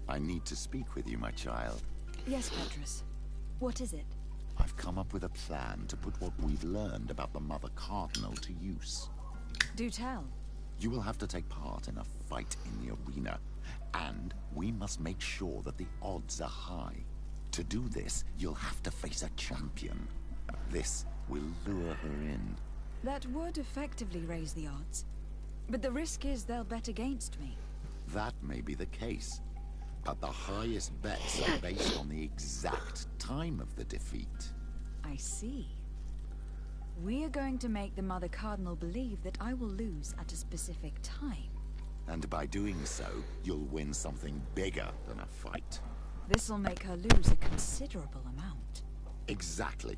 I need to speak with you, my child. Yes, Petrus. What is it? I've come up with a plan to put what we've learned about the Mother Cardinal to use. Do tell. You will have to take part in a fight in the arena, and we must make sure that the odds are high. To do this, you'll have to face a champion. This will lure her in. That would effectively raise the odds. But the risk is they'll bet against me. That may be the case, but the highest bets are based on the exact time of the defeat. I see. We are going to make the Mother Cardinal believe that I will lose at a specific time. And by doing so, you'll win something bigger than a fight. This'll make her lose a considerable amount. Exactly.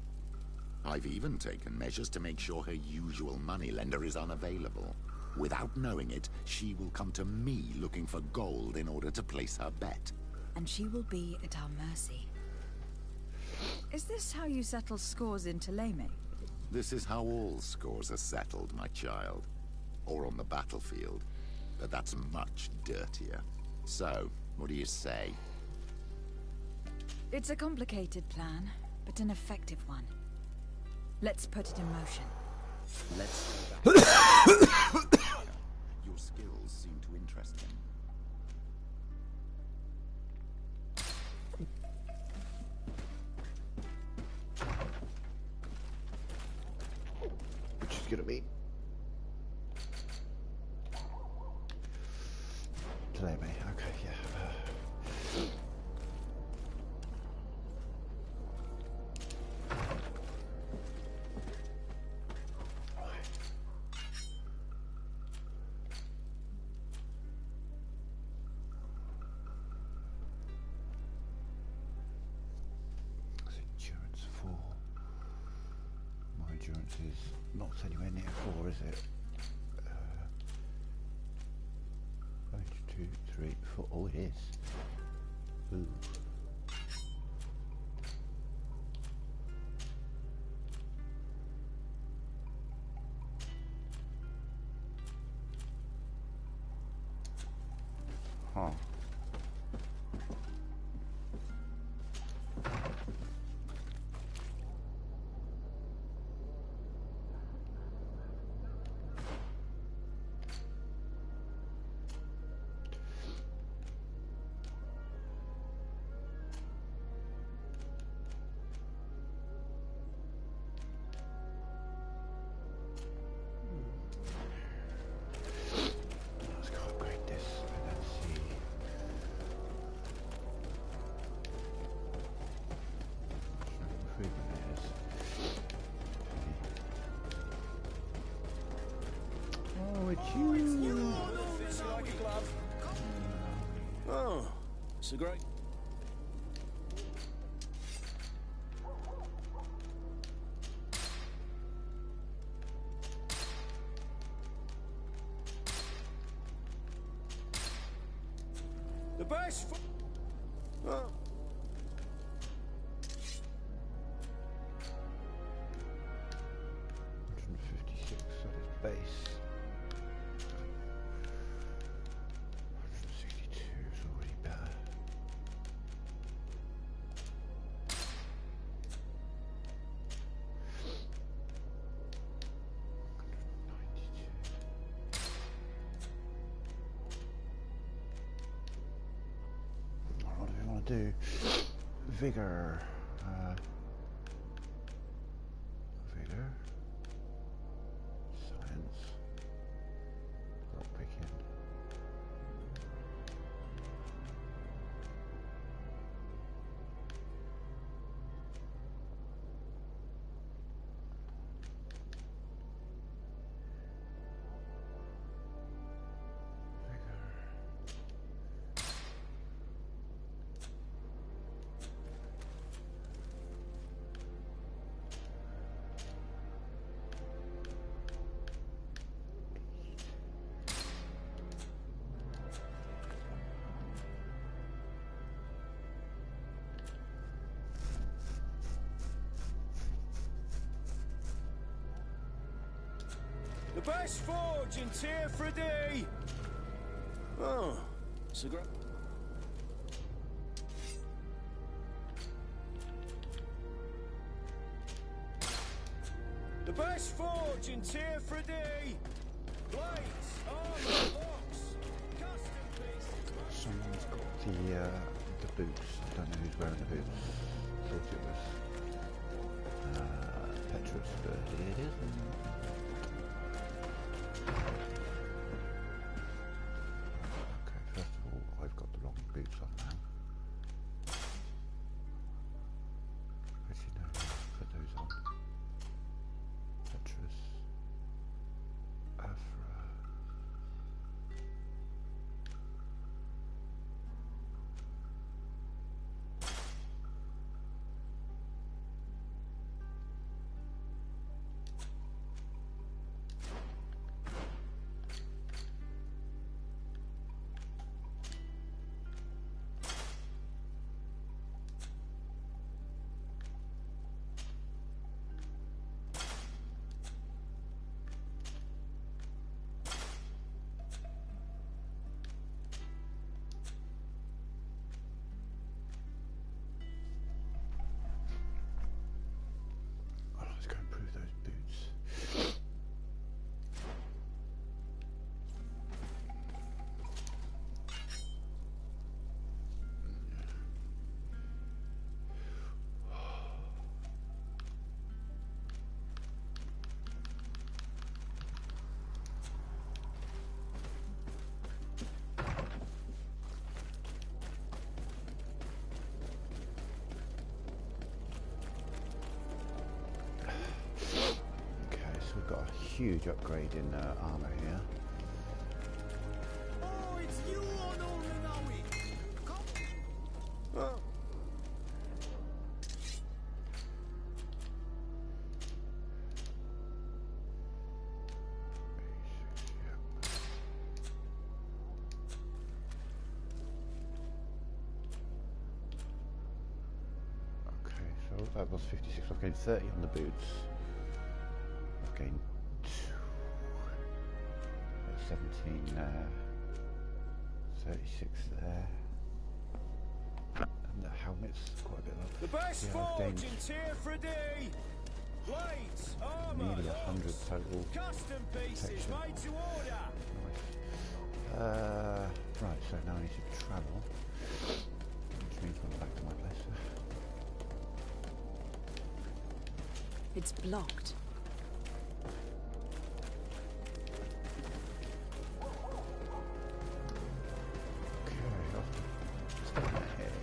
I've even taken measures to make sure her usual moneylender is unavailable. Without knowing it, she will come to me looking for gold in order to place her bet. And she will be at our mercy. Is this how you settle scores in Teleme? This is how all scores are settled, my child. Or on the battlefield. But that's much dirtier. So, what do you say? It's a complicated plan, but an effective one. Let's put it in motion. Let's go back. Your skills seem to interest him. Which is gonna be today, mate. Okay, yeah. Endurance 4. My endurance is not anywhere near 4, is it? 1, 2, 3, 4. Oh, it is. Ooh. Huh. Let's go upgrade this and then see. Improvement is. Oh, it's you! Fits you like a glove. Oh, it's a great. The best. Oh. 156 at its base. 162 is already better. What do we want to do? Vigor. Vigor. Science. Rock picking. The best forge in tier for a day. Oh, it's a great. The best forge in tier for D. Blades, armor, box, custom pieces. Someone's got the boots. I don't know who's wearing the boots. Thought it was Petrus, but it isn't. Okay, first of all, I've got the wrong boots on now. Actually, no, put those on. Petrus, Afra. Let's go improve those boots. Okay, so we've got a huge upgrade in armor here. Oh, it's you on Oranawi. Come. Oh. Okay, so that was 56. I've gained 30 on the boots. I've gained 17 there. 36 there. And the helmet's quite a bit low. The best Yeah, I've forge gained in tier for D. Blades, armor, nearly box, 100 total. custom pieces protection. made to order. Nice. Right, so now I need to travel, which means going back to my place. It's blocked. Okay, off to here.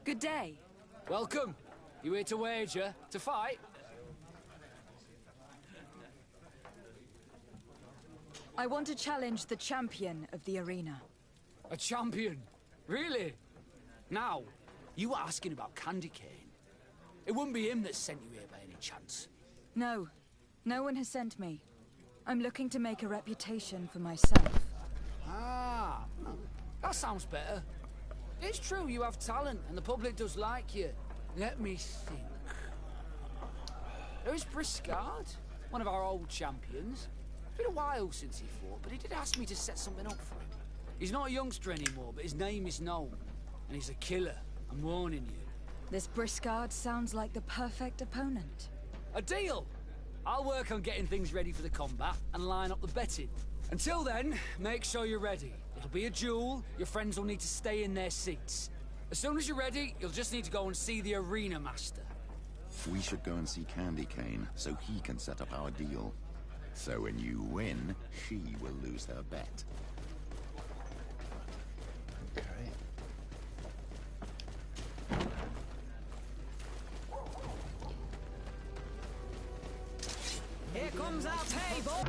Good day. Welcome. You here to wager? To fight? I want to challenge the champion of the arena. A champion? Really? Now, you were asking about Candy Cane. It wouldn't be him that sent you here by any chance. No. No one has sent me. I'm looking to make a reputation for myself. Ah, that sounds better. It's true you have talent and the public does like you. Let me think. There is Briscard, one of our old champions. It's been a while since he fought, but he did ask me to set something up for him. He's not a youngster anymore, but his name is known. And he's a killer, I'm warning you. This Briscard sounds like the perfect opponent. A deal! I'll work on getting things ready for the combat and line up the betting. Until then, make sure you're ready. It'll be a duel, your friends will need to stay in their seats. As soon as you're ready, you'll just need to go and see the arena master. We should go and see Candy Cane so he can set up our deal. So when you win, she will lose her bet. Okay. Here comes our table!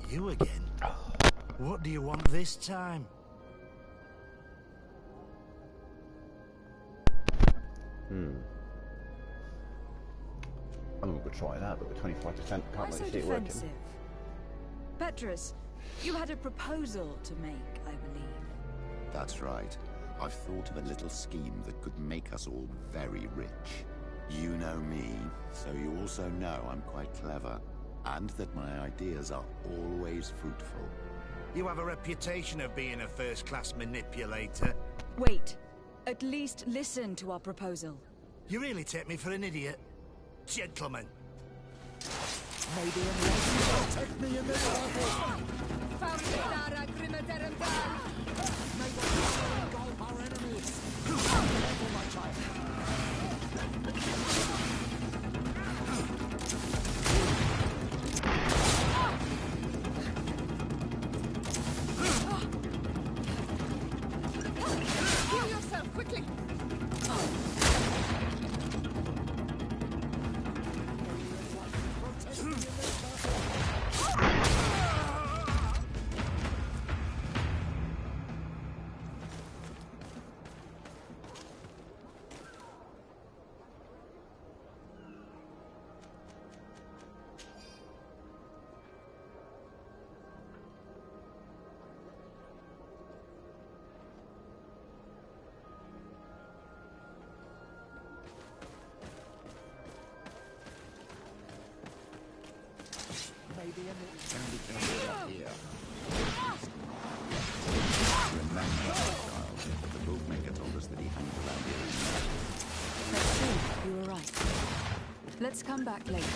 You again? What do you want this time? I mean, we could try that, but with 25%, can't Why really so see it working. defensive? Petrus, you had a proposal to make, I believe. That's right. I've thought of a little scheme that could make us all very rich. You know me, so you also know I'm quite clever. And that my ideas are always fruitful. You have a reputation of being a first-class manipulator. Wait. At least listen to our proposal. You really take me for an idiot? Gentlemen. Maybe Take me in this battle! Engulf our enemies. Careful, my child. Heal yourself, quickly! Candy Cane up here. Remember, child, the bookmaker told us that he hangs around here at night. That's true. You were right. Let's come back later.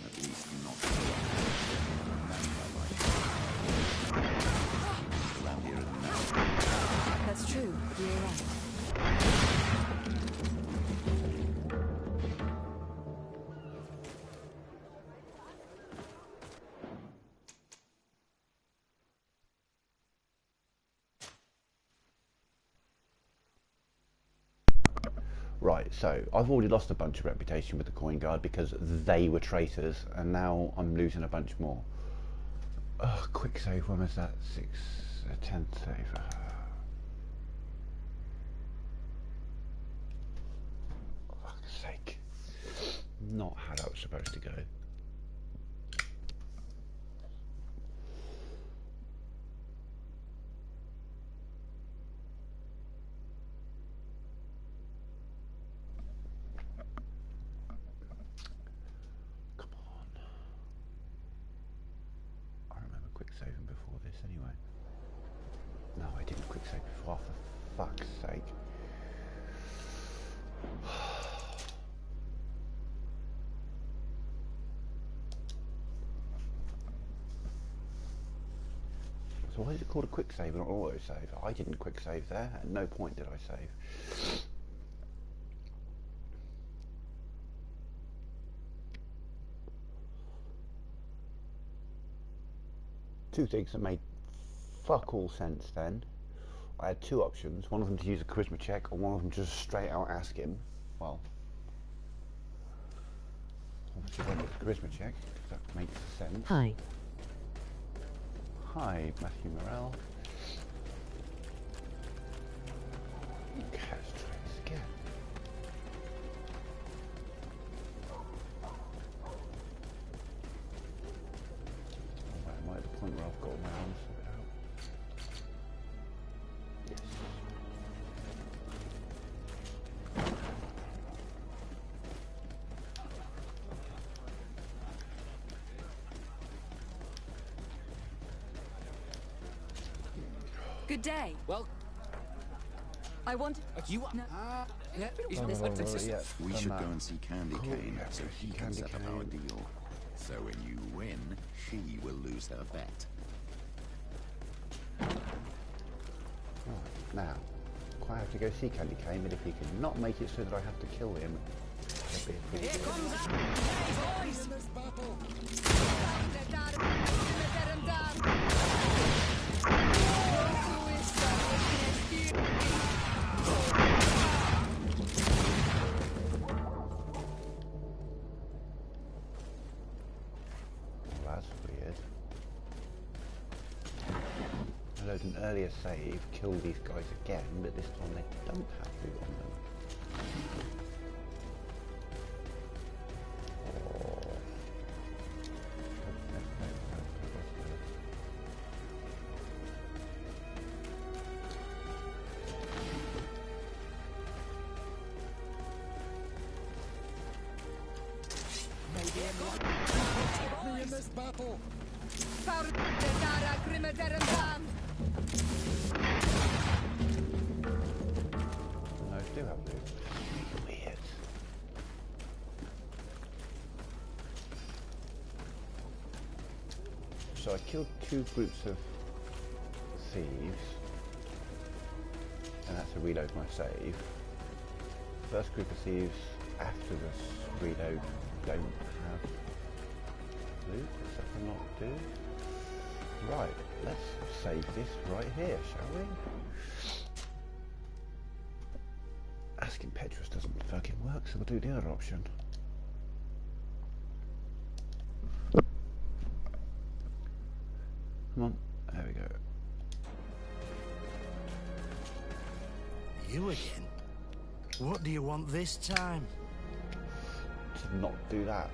At least not here. Remember, my child. Around here at night. That's true. You were right. Right, so I've already lost a bunch of reputation with the Coin Guard because they were traitors, and now I'm losing a bunch more. Ugh, quick save, when was that? 10 save. For fuck's sake. Not how that was supposed to go. Saving before this anyway. No, I didn't quick save before, for fuck's sake. So why is it called a quick save and not auto save? I didn't quick save there. At no point did I save. Two things that made fuck all sense then. I had two options, one of them to use a charisma check, or one of them just straight out ask him. Well, obviously I went with the charisma check, because that makes sense. Hi. Hi, Matthew Morrell. Okay, let's try this again. Am I at the point where I've got my arms sorted out? Yes. Good day. Well, I wanted... you... No. Yeah, This- Yeah, We done should that. go and see Candy Cool, Cane yeah, so he can Candy set up our Cane. deal. So when you win, she will lose her bet. Right, now, I have to go see Candy Cane, but if he can not make it so that I have to kill him, that'd be a pretty Here good. comes our hey, boys! Well, that's weird. I load an earlier save, kill these guys again, but this time they don't have loot on them. In this battle! No, I do have loot. Weird. So I killed two groups of thieves, and that's to reload my save. First group of thieves after this reload don't have loot, the second lot do. Right, let's save this right here, shall we? Asking Petrus doesn't fucking work, so we'll do the other option. Come on, there we go. You again? What do you want this time? To not do that.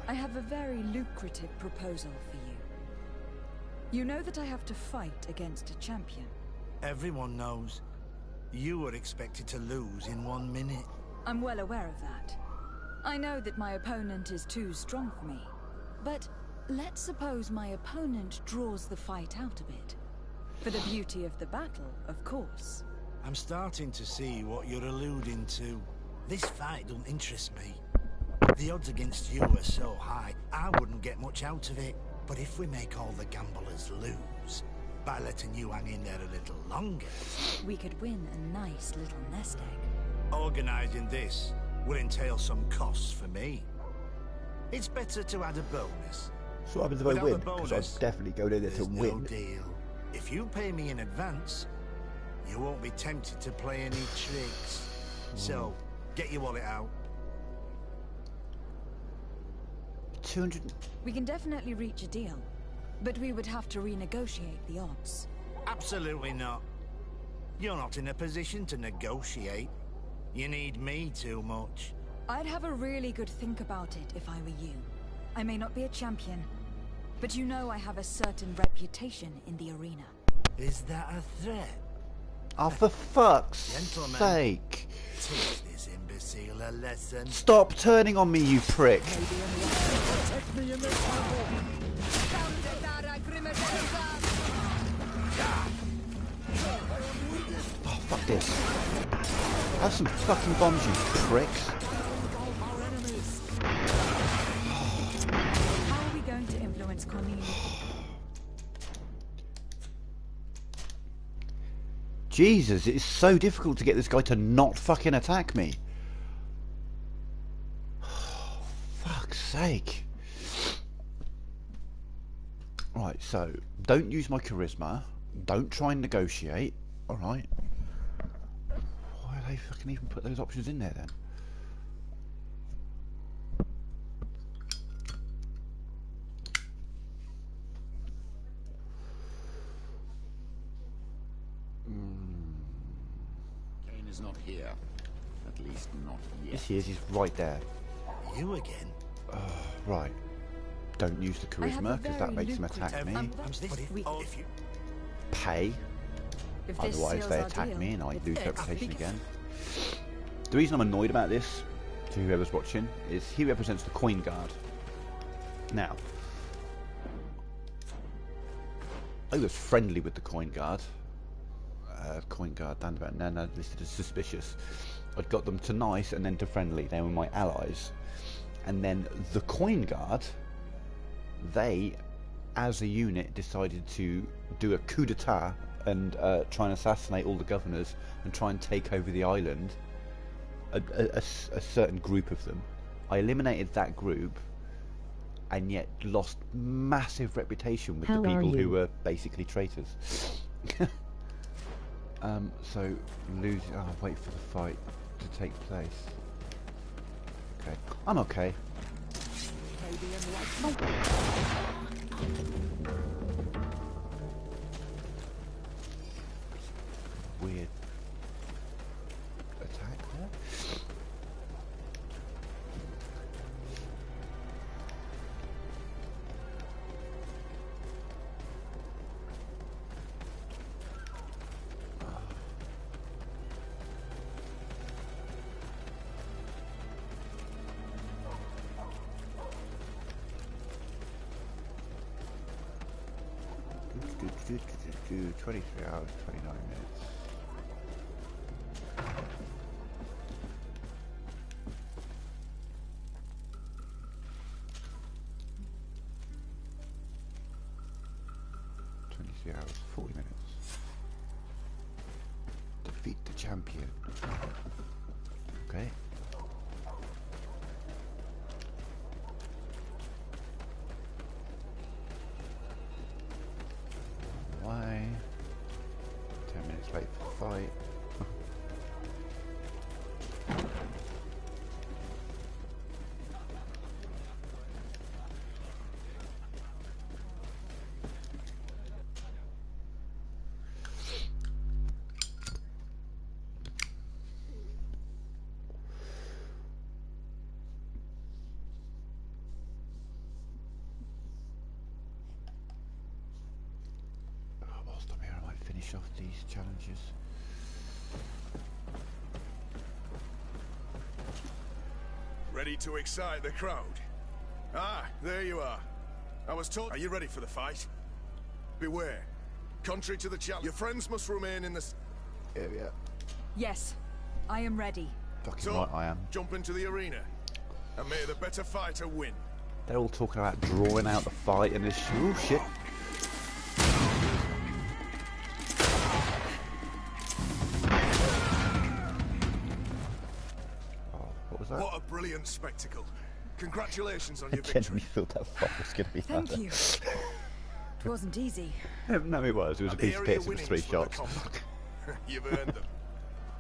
I have a very lucrative proposal for you. You know that I have to fight against a champion. Everyone knows. You were expected to lose in 1 minute. I'm well aware of that. I know that my opponent is too strong for me. But let's suppose my opponent draws the fight out a bit. For the beauty of the battle, of course. I'm starting to see what you're alluding to. This fight don't interest me. The odds against you are so high, I wouldn't get much out of it. But if we make all the gamblers lose, by letting you hang in there a little longer... We could win a nice little nest egg. Organising this will entail some costs for me. It's better to add a bonus. So what happens if I Without win? the Because bonus, I'm definitely going in there to there's no win. deal. If you pay me in advance, you won't be tempted to play any tricks. So, get your wallet out. 200. We can definitely reach a deal, but we would have to renegotiate the odds. Absolutely not. You're not in a position to negotiate. You need me too much. I'd have a really good think about it if I were you. I may not be a champion, but you know I have a certain reputation in the arena. Is that a threat? Oh, for fuck's Gentlemen. sake. Teach this imbecile a lesson. Stop turning on me, you prick. Protect me in this battle. Oh, fuck this. Have some fucking bombs, you pricks. Our enemies. How are we going to influence Cornelius? Jesus, it is so difficult to get this guy to not fucking attack me. Fuck's sake. Right, so, don't use my charisma. Don't try and negotiate. Alright. Why do they fucking even put those options in there then? Kane is not here. At least not yet. Yes, he is. He's right there. You again? Right. Don't use the I have charisma a because that very makes him attack lucrative- me. If you... Pay. If this Otherwise seals they our attack deal, me and I it's lose fixed. reputation again. The reason I'm annoyed about this, to whoever's watching, is he represents the coin guard. Now, I was friendly with the coin guard. Down about now listed as suspicious. I'd got them to nice and then to friendly. They were my allies. And then the coin guard, they, as a unit, decided to do a coup d'etat and try and assassinate all the governors and try and take over the island. A certain group of them. I eliminated that group and yet lost massive reputation with the people who were basically traitors. So lose. Oh, wait for the fight to take place. Okay, I'm okay. Weird attack there. Do 23 hours, 29 minutes. Hours, 40 minutes. Defeat the champion. Okay. Why? 10 minutes late for the fight. Off these challenges. Ready to excite the crowd? Ah, there you are. I was told... Are you ready for the fight? Beware. Contrary to the challenge, your friends must remain in the... area. Yes, I am ready. Fucking So, right I am. jump into the arena, and may the better fighter win. They're all talking about drawing out the fight and this. Oh shit. What a brilliant spectacle. Congratulations on your I genuinely victory. thought that fight was going to be Thank harder. you. It wasn't easy. No, it was. It was a And piece the of area piss. It was winnings 3 for the shots. combat. You've earned them.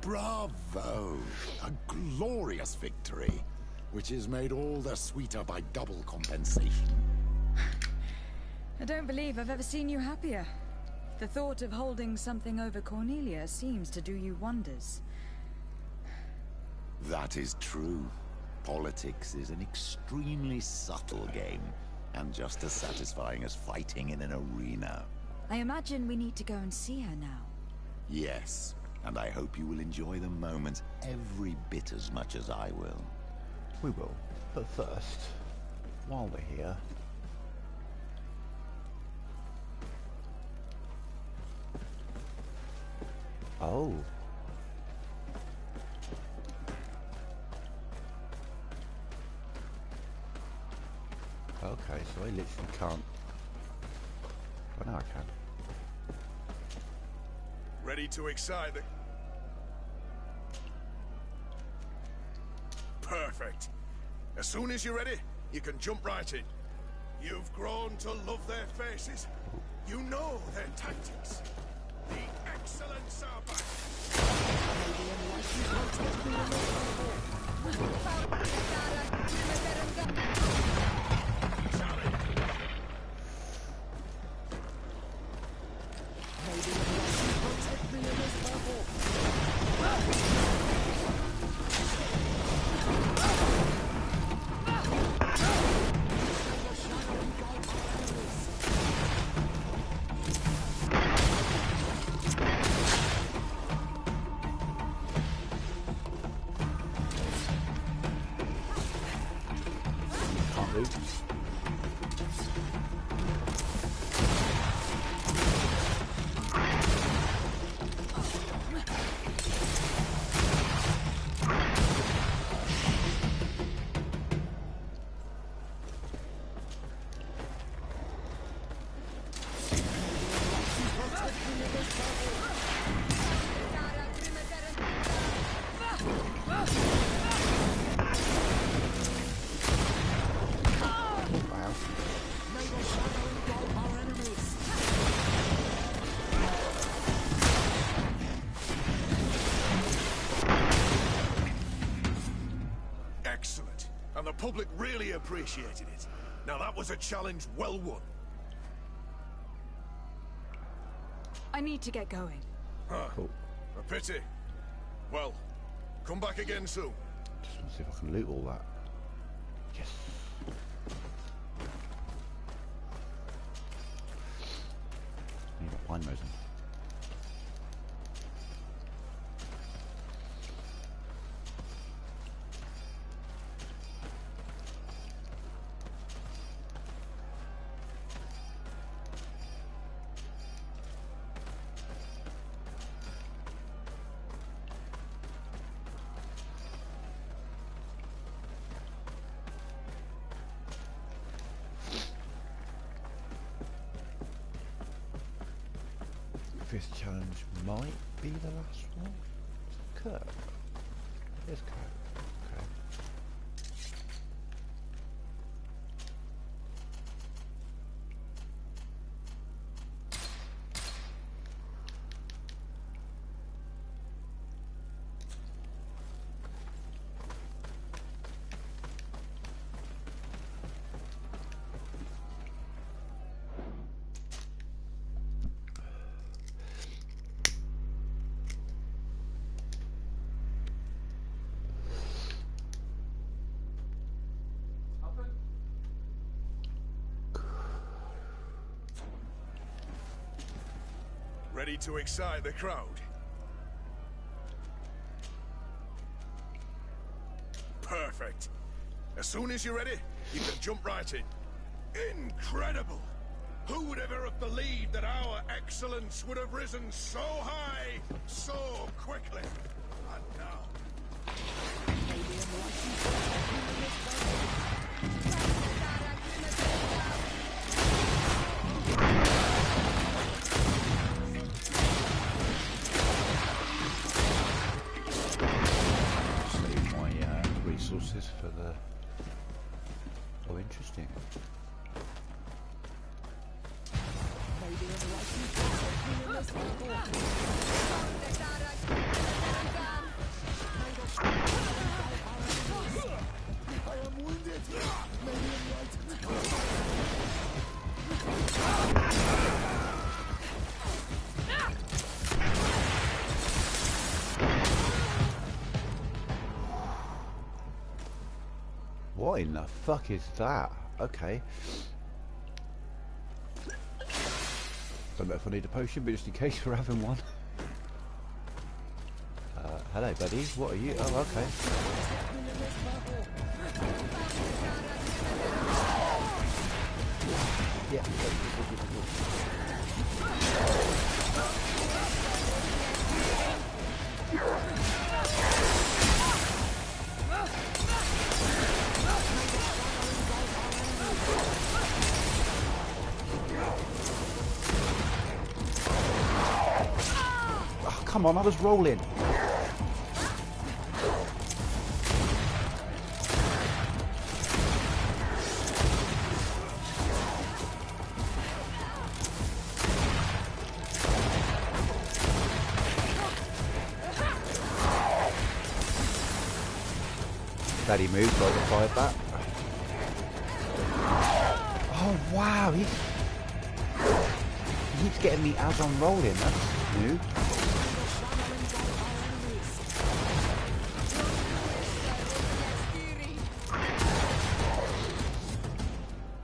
Bravo! A glorious victory, which is made all the sweeter by double compensation. I don't believe I've ever seen you happier. The thought of holding something over Cornelia seems to do you wonders. That is true. Politics is an extremely subtle game, and just as satisfying as fighting in an arena. I imagine we need to go and see her now. Yes, and I hope you will enjoy the moment every bit as much as I will. We will. But first, while we're here... Oh. Okay, so I literally can't... Oh, now I can. Ready to excite the... Perfect. As soon as you're ready, you can jump right in. You've grown to love their faces. You know their tactics. The excellence are back. Excellent. And the public really appreciated it. Now that was a challenge well won. I need to get going. Huh. Cool. A pity. Well, come back again soon. Just want to see if I can loot all that. Yes. Need a wine resin. This challenge might be the last one. Kurt. Here's Kurt. Okay. Ready to excite the crowd? Perfect. As soon as you're ready, you can jump right in. Incredible! Who would ever have believed that our excellence would have risen so high, so quickly? And now... Save my resources for the... Oh, interesting. What in the fuck is that? Okay. Don't know if I need a potion, but just in case we're having one. Hello, buddy. What are you? Oh, okay. Yeah. Oh, come on, I was rolling. Daddy moved, so I fired that. Oh wow, he keeps getting me as I'm rolling, that's new.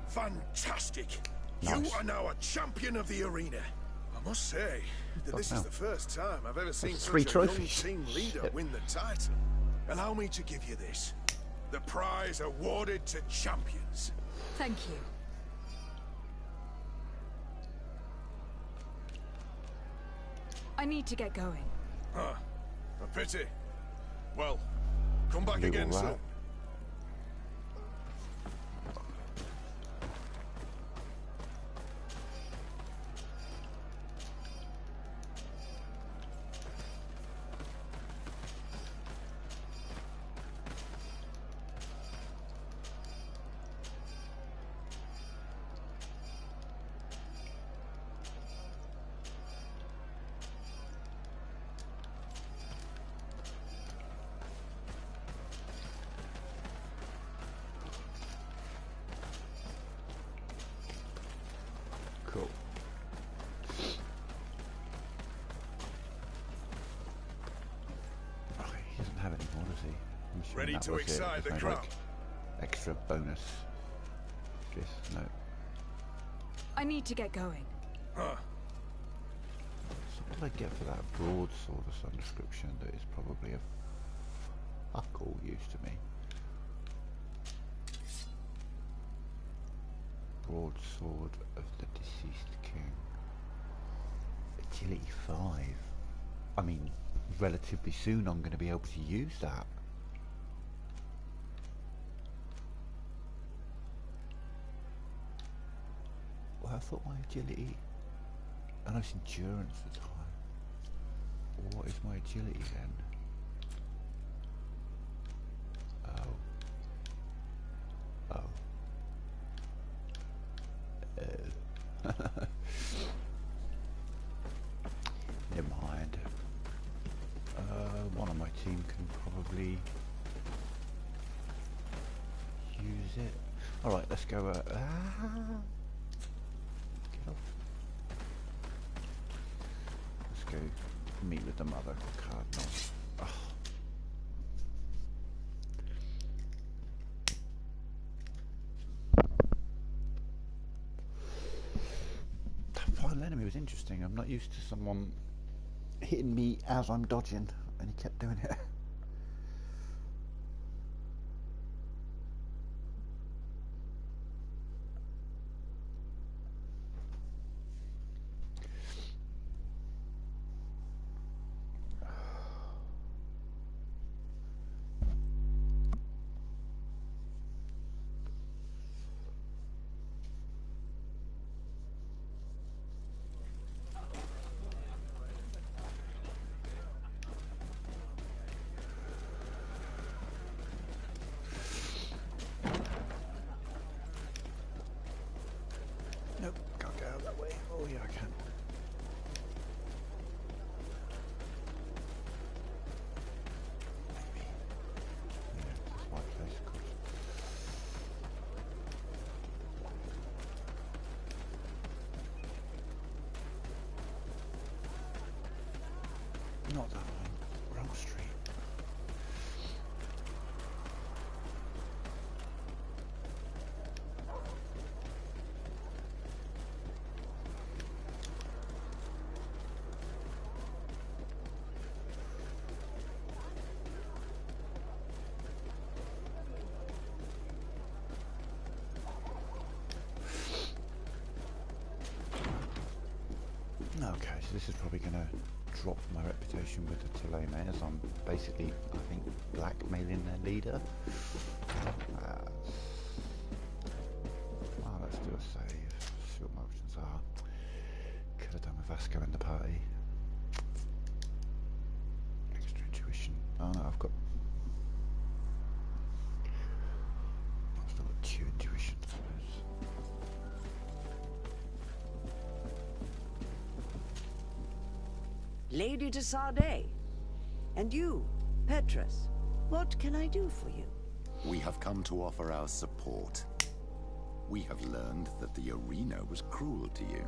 Fantastic! Nice. You are now a champion of the arena. I must say that this is the first time I've ever seen such a young team leader win the title. Allow me to give you this. The prize awarded to champions. Thank you. I need to get going. Huh. A pity. Well, come back again soon. Cool. Oh, he doesn't have any more, does he? I'm assuming Ready that to was it. excite the There's no, crowd. like, extra bonus. Just no. I need to get going. Huh. So what did I get for that broadsword or some description that is probably a fuck all use to me? Broadsword of the deceased king. Agility 5. I mean, relatively soon I'm going to be able to use that. Well, I thought my agility... I know it's endurance that's high. Well, what is my agility then? Oh. Never mind. One on my team can probably use it. Alright, let's go. Get off. Let's go meet with the mother cardinal. Oh. That final enemy was interesting. I'm not used to someone hitting me as I'm dodging, and he kept doing it. this is probably going to drop my reputation with the Tulane as I'm basically, I think, blackmailing their leader. Let's do a save, see what my options are. Could have done with Vasco in the party. Extra intuition. Oh no, I've still got 2 intuition, I suppose. Lady de Sardet. And you, Petrus, what can I do for you? We have come to offer our support. We have learned that the arena was cruel to you.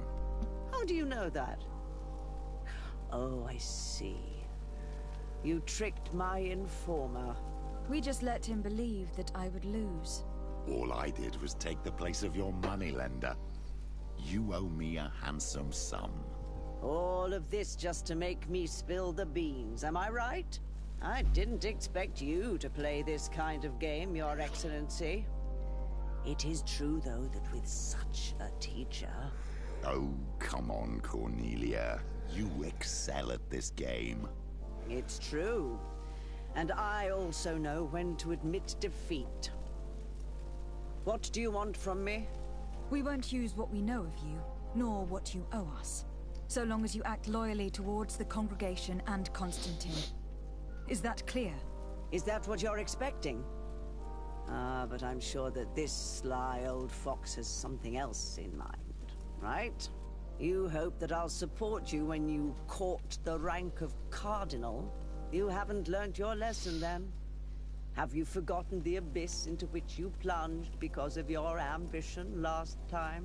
How do you know that? Oh, I see. You tricked my informer. We just let him believe that I would lose. All I did was take the place of your moneylender. You owe me a handsome sum. All of this just to make me spill the beans, am I right? I didn't expect you to play this kind of game, Your Excellency. It is true, though, that with such a teacher... Oh, come on, Cornelia. You excel at this game. It's true. And I also know when to admit defeat. What do you want from me? We won't use what we know of you, nor what you owe us, so long as you act loyally towards the congregation and Constantine. Is that clear? Is that what you're expecting? But I'm sure that this sly old fox has something else in mind, right? You hope that I'll support you when you court the rank of cardinal. You haven't learnt your lesson, then. Have you forgotten the abyss into which you plunged because of your ambition last time?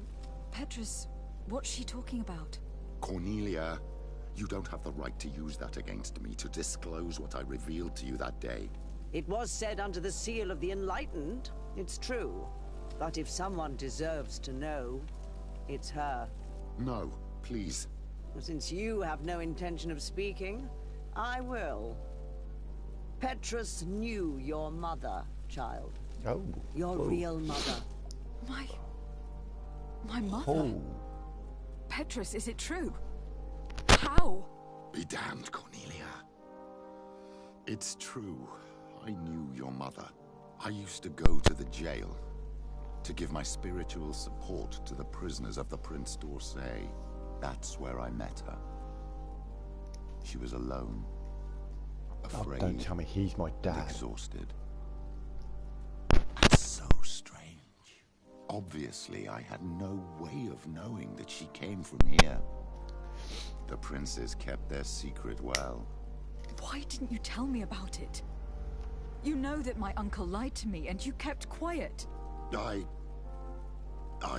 Petrus, what's she talking about? Cornelia, you don't have the right to use that against me, to disclose what I revealed to you that day. It was said under the seal of the Enlightened, it's true. But if someone deserves to know, it's her. No, please. Since you have no intention of speaking, I will. Petrus knew your mother, child. Oh. Your real mother. My mother? Oh. Petrus, is it true? How? Be damned, Cornelia. It's true. I knew your mother. I used to go to the jail to give my spiritual support to the prisoners of the Prince d'Orsay. That's where I met her. She was alone, afraid. Oh, don't tell me he's my dad. Exhausted. That's so strange. Obviously, I had no way of knowing that she came from here. The princes kept their secret well. Why didn't you tell me about it? You know that my uncle lied to me, and you kept quiet. I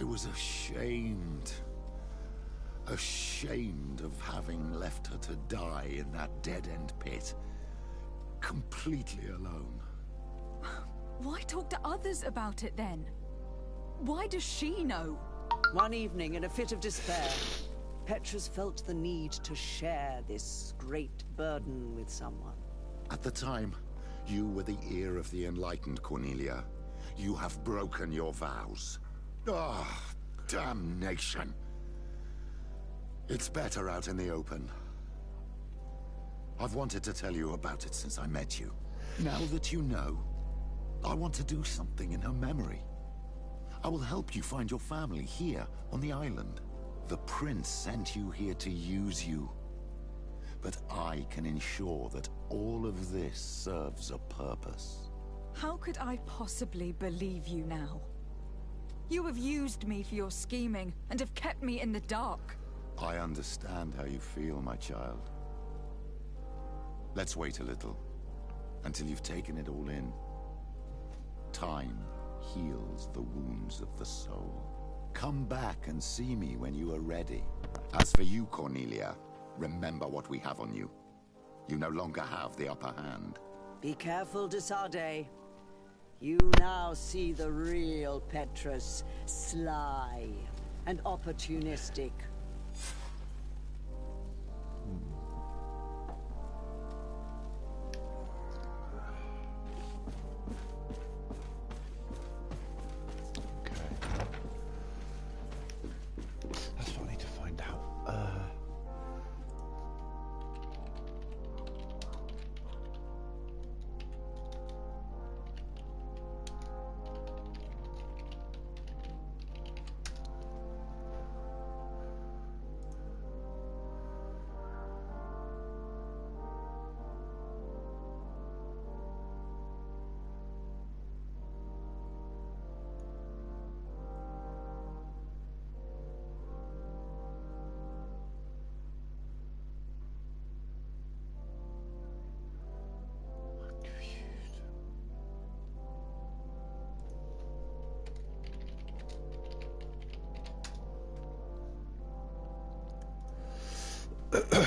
was ashamed. Ashamed of having left her to die in that dead-end pit. Completely alone. Why talk to others about it, then? Why does she know? One evening, in a fit of despair, Petrus felt the need to share this great burden with someone. At the time, you were the ear of the enlightened, Cornelia. You have broken your vows. Ah, damnation. It's better out in the open. I've wanted to tell you about it since I met you. Now that you know, I want to do something in her memory. I will help you find your family here on the island. The prince sent you here to use you. But I can ensure that all of this serves a purpose. How could I possibly believe you now? You have used me for your scheming and have kept me in the dark. I understand how you feel, my child. Let's wait a little, until you've taken it all in. Time heals the wounds of the soul. Come back and see me when you are ready. As for you, Cornelia, remember what we have on you. You no longer have the upper hand. Be careful, de Sardet. You now see the real Petrus, sly and opportunistic. That's what I need to find out. Come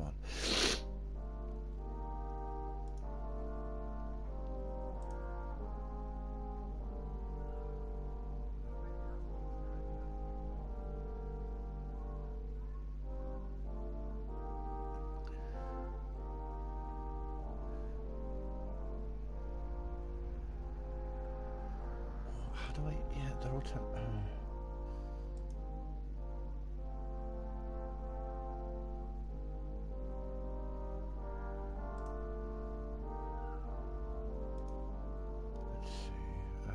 on. How do I? Yeah, they're all. Let's see.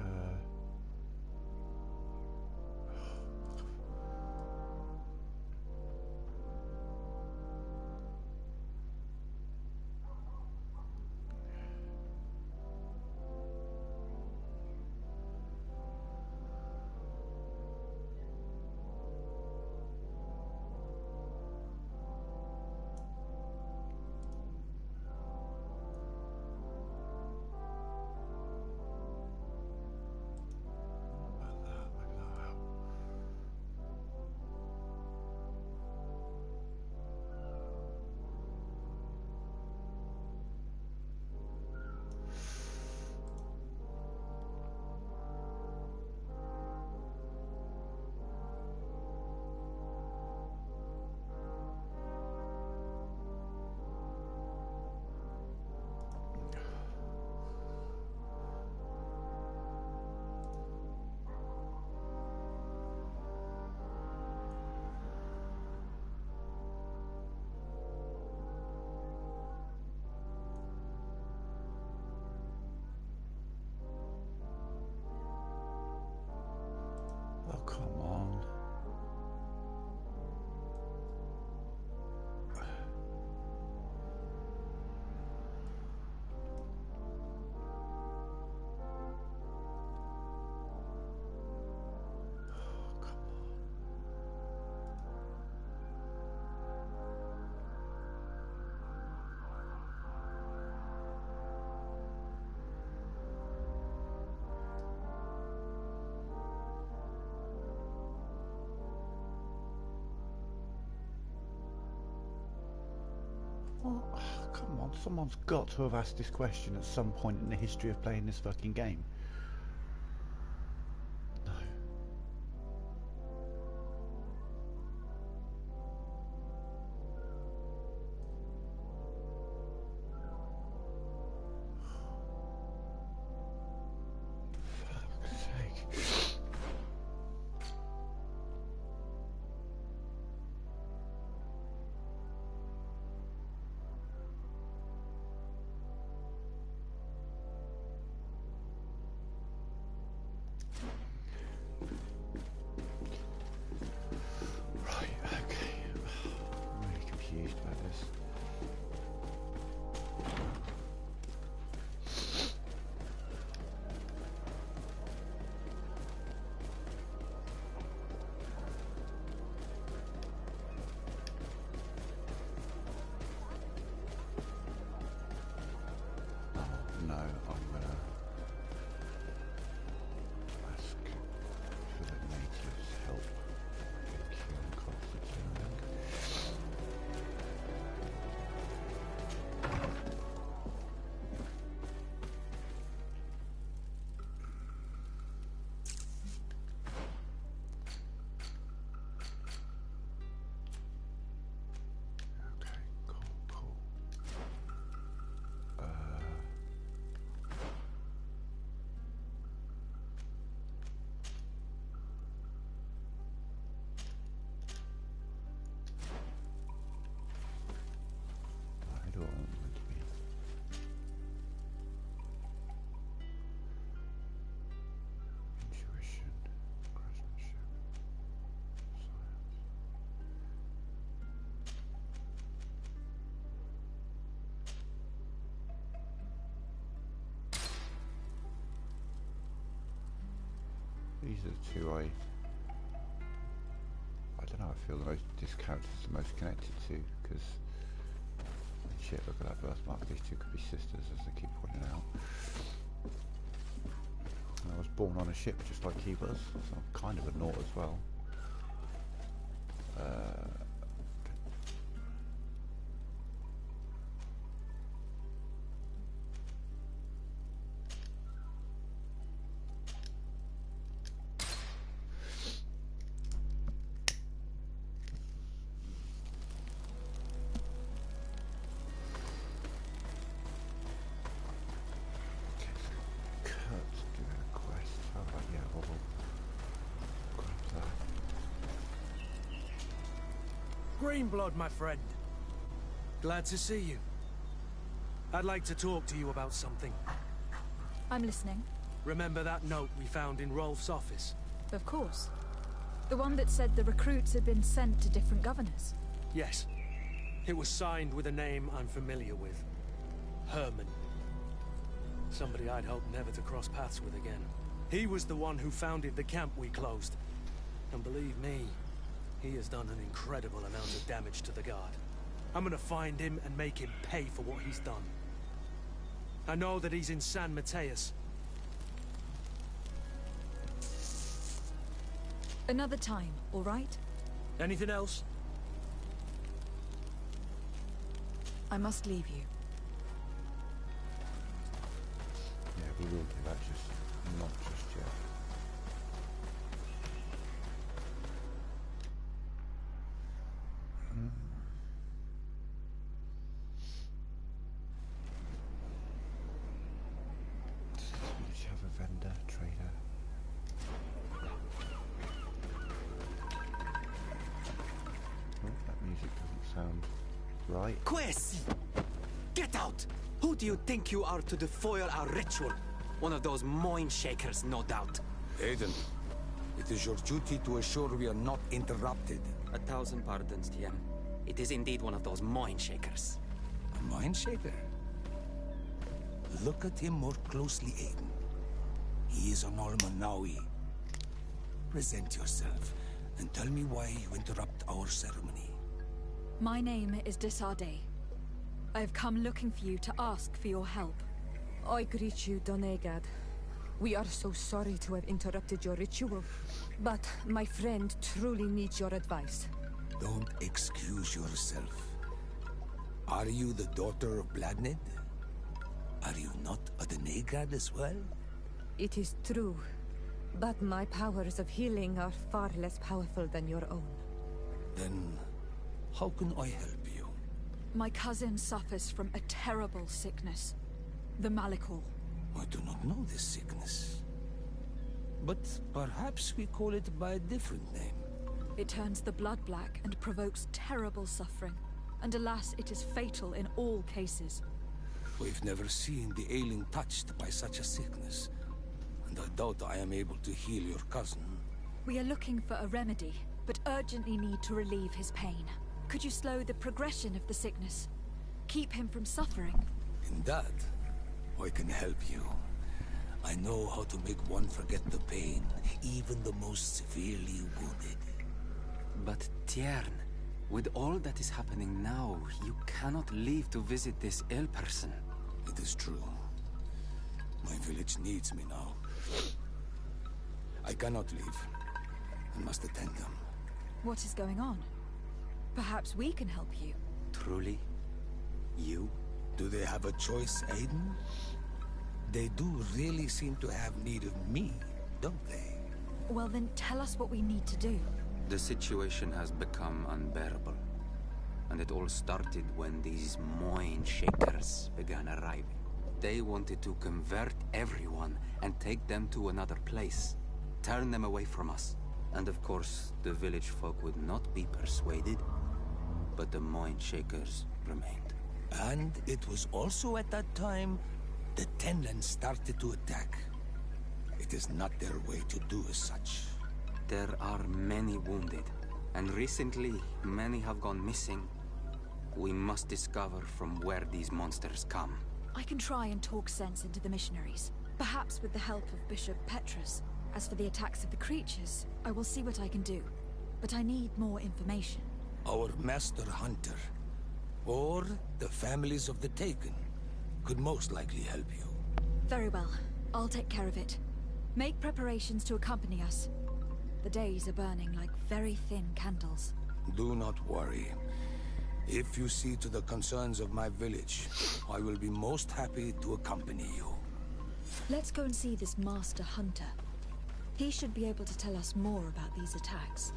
Oh, come on. Well, come on, someone's got to have asked this question at some point in the history of playing this fucking game. No. For fuck's sake. these are the two I don't know, I feel this character's the most connected to, because shit, look at that birthmark, these two could be sisters, as they keep pointing out. And I was born on a ship just like he was, so I'm kind of a Naut as well. Greenblood, my friend. Glad to see you. I'd like to talk to you about something. I'm listening. Remember that note we found in Rolf's office? Of course. The one that said the recruits had been sent to different governors. Yes. It was signed with a name I'm familiar with. Herman. Somebody I'd hoped never to cross paths with again. He was the one who founded the camp we closed. And believe me, he has done an incredible amount of damage to the Guard. I'm gonna find him and make him pay for what he's done. I know that he's in San Mateus. Another time, all right? Anything else? I must leave you. Yeah, we will do that, just not just yet. Quest! Get out! Who do you think you are to defoil our ritual? One of those mind shakers, no doubt. Aiden, it is your duty to assure we are not interrupted. 1,000 pardons, Tien. It is indeed one of those mind shakers. A mind shaker? Look at him more closely, Aiden. He is an Almanawi. Present yourself, and tell me why you interrupt our ceremony. My name is Desarde. I have come looking for you to ask for your help. I greet you, Donegad. We are so sorry to have interrupted your ritual, but my friend truly needs your advice. Don't excuse yourself. Are you the daughter of Bladned? Are you not a Donegad as well? It is true, but my powers of healing are far less powerful than your own. Then how can I help you? My cousin suffers from a terrible sickness. The Malikor. I do not know this sickness. But perhaps we call it by a different name. It turns the blood black and provokes terrible suffering. And alas, it is fatal in all cases. We've never seen the ailing touched by such a sickness. And I doubt I am able to heal your cousin. We are looking for a remedy, but urgently need to relieve his pain. Could you slow the progression of the sickness? Keep him from suffering? In that, I can help you. I know how to make one forget the pain, even the most severely wounded. But Tiern, with all that is happening now, you cannot leave to visit this ill person. It is true. My village needs me now. I cannot leave. I must attend them. What is going on? Perhaps we can help you. Truly? You? Do they have a choice, Aiden? They do really seem to have need of me, don't they? Well then, tell us what we need to do. The situation has become unbearable. And it all started when these mind shakers began arriving. They wanted to convert everyone and take them to another place. Turn them away from us. And of course, the village folk would not be persuaded. But the mind shakers remained. And it was also at that time the Tenland started to attack. It is not their way to do as such. There are many wounded, and recently many have gone missing. We must discover from where these monsters come. I can try and talk sense into the missionaries. Perhaps with the help of Bishop Petrus. As for the attacks of the creatures, I will see what I can do. But I need more information. Our master hunter, or the families of the Taken, could most likely help you. Very well. I'll take care of it. Make preparations to accompany us. The days are burning like very thin candles. Do not worry. If you see to the concerns of my village, I will be most happy to accompany you. Let's go and see this master hunter. He should be able to tell us more about these attacks.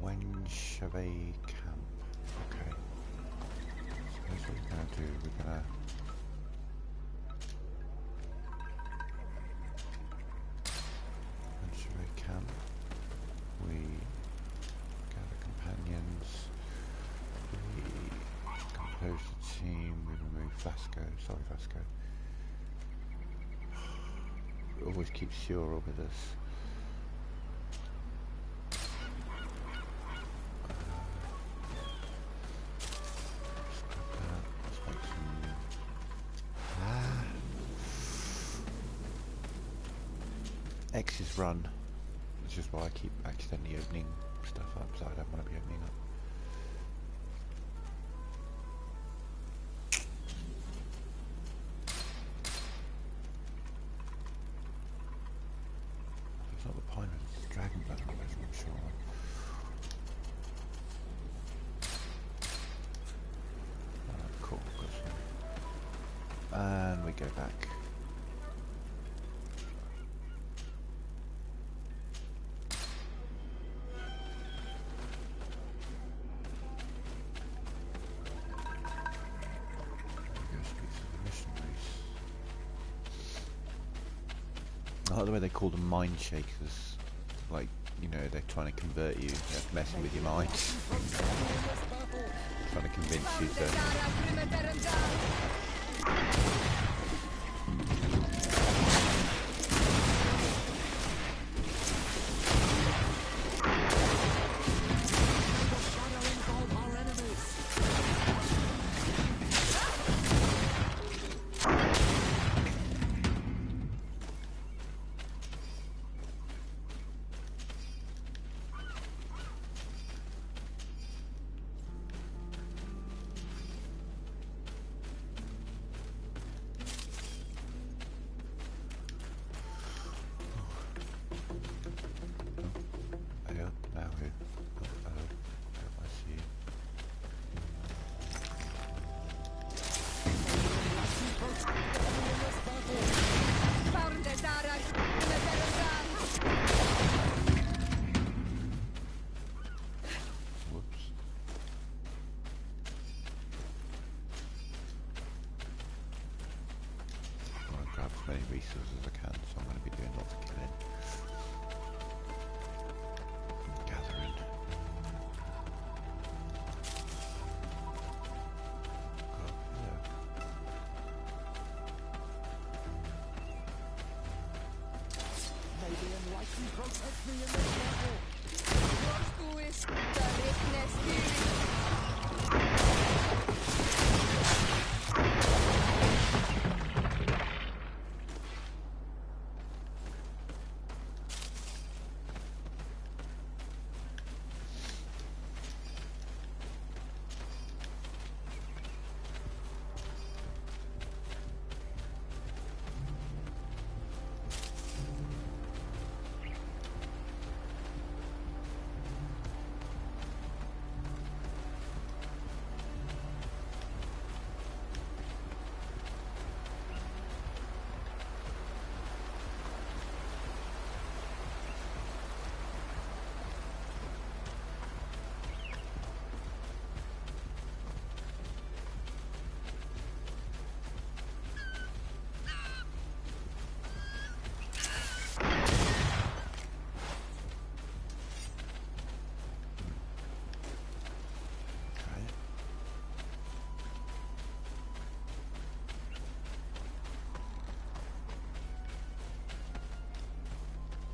Wenchave camp. Okay. So here's what we're gonna do. We're gonna Wenchave camp. We gather companions. We compose the team. We remove Vasco. Sorry, Vasco. Always keep Sura with us. X's run, which is why I keep accidentally opening stuff up, so I don't want to be opening up. It's not the pine, it's the dragon blood, I'm not sure. Cool, got some. And we go back. I like the way they call them mind shakers. Like, you know, they're trying to convert you, they're messing with your mind. Trying to convince you to... Resources as I can, so I'm going to be doing lots of killing. Gathering. May the enlightened protect me in this battle.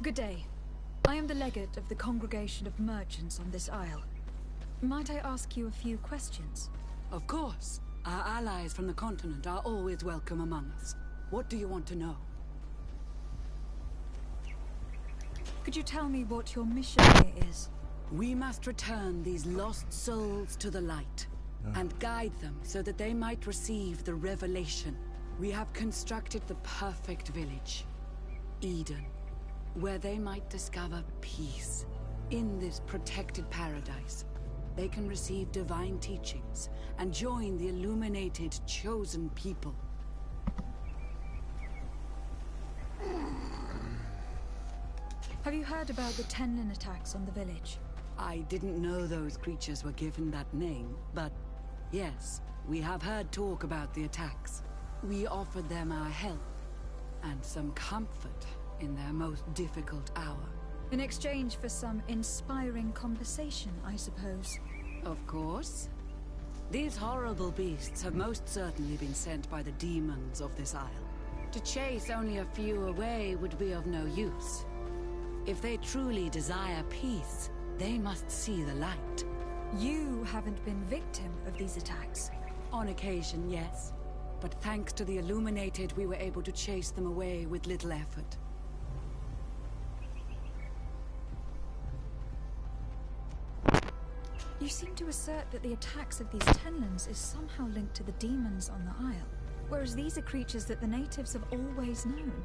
Good day. I am the legate of the Congregation of Merchants on this isle. Might I ask you a few questions? Of course. Our allies from the continent are always welcome among us. What do you want to know? Could you tell me what your mission here is? We must return these lost souls to the light, and guide them so that they might receive the revelation. We have constructed the perfect village, Eden, where they might discover peace. In this protected paradise, they can receive divine teachings and join the illuminated, chosen people. Have you heard about the Tenlin attacks on the village? I didn't know those creatures were given that name, but yes, we have heard talk about the attacks. We offered them our help and some comfort in their most difficult hour. In exchange for some inspiring conversation, I suppose. Of course. These horrible beasts have most certainly been sent by the demons of this isle. To chase only a few away would be of no use. If they truly desire peace, they must see the light. You haven't been victim of these attacks. On occasion, yes. But thanks to the Illuminated, we were able to chase them away with little effort. You seem to assert that the attacks of these Tenlins is somehow linked to the demons on the isle, whereas these are creatures that the natives have always known.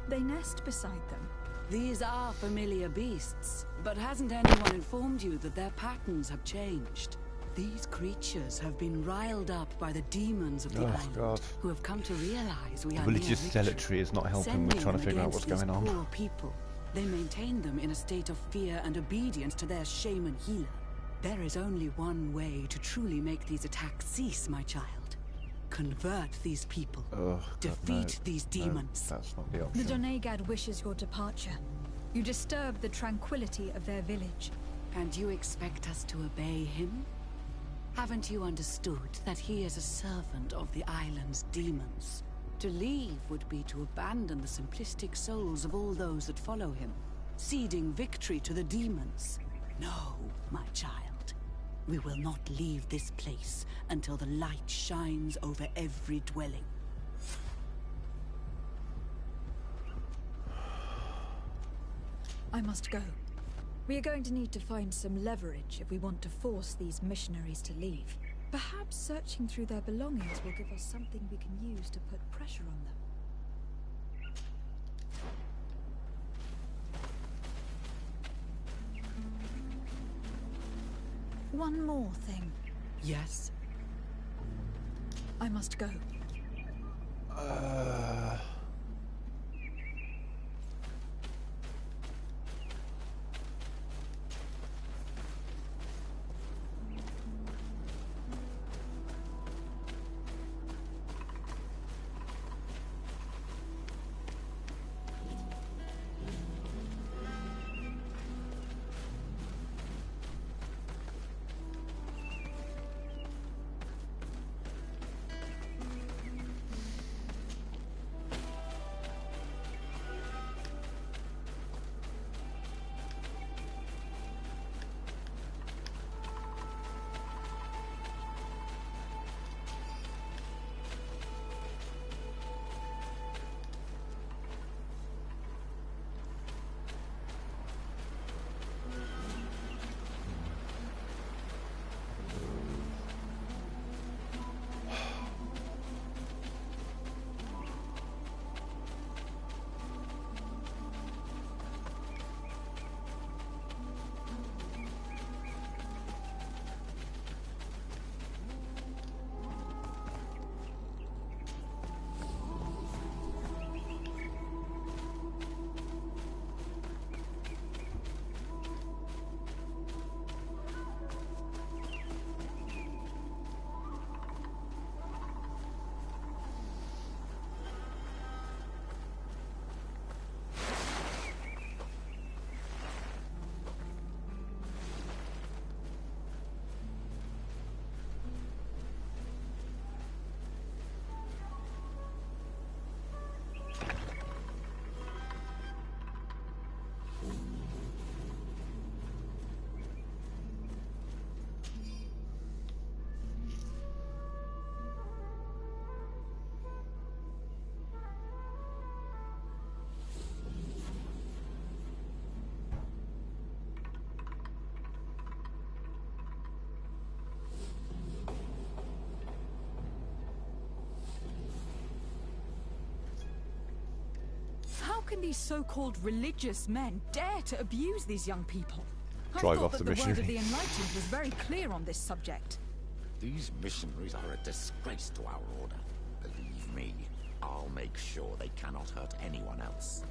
They nest beside them. These are familiar beasts, but hasn't anyone informed you that their patterns have changed? These creatures have been riled up by the demons of the island, who have come to realize we are religious zealotry is not helping with trying to figure out what's going on. Poor people. They maintain them in a state of fear and obedience to their shaman healer. There is only one way to truly make these attacks cease, my child. Convert these people. Defeat these demons. No, that's not the option. The Donegad wishes your departure. You disturb the tranquility of their village. And you expect us to obey him? Haven't you understood that he is a servant of the island's demons? To leave would be to abandon the simplistic souls of all those that follow him, ceding victory to the demons. No, my child. We will not leave this place until the light shines over every dwelling. I must go. We are going to need to find some leverage if we want to force these missionaries to leave. Perhaps searching through their belongings will give us something we can use to put pressure on them. One more thing. Yes? I must go. can these so-called religious men dare to abuse these young people? Drive I thought off that the the word of missionary. the Enlightened was very clear on this subject. These missionaries are a disgrace to our order. Believe me, I'll make sure they cannot hurt anyone else.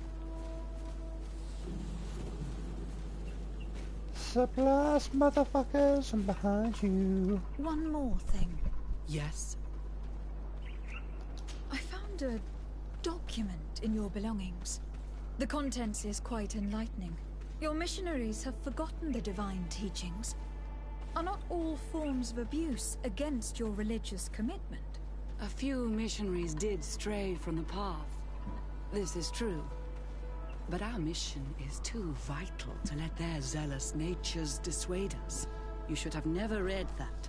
Supplies, motherfuckers, I'm behind you. One more thing. Yes? I found a document in your belongings. The contents is quite enlightening. Your missionaries have forgotten the divine teachings. Are not all forms of abuse against your religious commitment? A few missionaries did stray from the path. This is true. But our mission is too vital to let their zealous natures dissuade us. You should have never read that.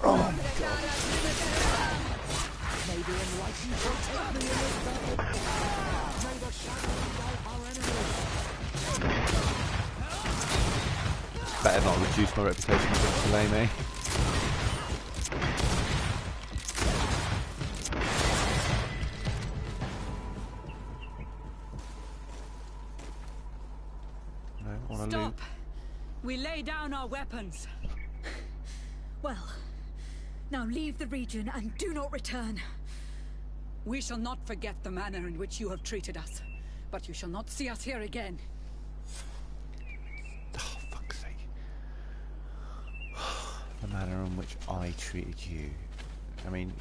Oh my god. May the enlightened protect me in this battle. May the shadow engulf our enemies. Better not reduce my reputation for delay me. Stop! We lay down our weapons. Well, now leave the region and do not return. We shall not forget the manner in which you have treated us, but you shall not see us here again. Oh, fuck's sake. The manner in which I treated you. I mean,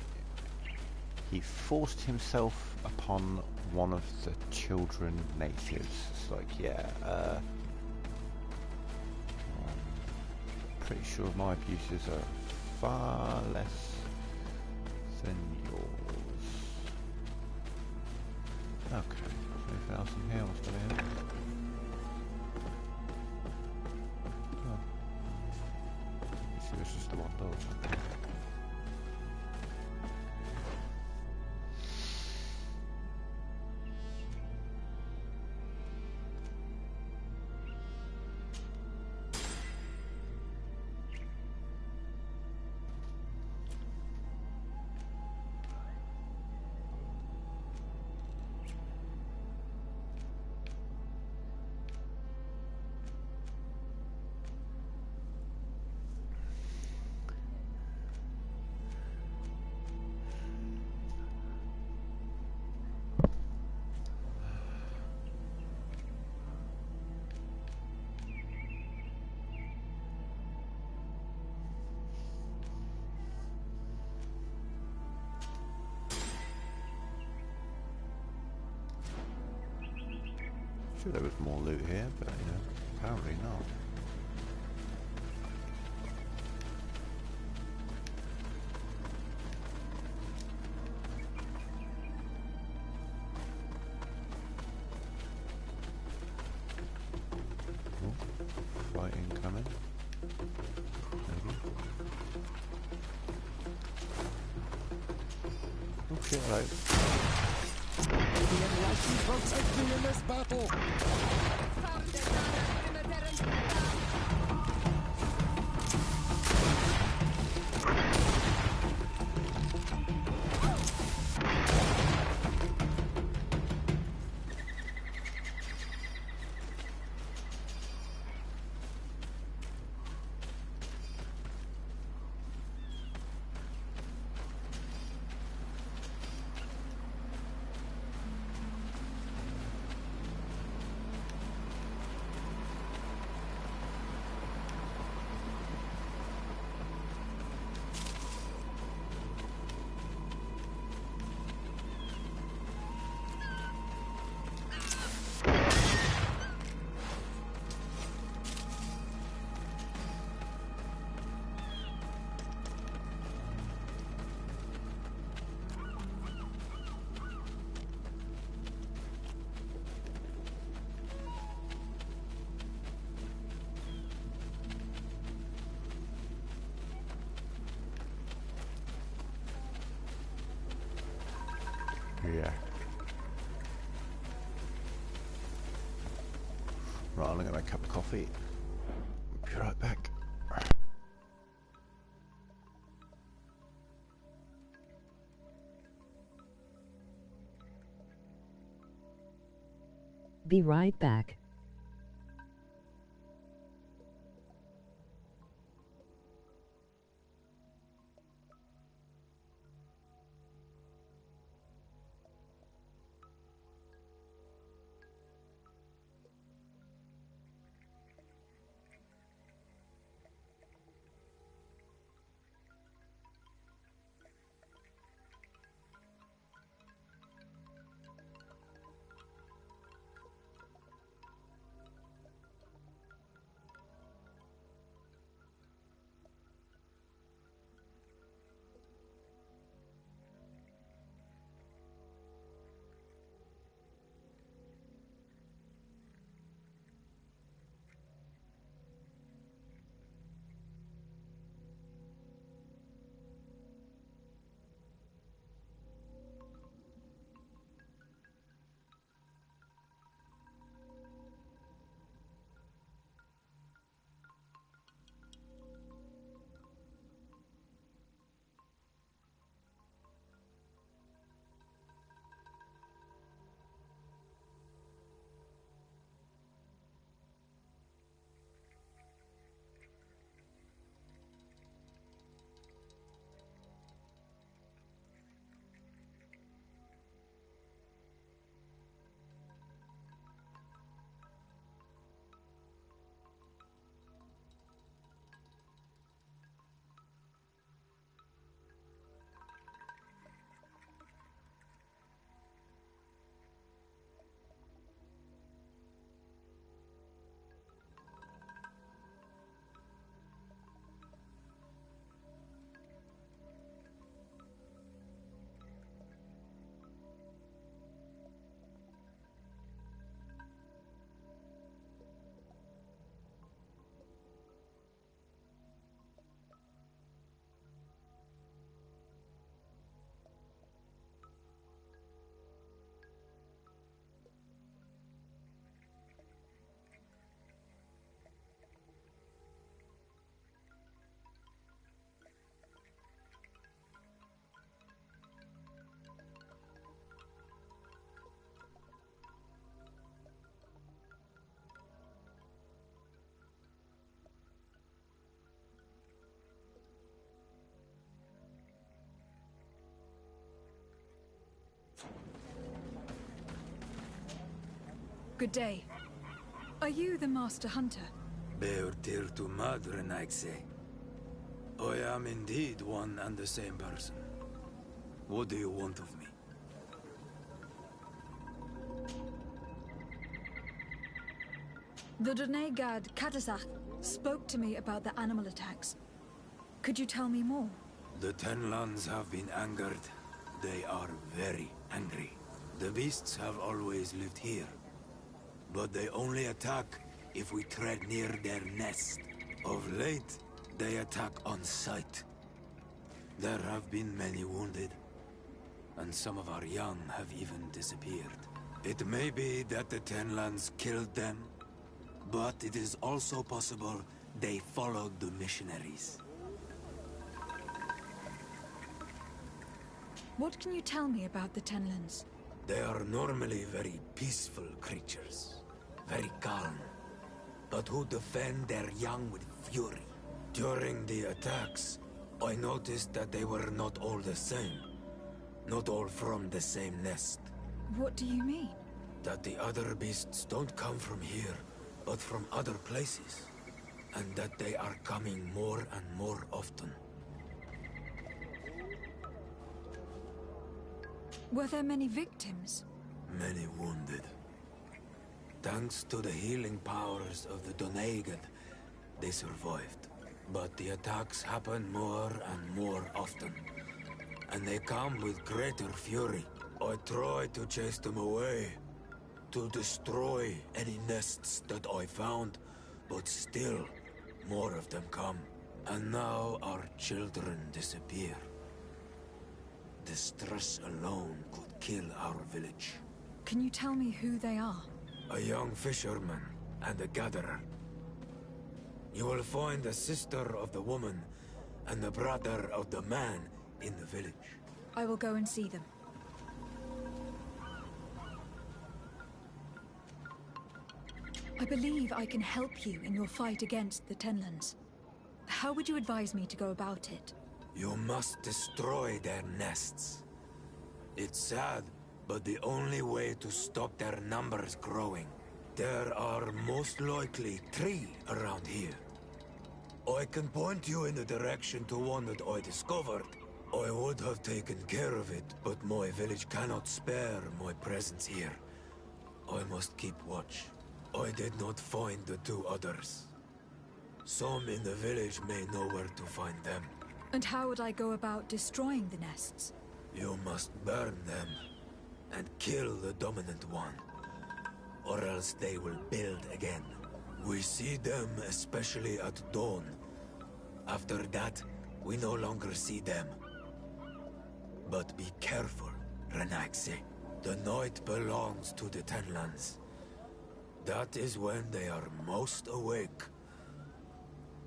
he forced himself upon one of the children natives. It's like, yeah, pretty sure my abuses are far less than yours. Okay, anything else in here? What's going on? Oh. See, this is the one door. Sure there was more loot here, but you know, apparently not. Oh, fight incoming. Maybe. Oh shit, hello. May the enlightened protect me in this battle. Yeah. Right, I'm gonna make a cup of coffee. Be right back. Be right back. Good day. Are you the Master Hunter? Beurtir tu madre, Naixe. I am indeed one and the same person. What do you want of me? The Donegad Katasach spoke to me about the animal attacks. Could you tell me more? The Tenlands have been angered. They are very angry. The beasts have always lived here. But they only attack if we tread near their nest. Of late, they attack on sight. There have been many wounded, and some of our young have even disappeared. It may be that the Tenlands killed them, but it is also possible they followed the missionaries. What can you tell me about the Tenlands? They are normally very peaceful creatures, very calm, but who defend their young with fury. During the attacks, I noticed that they were not all the same. Not all from the same nest. What do you mean? That the other beasts don't come from here, but from other places. And that they are coming more and more often. Were there many victims? Many wounded. Thanks to the healing powers of the Donegad, they survived. But the attacks happen more and more often. And they come with greater fury. I try to chase them away, to destroy any nests that I found, but still, more of them come. And now our children disappear. The stress alone could kill our village. Can you tell me who they are? A young fisherman and a gatherer. You will find the sister of the woman and the brother of the man in the village. I will go and see them. I believe I can help you in your fight against the Tenlands. How would you advise me to go about it? You must destroy their nests. It's sad, but the only way to stop their numbers growing. There are most likely 3 around here. I can point you in the direction to one that I discovered. I would have taken care of it, but my village cannot spare my presence here. I must keep watch. I did not find the 2 others. Some in the village may know where to find them. And how would I go about destroying the nests? You must burn them and kill the dominant one, or else they will build again. We see them especially at dawn. After that, we no longer see them. But be careful, Renaxe. The night belongs to the Tenlands. That is when they are most awake.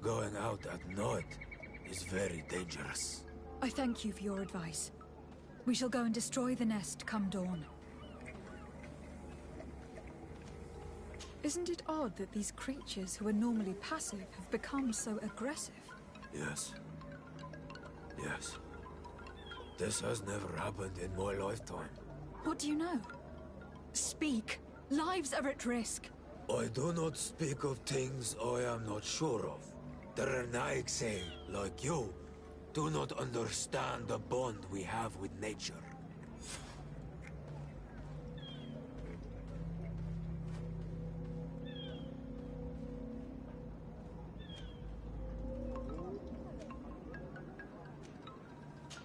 Going out at night is very dangerous. I thank you for your advice. We shall go and destroy the nest come dawn. Isn't it odd that these creatures who are normally passive have become so aggressive? Yes. Yes. This has never happened in my lifetime. What do you know? Speak. Lives are at risk. I do not speak of things I am not sure of. The Renaigse, like you, do not understand the bond we have with nature.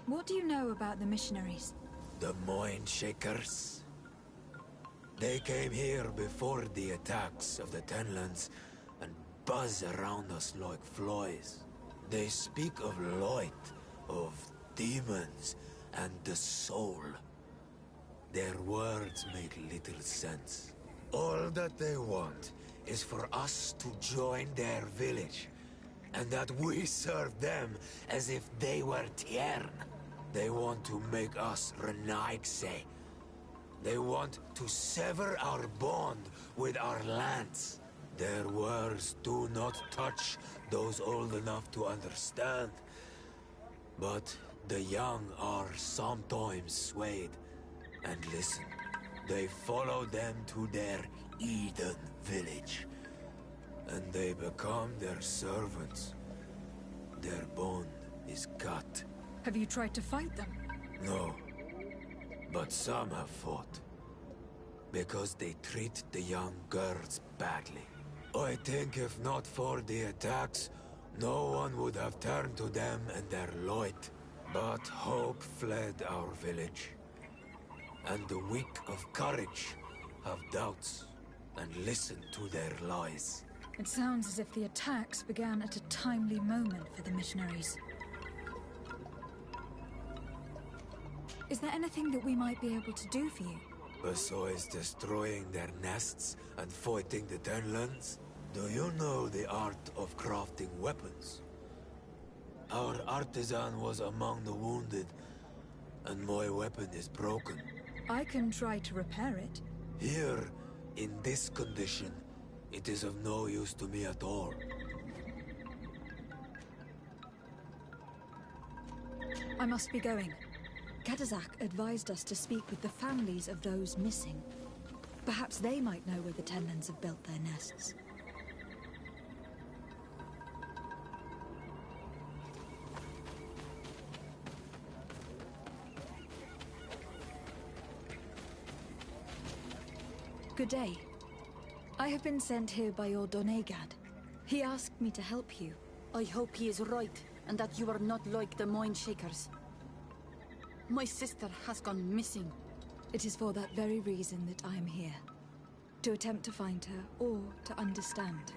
What do you know about the missionaries? The Mind Shakers. They came here before the attacks of the Tenlands and buzz around us like flies. They speak of light, of demons, and the soul. Their words make little sense. All that they want is for us to join their village, and that we serve them as if they were Tiern. They want to make us Renaigse. They want to sever our bond with our lands. Their words do not touch those old enough to understand. But the young are sometimes swayed and listen. They follow them to their Eden village, and they become their servants. Their bond is cut. Have you tried to fight them? No. But some have fought. Because they treat the young girls badly. I think if not for the attacks, no one would have turned to them and their light. But hope fled our village. And the weak of courage have doubts and listen to their lies. It sounds as if the attacks began at a timely moment for the missionaries. Is there anything that we might be able to do for you? Besides destroying their nests and fighting the Tenlands, do you know the art of crafting weapons? Our artisan was among the wounded, and my weapon is broken. I can try to repair it. Here, in this condition, it is of no use to me at all. I must be going. Katazak advised us to speak with the families of those missing. Perhaps they might know where the Tenlands have built their nests. Good day. I have been sent here by your Donegad. He asked me to help you. I hope he is right, and that you are not like the Mind Shakers. My sister has gone missing. It is for that very reason that I am here. To attempt to find her, or to understand.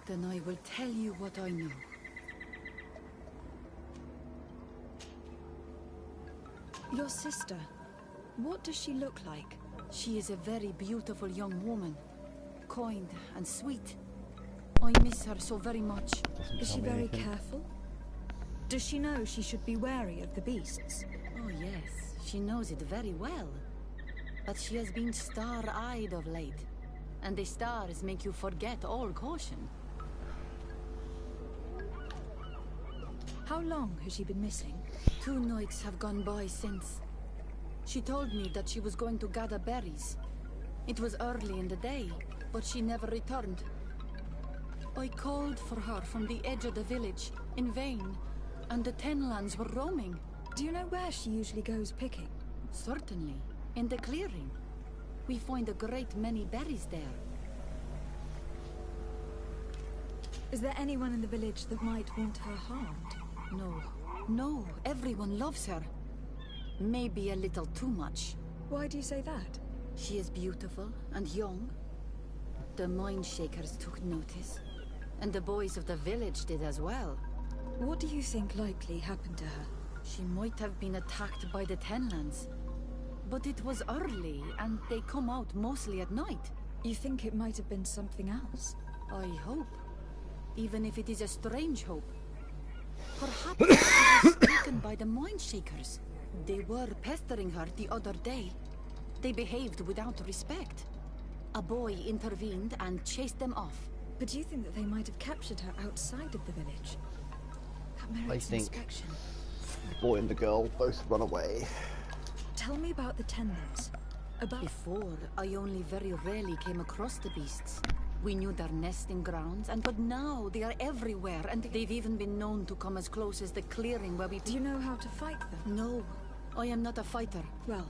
Then I will tell you what I know. Your sister, what does she look like? She is a very beautiful young woman. Kind and sweet. I miss her so very much. Is she very careful? Does she know she should be wary of the beasts? Oh yes, she knows it very well. But she has been star-eyed of late. and the stars make you forget all caution. How long has she been missing? 2 nights have gone by since. She told me that she was going to gather berries. It was early in the day, but she never returned. I called for her from the edge of the village, in vain, and the Tenlands were roaming. Do you know where she usually goes picking? Certainly, in the clearing. We find a great many berries there. Is there anyone in the village that might want her harmed? No, everyone loves her. Maybe a little too much. Why do you say that? She is beautiful and young. The Mindshakers took notice, and the boys of the village did as well. What do you think likely happened to her? She might have been attacked by the Tenlands. But it was early, and they come out mostly at night. You think it might have been something else? I hope. Even if it is a strange hope. Perhaps she was taken by the Mindshakers. They were pestering her the other day. They behaved without respect. A boy intervened and chased them off. But do you think that they might have captured her outside of the village? That I merits think inspection. the boy and the girl both run away. Tell me about the Tenlands. Before, I only very rarely came across the beasts. We knew their nesting grounds, but now they are everywhere, and they've even been known to come as close as the clearing where we... Do you know how to fight them? No, I am not a fighter. Well,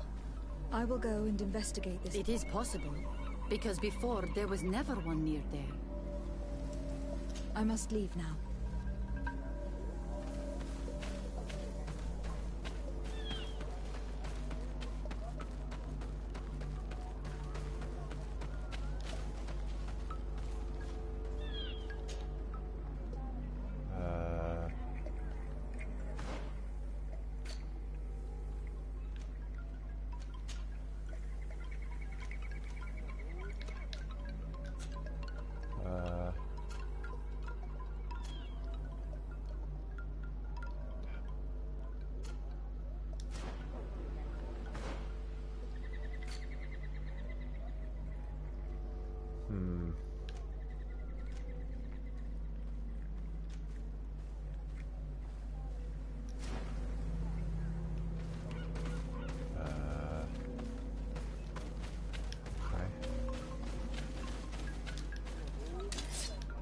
I will go and investigate this. It is possible, because before there was never one near there. I must leave now.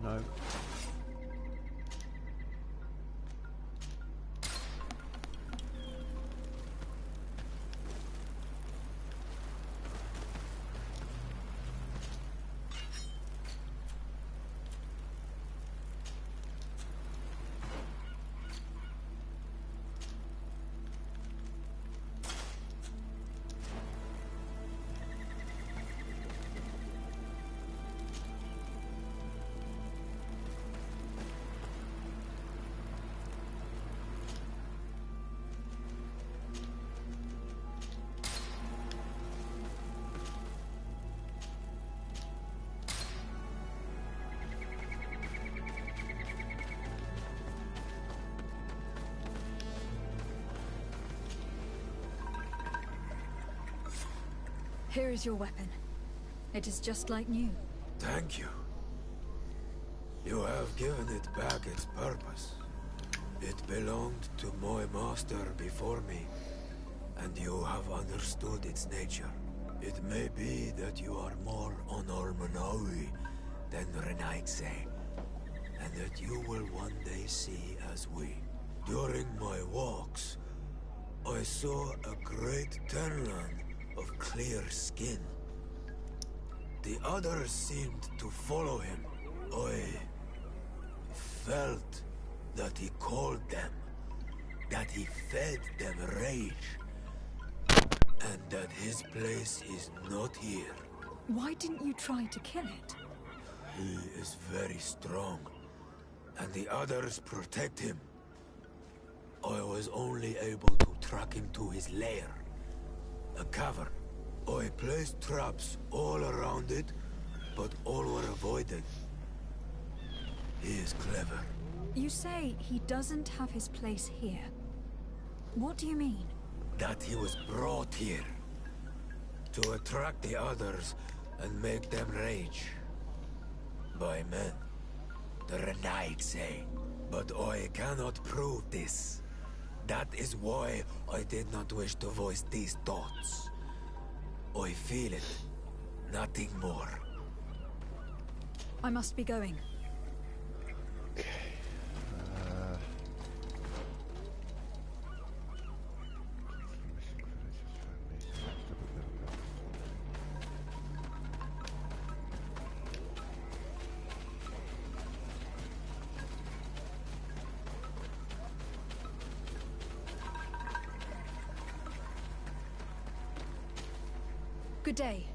No. Here is your weapon. It is just like new. Thank you. You have given it back its purpose. It belonged to my master before me, and you have understood its nature. It may be that you are more on Almanawi than Renaigse, and that you will one day see as we. During my walks, I saw a great Tenland of clear skin. The others seemed to follow him. I felt that he called them, that he fed them rage, and that his place is not here. Why didn't you try to kill it? He is very strong, and the others protect him. I was only able to track him to his lair, a cavern. I placed traps all around it, but all were avoided. He is clever. You say he doesn't have his place here. What do you mean? That he was brought here to attract the others and make them rage. By men, the Renaig say. But I cannot prove this. That is why I did not wish to voice these thoughts. I feel it, nothing more. I must be going. Okay. Good day.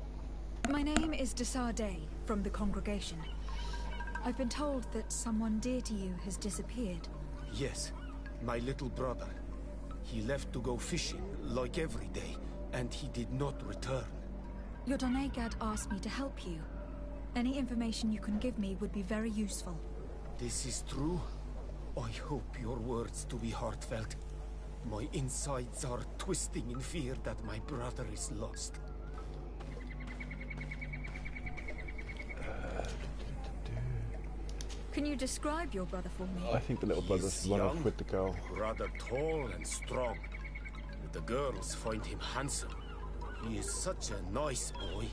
My name is Desardet, from the congregation. I've been told that someone dear to you has disappeared. Yes, my little brother. He left to go fishing, like every day, and he did not return. Your Donegad asked me to help you. Any information you can give me would be very useful. This is true? I hope your words to be heartfelt. My insides are twisting in fear that my brother is lost. Can you describe your brother for me? I think the little brother's run off with the girl. Rather tall and strong. The girls find him handsome. He is such a nice boy,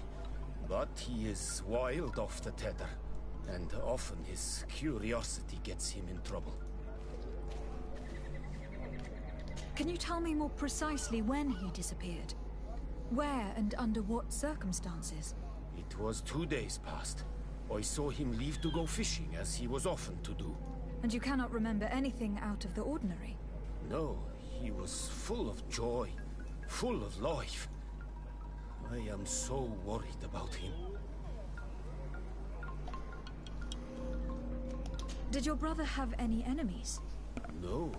but he is wild off the tether, and often his curiosity gets him in trouble. Can you tell me more precisely when he disappeared? Where and under what circumstances? It was 2 days past. I saw him leave to go fishing, as he was often to do. And you cannot remember anything out of the ordinary? No, he was full of joy, full of life. I am so worried about him. Did your brother have any enemies? No,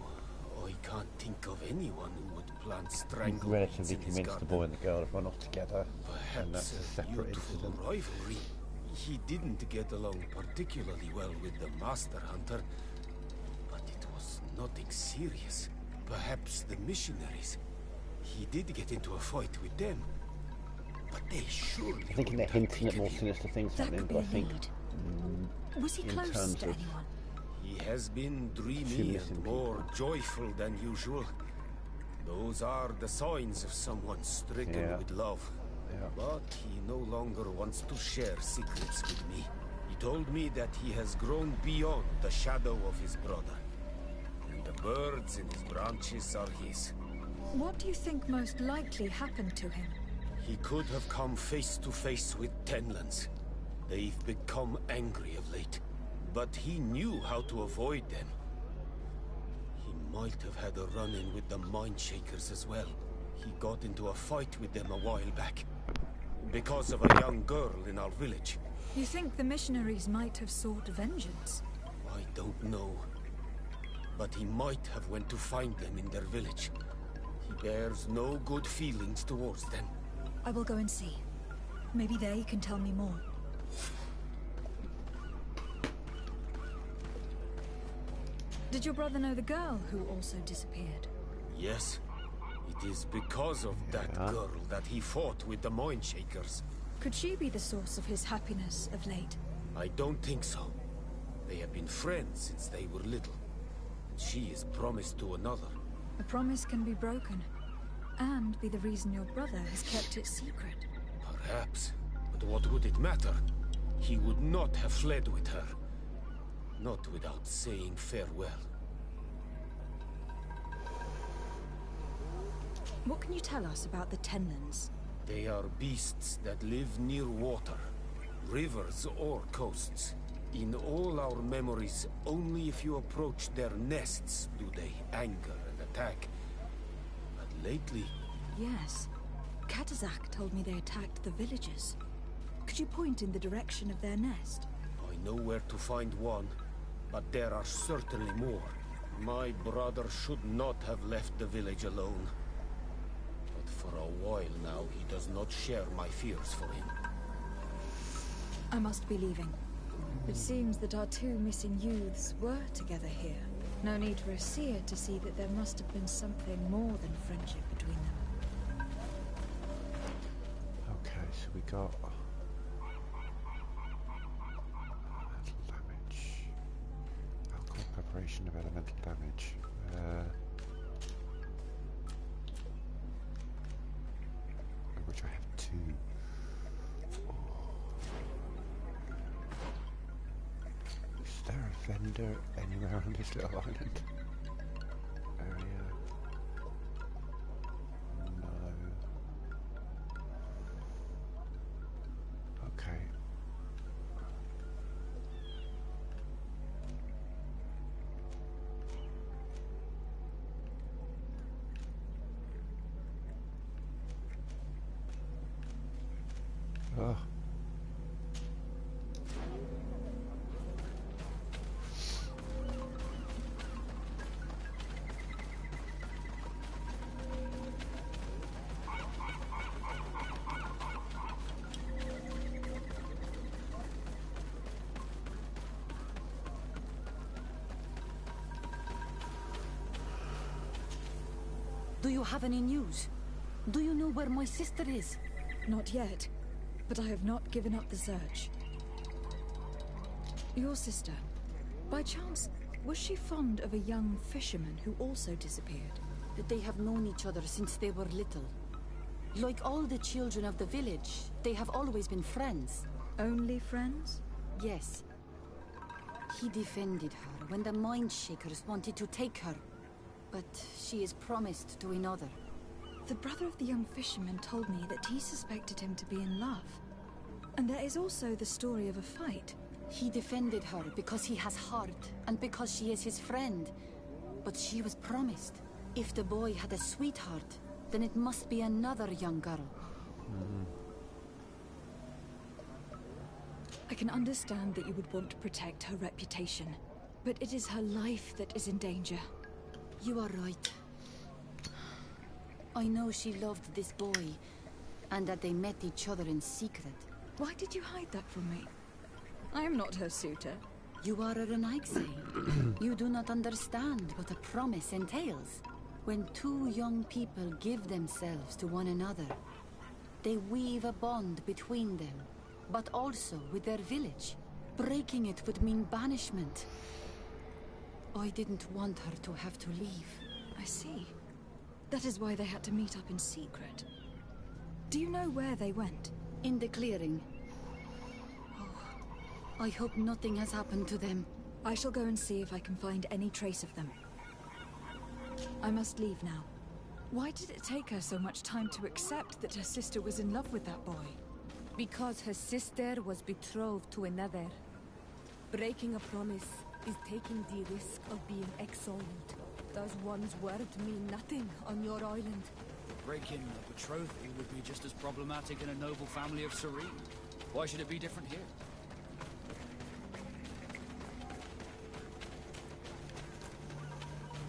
I can't think of anyone who would plant He's stranglehold relatively in his convinced the garden. boy and the girl have run off together, and that's a Perhaps separate youthful incident. rivalry. He didn't get along particularly well with the Master Hunter, but it was nothing serious. Perhaps the missionaries. He did get into a fight with them, but they surely I think they're hinting at more sinister things That happening, could but I be a think lead. Was he in close terms to of anyone? He has been dreamy Curious and in more joyful than usual. Those are the signs of someone stricken Yeah. with love. Yeah. But he no longer wants to share secrets with me. He told me that he has grown beyond the shadow of his brother. And the birds in his branches are his. What do you think most likely happened to him? He could have come face to face with Tenlands. They've become angry of late. But he knew how to avoid them. He might have had a run-in with the Mindshakers as well. He got into a fight with them a while back. Because of a young girl in our village. You think the missionaries might have sought vengeance? I don't know. But he might have went to find them in their village. He bears no good feelings towards them. I will go and see. Maybe they can tell me more. Did your brother know the girl who also disappeared? Yes. It is because of that girl that he fought with the Mindshakers. Could she be the source of his happiness of late? I don't think so. They have been friends since they were little. And she is promised to another. A promise can be broken, and be the reason your brother has kept it secret. Perhaps. But what would it matter? He would not have fled with her. Not without saying farewell. What can you tell us about the Tenlands? They are beasts that live near water, rivers or coasts. In all our memories, only if you approach their nests do they anger and attack. But lately... Yes. Katazak told me they attacked the villagers. Could you point in the direction of their nest? I know where to find one, but there are certainly more. My brother should not have left the village alone. But for a while now, he does not share my fears for him. I must be leaving. It seems that our two missing youths were together here. No need for a seer to see that there must have been something more than friendship between them. Okay, so we got Concentration of elemental damage. Which I have 2. Is there a vendor anywhere on this little island? Area? No. Okay. Oh. Do you have any news? Do you know where my sister is? Not yet, but I have not given up the search. Your sister, by chance, was she fond of a young fisherman who also disappeared? They have known each other since they were little. Like all the children of the village, they have always been friends. Only friends? Yes. He defended her when the Mindshakers wanted to take her. But she is promised to another. The brother of the young fisherman told me that he suspected him to be in love. And there is also the story of a fight. He defended her because he has heart, and because she is his friend. But she was promised. If the boy had a sweetheart, then it must be another young girl. I can understand that you would want to protect her reputation, but it is her life that is in danger. You are right. I know she loved this boy, and that they met each other in secret. Why did you hide that from me? I am not her suitor. You are a Renaigse. You do not understand what a promise entails. When two young people give themselves to one another, they weave a bond between them, but also with their village. Breaking it would mean banishment. I didn't want her to have to leave. I see. That is why they had to meet up in secret. Do you know where they went? In the clearing. Oh, I hope nothing has happened to them. I shall go and see if I can find any trace of them. I must leave now. Why did it take her so much time to accept that her sister was in love with that boy? Because her sister was betrothed to another. Breaking a promise is taking the risk of being exiled. Does one's word mean nothing on your island? Breaking a betrothal would be just as problematic in a noble family of Serene. Why should it be different here?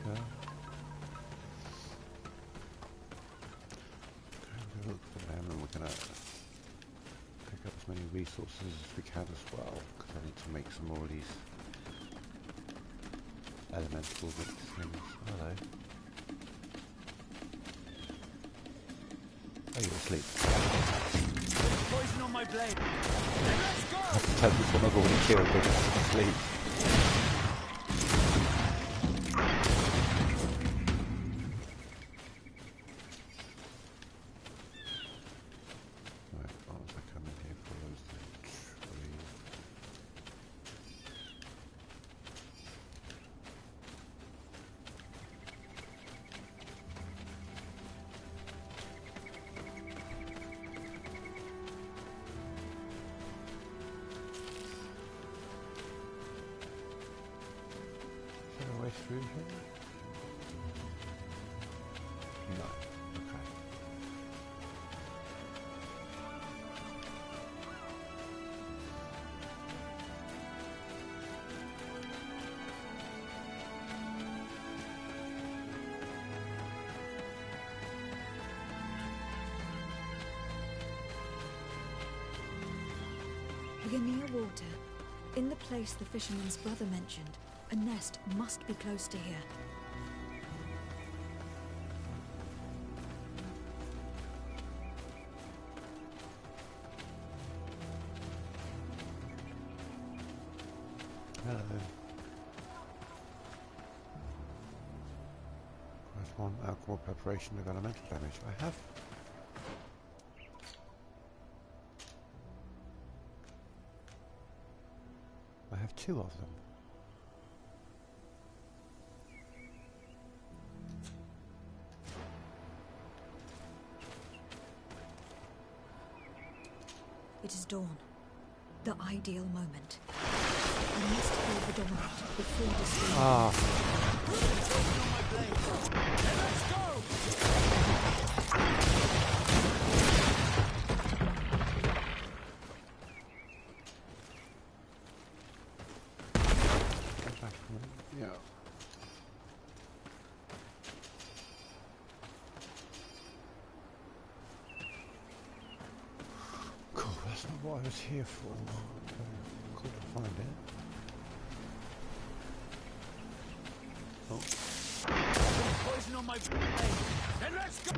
Yeah. Okay, look for them, and we're gonna pick up as many resources as we can as well, because I need to make some more of these elemental mix things. Hello. Oh, you're asleep. Poison on my blade. Let's go! I have to tell this one I've already killed, but it's asleep. Right, once I come in here, follows the tree. Is there a way through here? No. Okay. We are near water. In the place the fisherman's brother mentioned. A nest must be close to here. Hello. 1 alcohol preparation of elemental damage. I have 2 of them. It is dawn. The ideal moment. I must kill the dominant before the storm. Let's go! Yeah. Cool, that's not what I was here for. Cool to find it. Oh. Poison on my blade. Then let's go!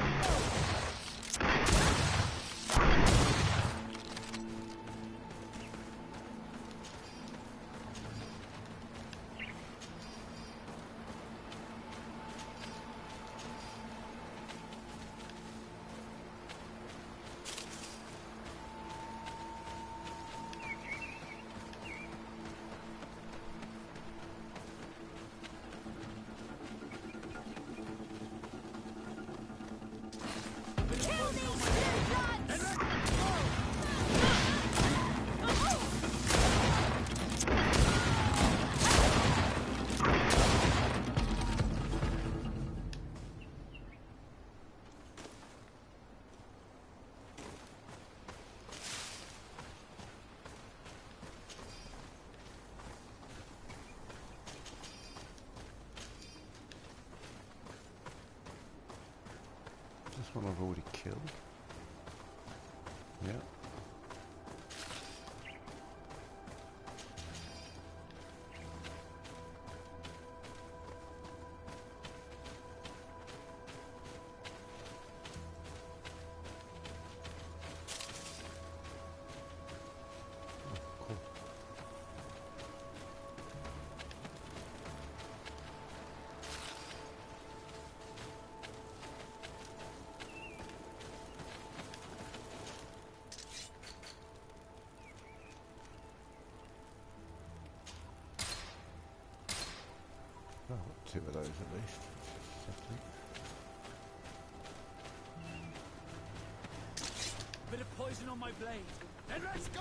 This one I've already killed. Yeah. I've got 2 of those at least. Bit of poison on my blade. Then let's go!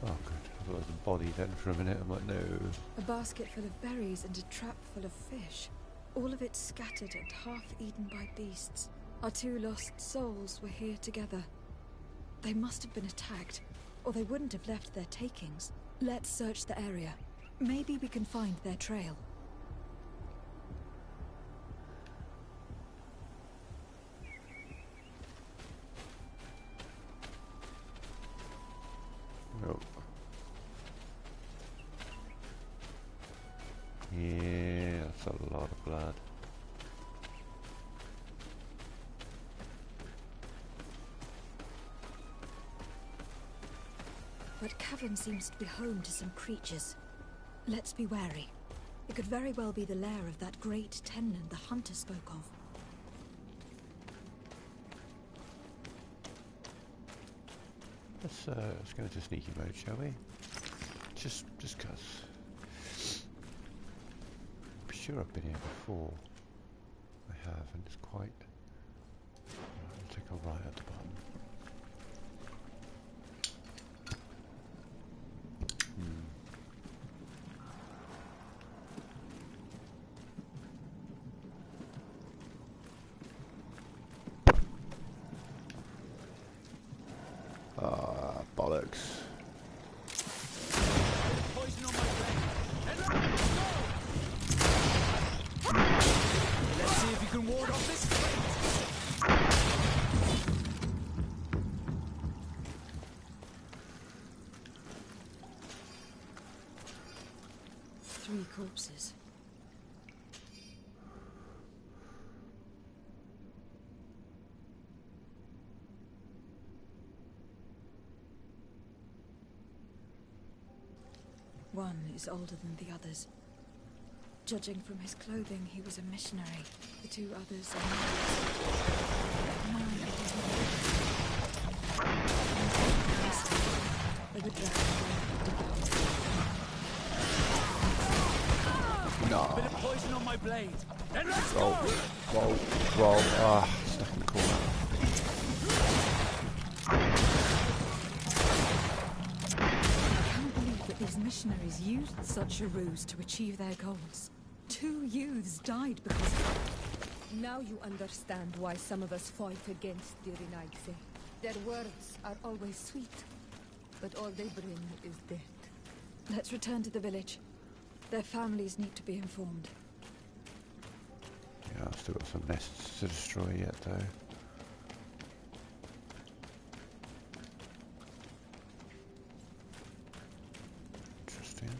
Oh good, I thought it was a body then for a minute. I'm like, no. A basket full of berries and a trap full of fish. All of it scattered and half eaten by beasts. Our 2 lost souls were here together. They must have been attacked, or they wouldn't have left their takings. Let's search the area. Maybe we can find their trail. Nope. Yeah, that's a lot of blood. That cavern seems to be home to some creatures. Let's be wary. It could very well be the lair of that great tenland the hunter spoke of. Let's go into sneaky mode, shall we? Just cause. I'm sure I've been here before. I have, and it's quite. I'll take a right at the bottom. attacks. Poison on my blade. And let's go! Let's see if you can ward off this fate. Three corpses. One is older than the others. Judging from his clothing, he was a missionary. The two others are males. They were dragged No. Bit of poison on my blade. Then let's Roll, go! roll, roll. Ah, stuck in the corner. These missionaries used such a ruse to achieve their goals. 2 youths died because of it. Now you understand why some of us fight against the Renaigse. Their words are always sweet, but all they bring is death. Let's return to the village. Their families need to be informed. Yeah, I've still got some nests to destroy yet, though. Interesting.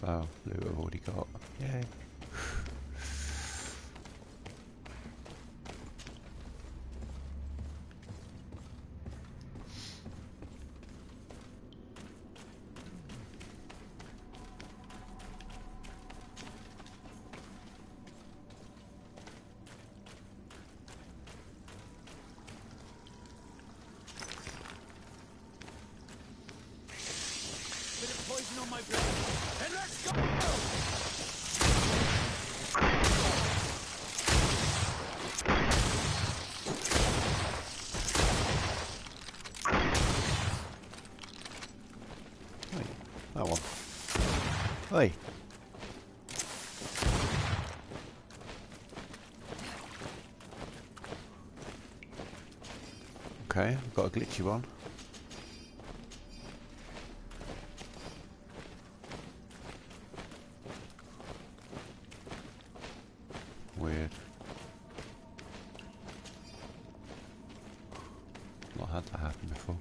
Oh, loot I've already got. Yay. Bit of poison on my blade. And let's go! Hey, that one. Hey. Okay, I've got a glitchy one. Weird. Not had that happen before.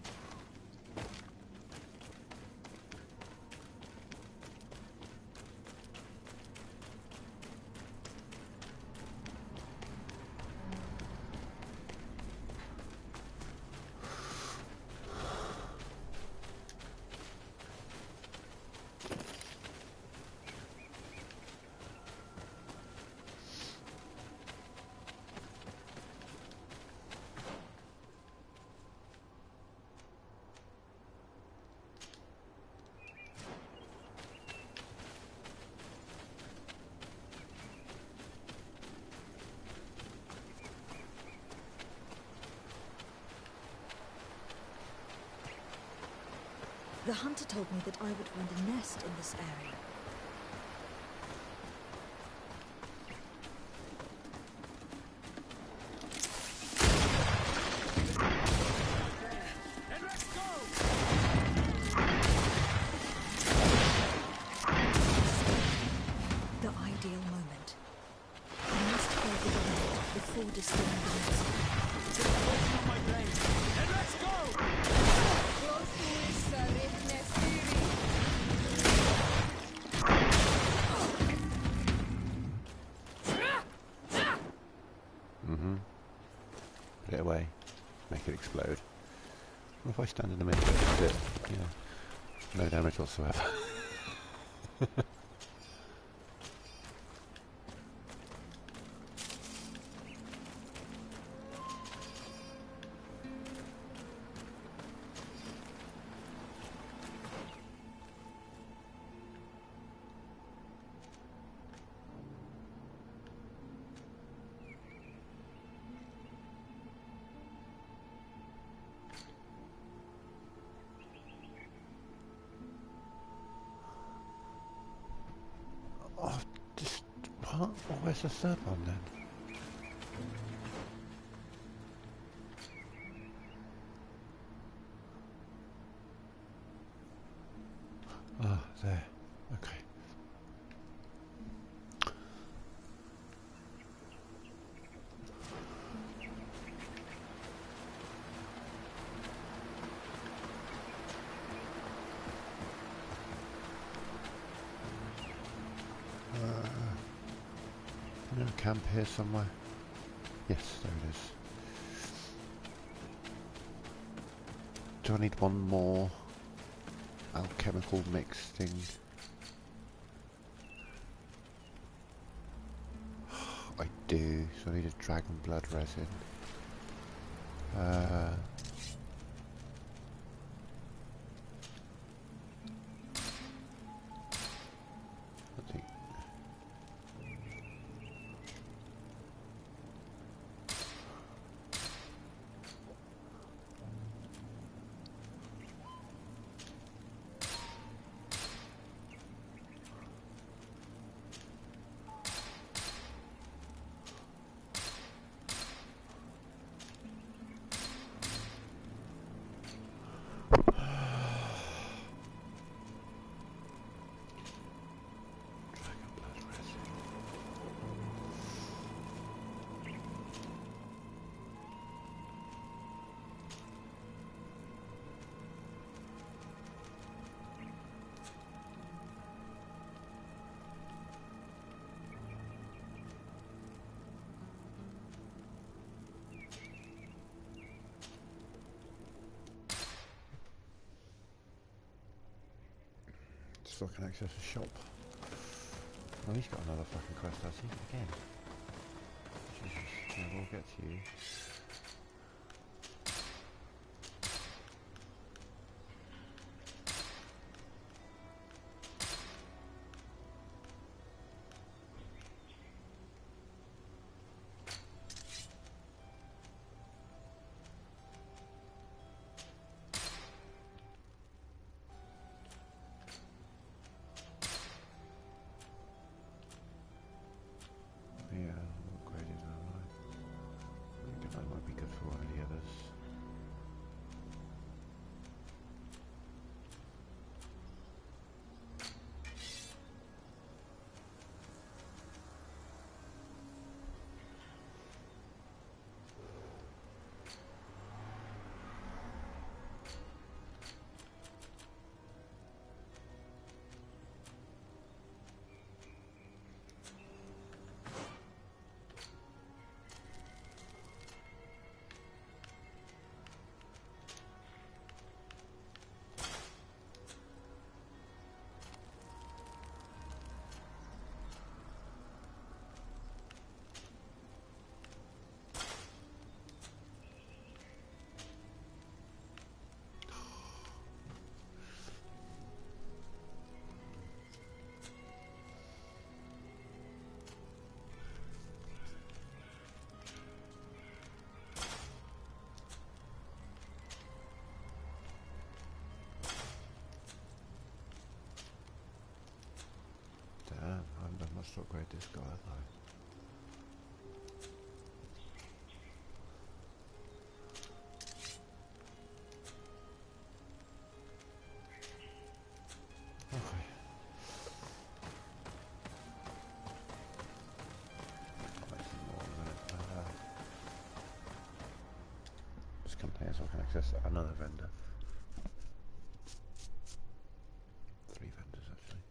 The hunter told me that I would find a nest in this area. And let's go! The ideal moment. I must go to the light before disturbing the nest. Bit of poison on my blade. And let's go! Put it away. Make it explode. What if I stand in the middle of it? Yeah. No damage whatsoever. Huh? Well, where's the third one then? Ah, there. Okay. Camp here somewhere? Yes, there it is. Do I need one more alchemical mix thing? I do, so I need a dragon blood resin. I think so I can access a shop. Oh, he's got another fucking quest, has he? Again. Jesus, yeah, we'll get to you. Yeah, upgraded now. I think that might be good for one of the others. Damn, I haven't done much to upgrade this guy, though. Okay. I'll make some more in a minute. Just come here so I can access another vendor. 3 vendors, actually.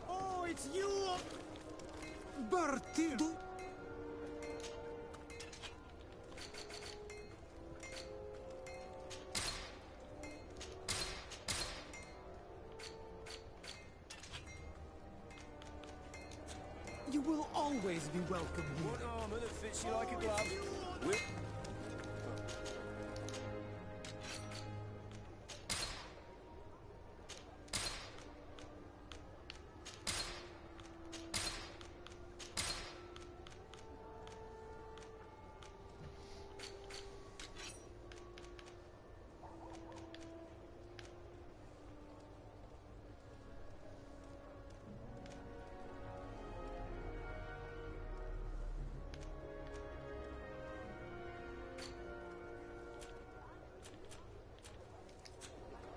Oh, it's you! Bertil! You will always be welcome here. What armor that fits you like a glove?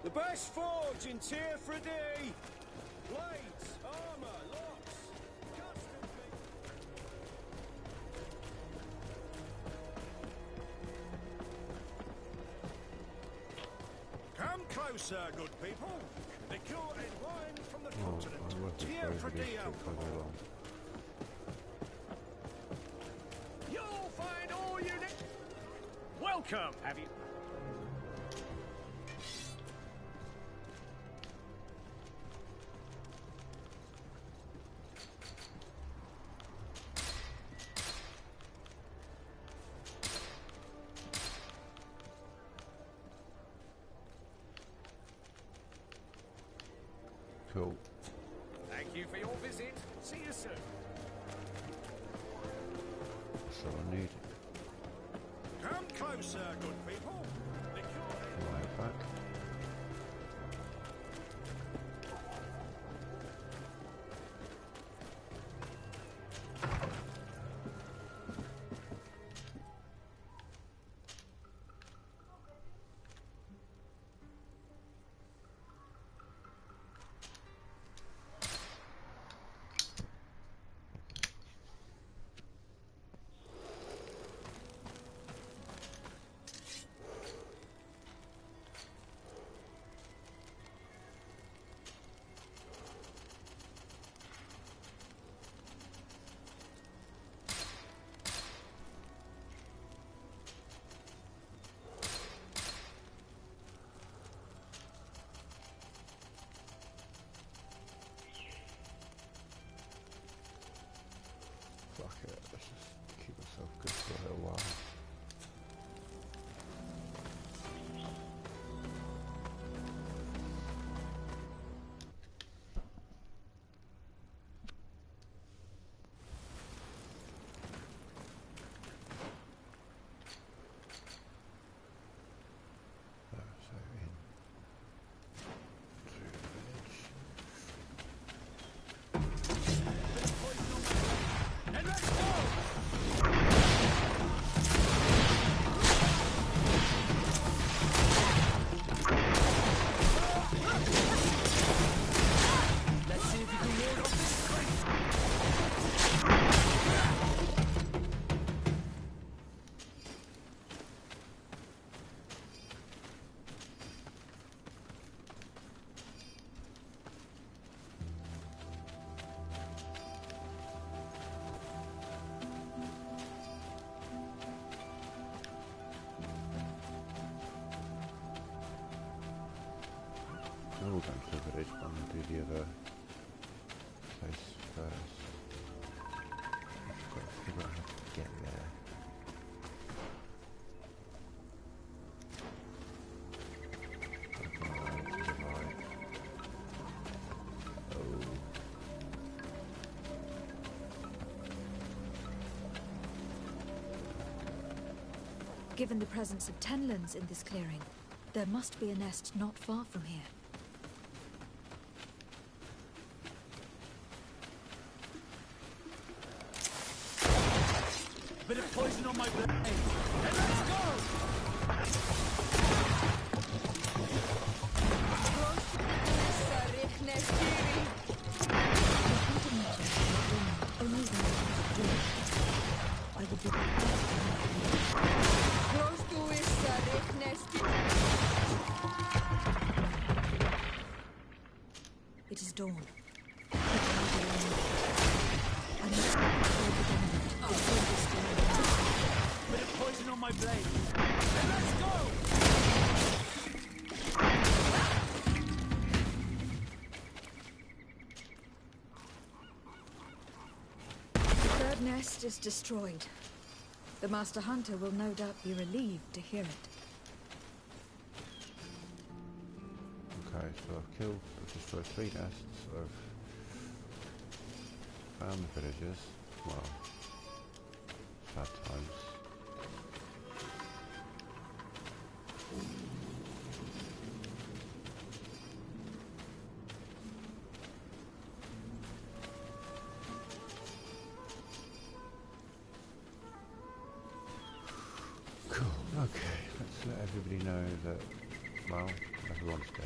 The best forge in Tier for a day. Blades, armor, locks, custom made. Come closer, good people. Liqueur and wine from the continent. Tier for day alcohol. You'll find all you need. Welcome. Have you? Cool. Thank you for your visit. See you soon. So I need Come closer, good people. right back. Fuck it, let's just keep myself good for a little while. So in to the village. And let's go! Let's see if you can ward off this thing. We'll go to the village, but I'm going to do the other place first. I've got to figure out how to get there. Given the presence of tenlands in this clearing, there must be a nest not far from here. Bit of poison on my blade. And let's go! I would be It is dawn. Bit of poison on my blade. And let's go! The third nest is destroyed. The Master Hunter will no doubt be relieved to hear it. Okay, so I've destroyed 3 nests, I've found the villagers, well, sad times. Cool, okay, let's let everybody know that, well, Everyone's dead.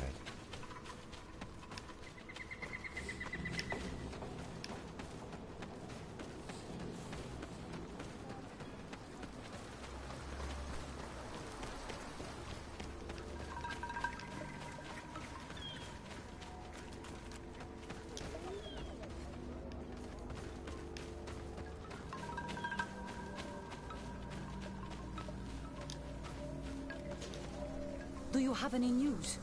Do you have any news?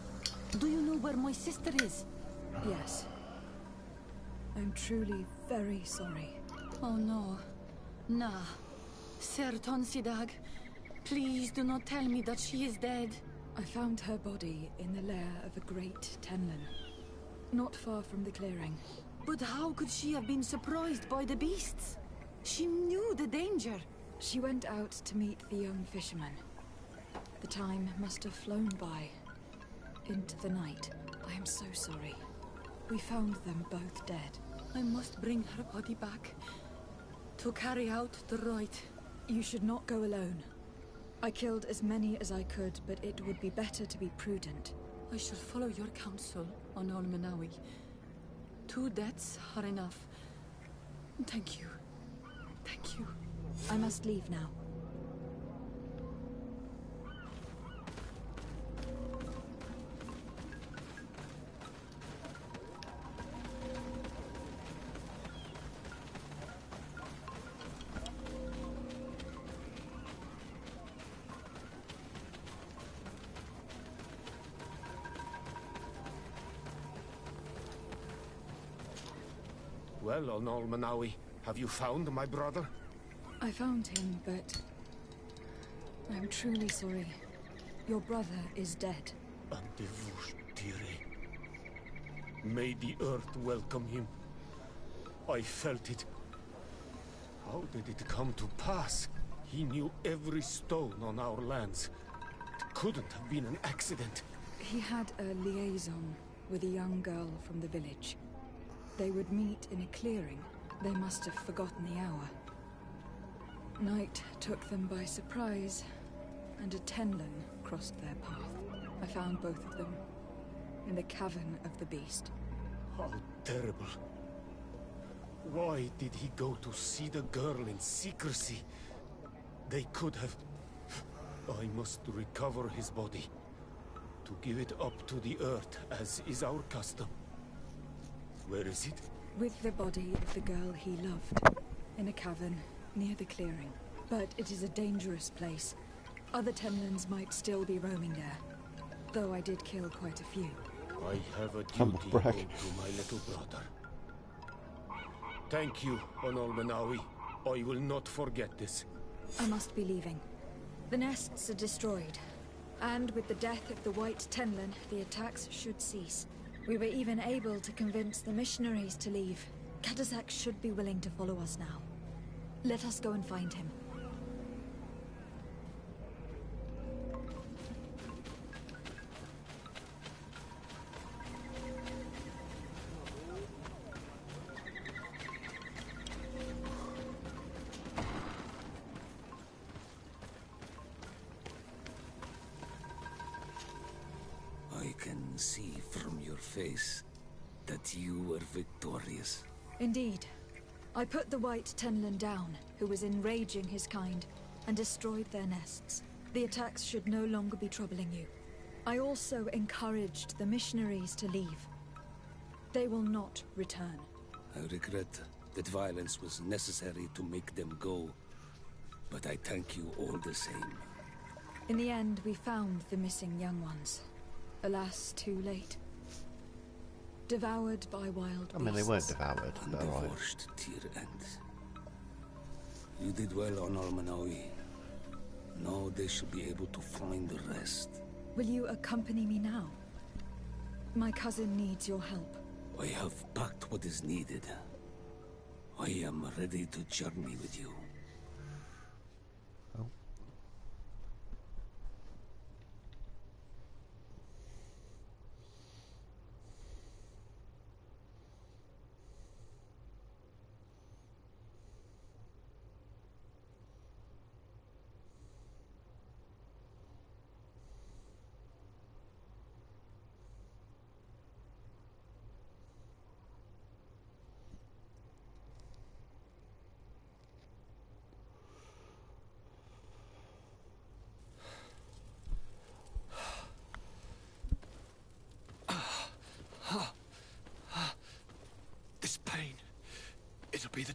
Do you know where my sister is? Yes. I'm truly very sorry. Oh no. Nah. Ser Tonsidag, please do not tell me that she is dead. I found her body in the lair of a great Tenlin, not far from the clearing. But how could she have been surprised by the beasts? She knew the danger. She went out to meet the young fisherman. The time must have flown by, into the night. I am so sorry. We found them both dead. I must bring her body back to carry out the rite. You should not go alone. I killed as many as I could, but it would be better to be prudent. I shall follow your counsel on Olmenawi. 2 deaths are enough. Thank you. Thank you. I must leave now. Well, on Olmenawi, have you found my brother? I found him, but I'm truly sorry. Your brother is dead. May the earth welcome him. I felt it. How did it come to pass? He knew every stone on our lands. It couldn't have been an accident. He had a liaison with a young girl from the village. They would meet in a clearing. They must have forgotten the hour. Night took them by surprise, and a Tenlin crossed their path. I found both of them in the cavern of the beast. How terrible. Why did he go to see the girl in secrecy? They could have... I must recover his body, to give it up to the earth, as is our custom. Where is it? With the body of the girl he loved, in a cavern near the clearing. But it is a dangerous place. Other Tenlins might still be roaming there, though I did kill quite a few. I have a duty owed to my little brother. Thank you, Olmenawi. I will not forget this. I must be leaving. The nests are destroyed, and with the death of the White Tenlin, the attacks should cease. We were even able to convince the missionaries to leave. Kadazak should be willing to follow us now. Let us go and find him. I can see from your face that you were victorious. Indeed. I put the White Tenlin down, who was enraging his kind, and destroyed their nests. The attacks should no longer be troubling you. I also encouraged the missionaries to leave. They will not return. I regret that violence was necessary to make them go, but I thank you all the same. In the end, we found the missing young ones. Alas, too late. Devoured by wild beasts. I mean, they weren't devoured, And but alright. divorced to your end. You did well on Olmenawi. Now they should be able to find the rest. Will you accompany me now? My cousin needs your help. I have packed what is needed. I am ready to journey with you.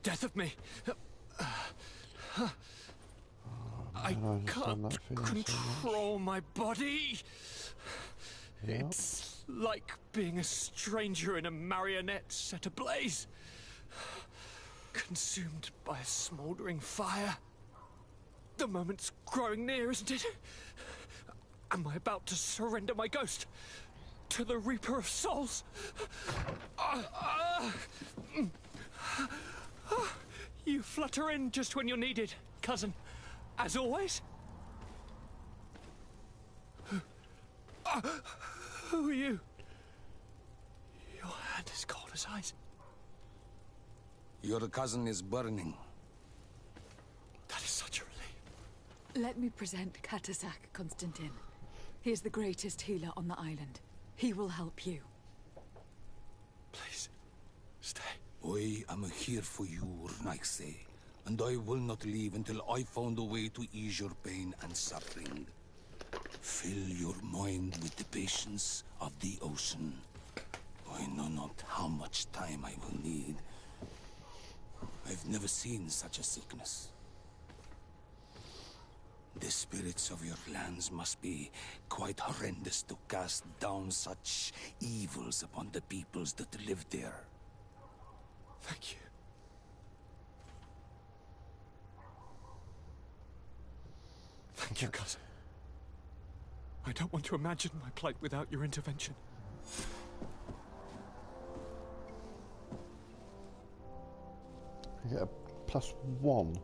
death of me. I can't control my body. Yeah. It's like being a stranger in a marionette set ablaze. Consumed by a smouldering fire. The moment's growing near, isn't it? Am I about to surrender my ghost to the Reaper of Souls? You flutter in just when you're needed, cousin. As always. Who are you? Your hand is cold as ice. Your cousin is burning. That is such a relief. Let me present Katasak, Constantin. He is the greatest healer on the island. He will help you. Please, stay. I am here for you, Urnaxe, and I will not leave until I found a way to ease your pain and suffering. Fill your mind with the patience of the ocean. I know not how much time I will need. I've never seen such a sickness. The spirits of your lands must be quite horrendous to cast down such evils upon the peoples that live there. Thank you. Thank you, cousin. I don't want to imagine my plight without your intervention. I get a +1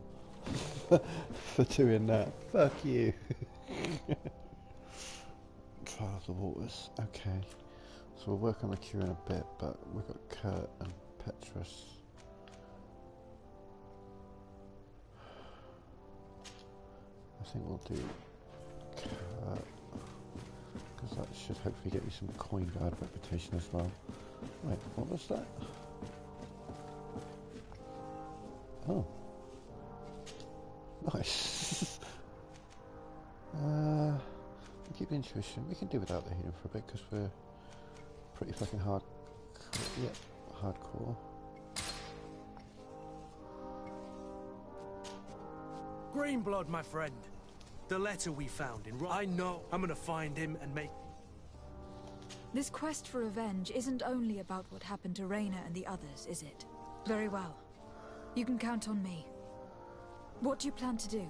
for doing that. Fuck you. Trial of the Waters. Okay. So we'll work on the queue in a bit, but we've got Kurt and Petrus. I think we'll do Kurt, because that should hopefully get me some coin guard reputation as well. Wait, what was that? Oh. Nice. Keep the intuition. We can do without the healing for a bit because we're pretty fucking hard. Yep, hardcore. Greenblood, my friend. The letter we found in... I know I'm gonna find him and make... This quest for revenge isn't only about what happened to Reyna and the others, is it? Very well. You can count on me. What do you plan to do?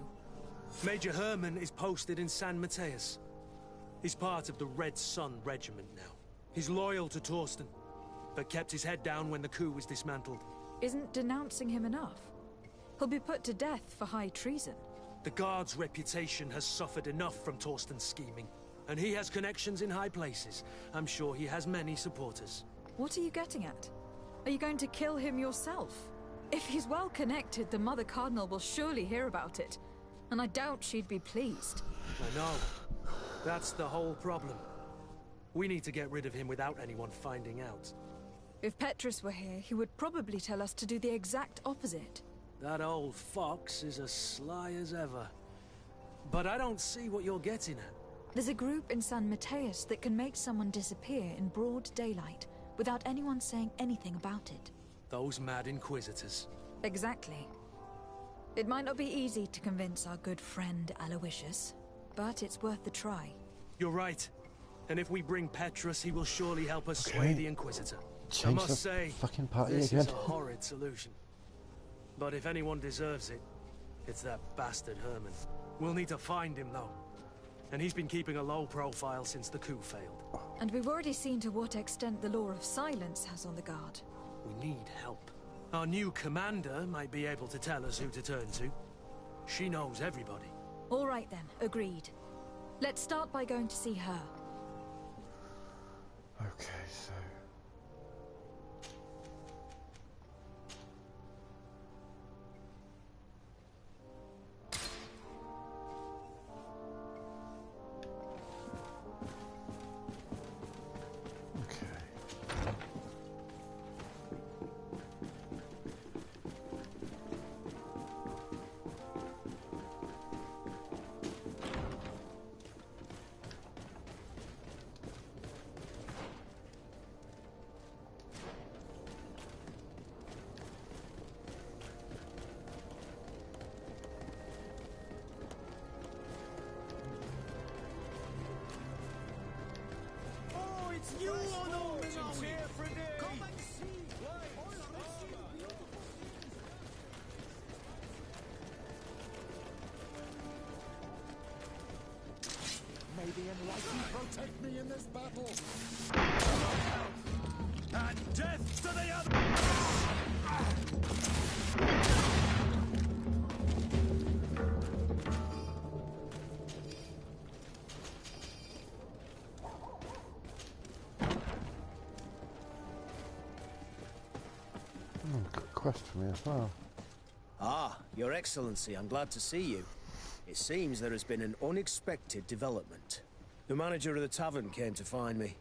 Major Herman is posted in San Mateus. He's part of the Red Sun Regiment now. He's loyal to Torsten, but kept his head down when the coup was dismantled. Isn't denouncing him enough? He'll be put to death for high treason. The Guard's reputation has suffered enough from Torsten's scheming, and he has connections in high places. I'm sure he has many supporters. What are you getting at? Are you going to kill him yourself? If he's well connected, the Mother Cardinal will surely hear about it, and I doubt she'd be pleased. I know. That's the whole problem. We need to get rid of him without anyone finding out. If Petrus were here, he would probably tell us to do the exact opposite. That old fox is as sly as ever. But I don't see what you're getting at. There's a group in San Mateus that can make someone disappear in broad daylight without anyone saying anything about it. Those mad inquisitors. Exactly. It might not be easy to convince our good friend Aloysius, but it's worth the try. You're right. And if we bring Petrus, he will surely help us sway the Inquisitor. I must say, fucking party this again. is a horrid solution. But if anyone deserves it, it's that bastard Herman. We'll need to find him, though. And he's been keeping a low profile since the coup failed. And we've already seen to what extent the law of silence has on the Guard. We need help. Our new commander might be able to tell us who to turn to. She knows everybody. All right then, agreed. Let's start by going to see her. Okay, so... It's you on all the knowing. Come and see. May the enlightened protect me in this battle. And death to the other. Good quest for me as well. Ah, Your Excellency, I'm glad to see you. It seems there has been an unexpected development. The manager of the tavern came to find me.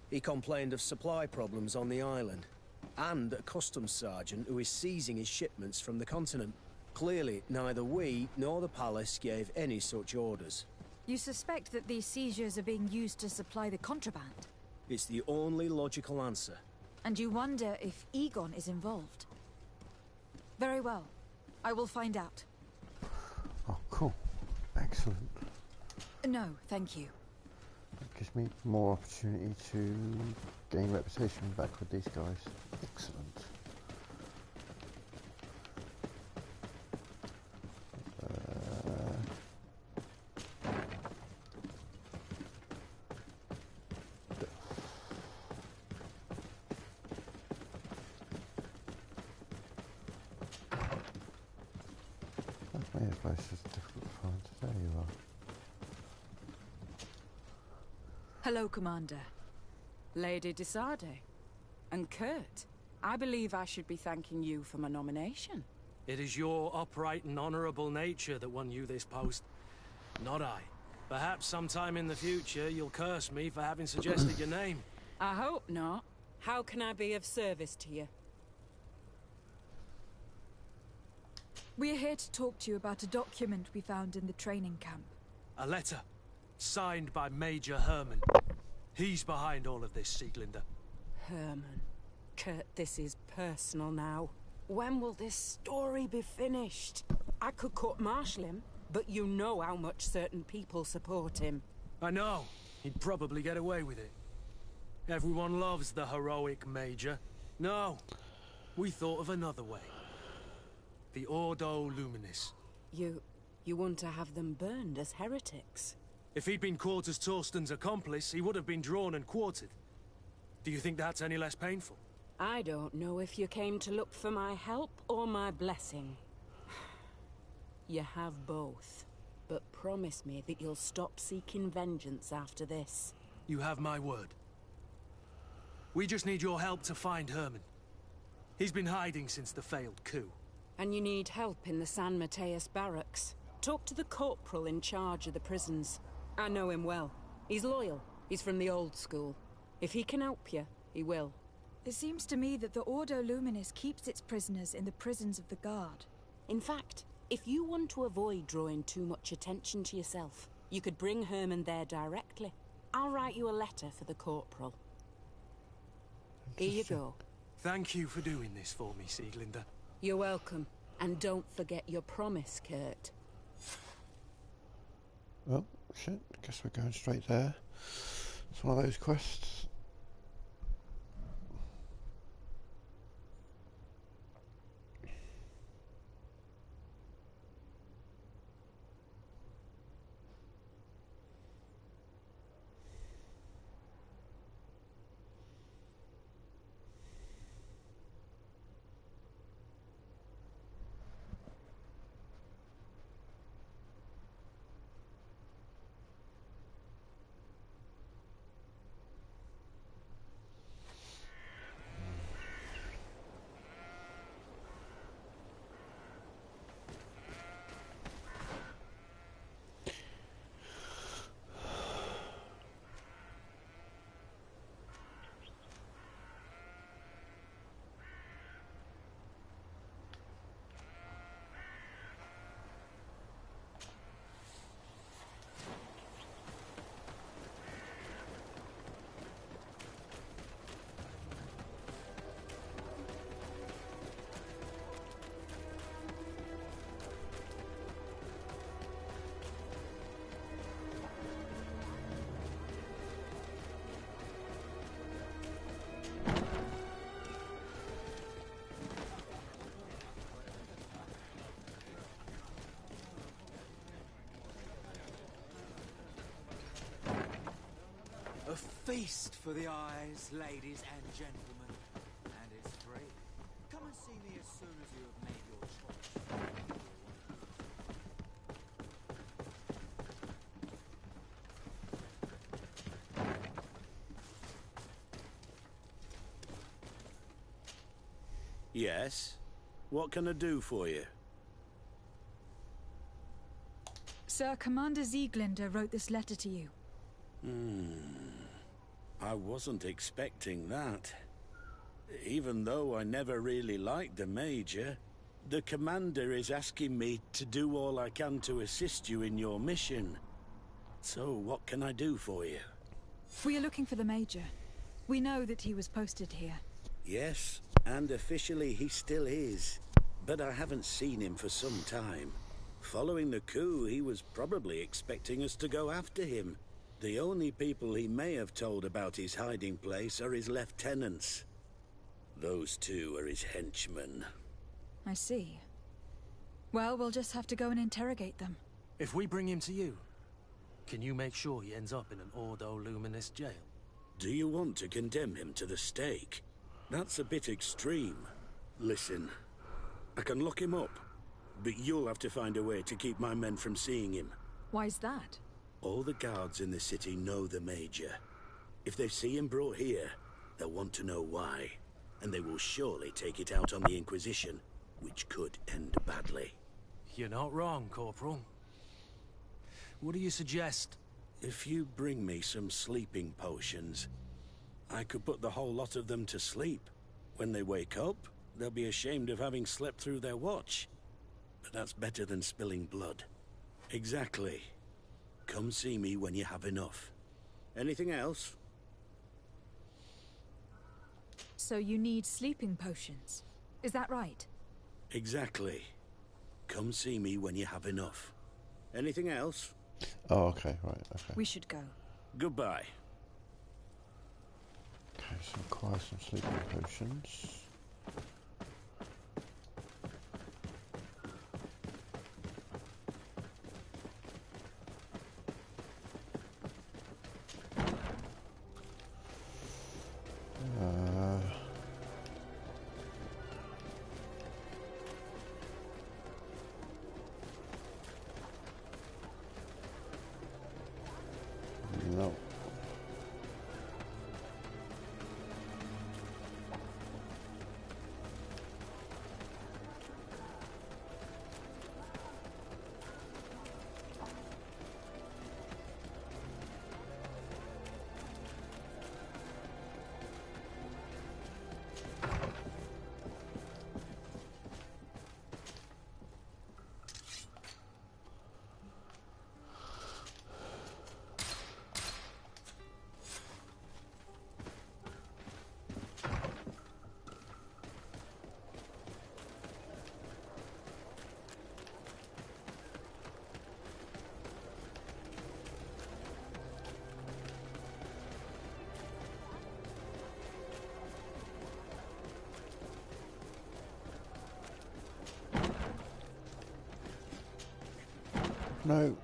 He complained of supply problems on the island, and a customs sergeant who is seizing his shipments from the continent. Clearly, neither we nor the palace gave any such orders. You suspect that these seizures are being used to supply the contraband? It's the only logical answer. And you wonder if Egon is involved? Very well. I will find out. Oh, cool. Excellent. No, thank you. That gives me more opportunity to gain reputation back with these guys. Excellent. This is difficult to find. There you are. Hello, Commander. Lady Desarde. And Kurt. I believe I should be thanking you for my nomination. It is your upright and honorable nature that won you this post, not I. Perhaps sometime in the future you'll curse me for having suggested your name. I hope not. How can I be of service to you? We're here to talk to you about a document we found in the training camp. A letter, signed by Major Herman. He's behind all of this, Sieglinder. Herman. Kurt, this is personal now. When will this story be finished? I could court-martial him, but you know how much certain people support him. I know. He'd probably get away with it. Everyone loves the heroic Major. No, we thought of another way. The Ordo Luminis. You want to have them burned as heretics? If he'd been caught as Torsten's accomplice, he would have been drawn and quartered. Do you think that's any less painful? I don't know if you came to look for my help or my blessing. You have both. But promise me that you'll stop seeking vengeance after this. You have my word. We just need your help to find Herman. He's been hiding since the failed coup. And you need help in the San Mateus barracks. Talk to the corporal in charge of the prisons. I know him well. He's loyal. He's from the old school. If he can help you, he will. It seems to me that the Ordo Luminis keeps its prisoners in the prisons of the Guard. In fact, if you want to avoid drawing too much attention to yourself, you could bring Herman there directly. I'll write you a letter for the corporal. Here you go. Thank you for doing this for me, Sieglinder. You're welcome. And don't forget your promise, Kurt. Well, shit. Guess we're going straight there. It's one of those quests. feast for the eyes, ladies and gentlemen. And it's free. Come and see me as soon as you have made your choice. Yes? What can I do for you? Sir, Commander Sieglinder wrote this letter to you. I wasn't expecting that. Even though I never really liked the Major, the Commander is asking me to do all I can to assist you in your mission. So, what can I do for you? We are looking for the Major. We know that he was posted here. Yes, and officially he still is. But I haven't seen him for some time. Following the coup, he was probably expecting us to go after him. The only people he may have told about his hiding place are his lieutenants. Those two are his henchmen. I see. Well, we'll just have to go and interrogate them. If we bring him to you, can you make sure he ends up in an Ordo Luminous jail? Do you want to condemn him to the stake? That's a bit extreme. Listen, I can lock him up, but you'll have to find a way to keep my men from seeing him. Why's that? All the guards in the city know the Major. If they see him brought here, they'll want to know why. And they will surely take it out on the Inquisition, which could end badly. You're not wrong, Corporal. What do you suggest? If you bring me some sleeping potions, I could put the whole lot of them to sleep. When they wake up, they'll be ashamed of having slept through their watch. But that's better than spilling blood. Exactly. Come see me when you have enough. Anything else? So you need sleeping potions. Is that right? Exactly. Come see me when you have enough. Anything else? Oh, okay, right, okay. We should go. Goodbye. Okay, so acquire some sleeping potions. No. No.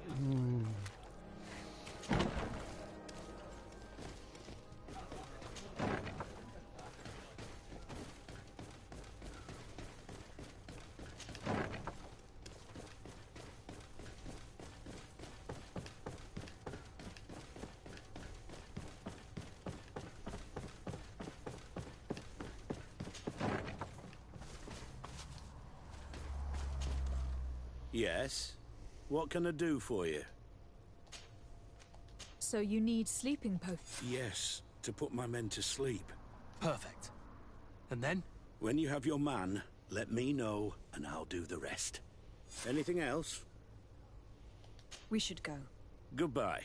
Yes? What can I do for you? So you need sleeping potions? Yes, to put my men to sleep. Perfect. And then? When you have your man, let me know, and I'll do the rest. Anything else? We should go. Goodbye.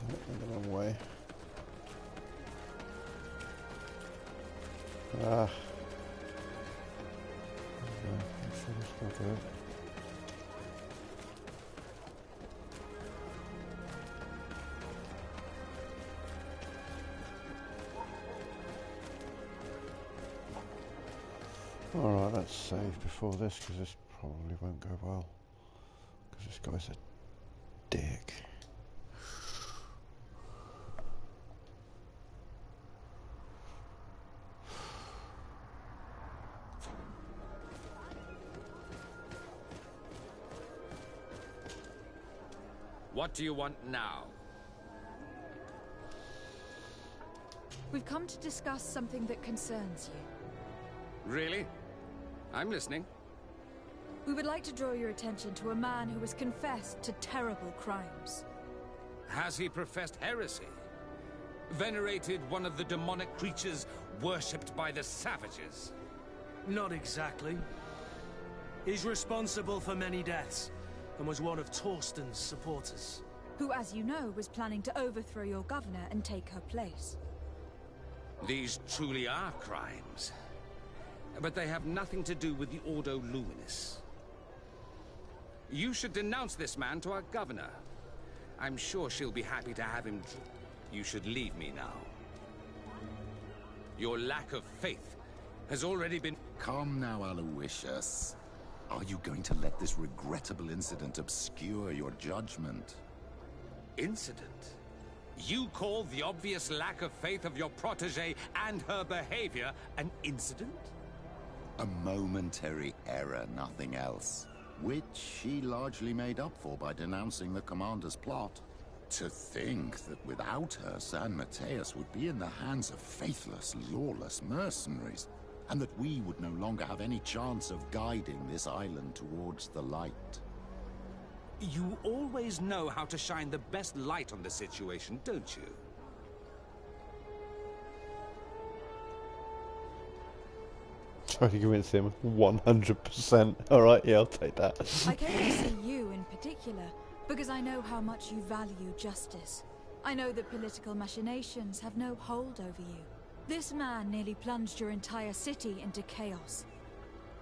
The wrong way. Ah. I'm sure this will do it. Alright, let's save before this, because this probably won't go well. Because this guy's a dick. What do you want now? We've come to discuss something that concerns you. Really? I'm listening. We would like to draw your attention to a man who has confessed to terrible crimes. Has he professed heresy? Venerated one of the demonic creatures worshipped by the savages? Not exactly. He's responsible for many deaths, and was one of Torsten's supporters. Who, as you know, was planning to overthrow your governor and take her place. These truly are crimes. But they have nothing to do with the Ordo Luminis. You should denounce this man to our governor. I'm sure she'll be happy to have him. You should leave me now. Your lack of faith has already been... Calm now, Aloysius. Are you going to let this regrettable incident obscure your judgment? Incident? You call the obvious lack of faith of your protégé and her behavior an incident? A momentary error, nothing else. Which she largely made up for by denouncing the commander's plot. To think that without her, San Mateus would be in the hands of faithless, lawless mercenaries, and that we would no longer have any chance of guiding this island towards the light. You always know how to shine the best light on the situation, don't you? Try to convince him 100%. Alright, yeah, I'll take that. I came to see you in particular, because I know how much you value justice. I know that political machinations have no hold over you. This man nearly plunged your entire city into chaos.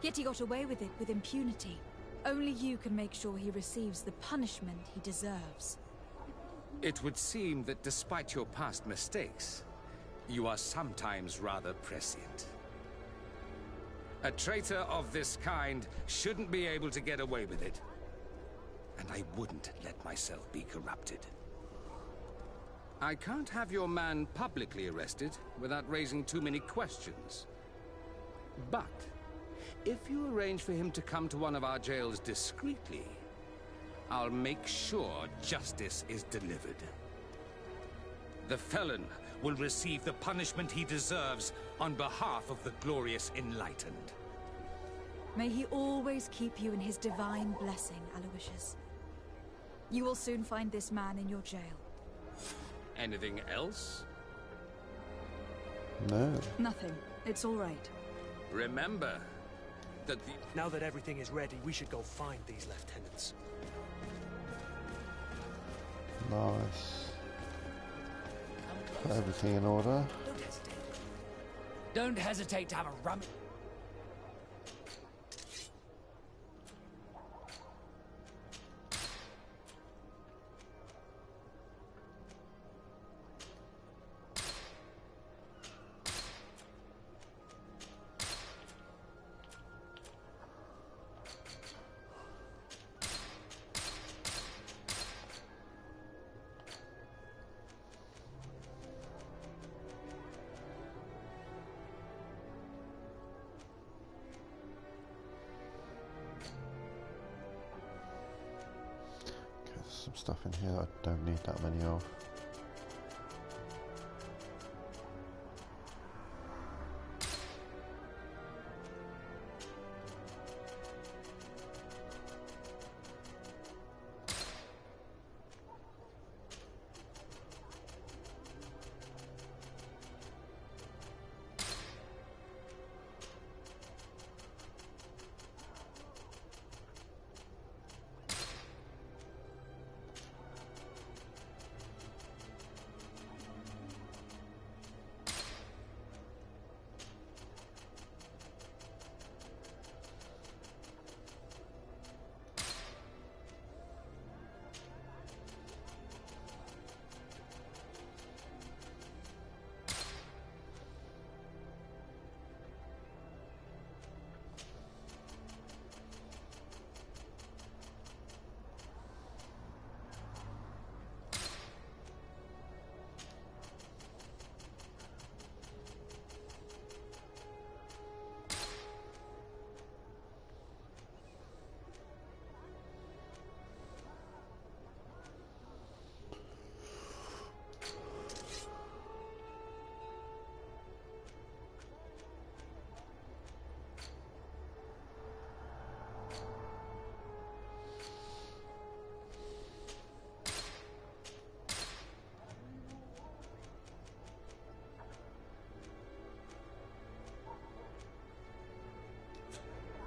Yet he got away with it with impunity. Only you can make sure he receives the punishment he deserves. It would seem that despite your past mistakes, you are sometimes rather prescient. A traitor of this kind shouldn't be able to get away with it. And I wouldn't let myself be corrupted. I can't have your man publicly arrested without raising too many questions. But if you arrange for him to come to one of our jails discreetly, I'll make sure justice is delivered. The felon will receive the punishment he deserves on behalf of the glorious enlightened. May he always keep you in his divine blessing, Aloysius. You will soon find this man in your jail. Anything else? No. Nothing. It's all right. Remember that the... Now that everything is ready, we should go find these lieutenants. Nice. Put everything in order. Don't hesitate. Don't hesitate to have a rummage. Some stuff in here that I don't need that many of.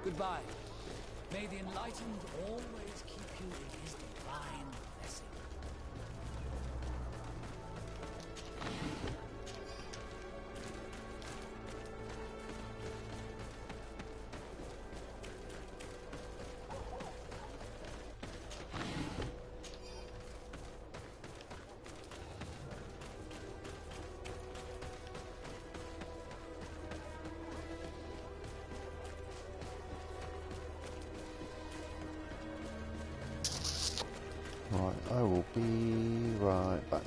Goodbye. May the Enlightened always keep you in his divine blessing. Right, I will be right back.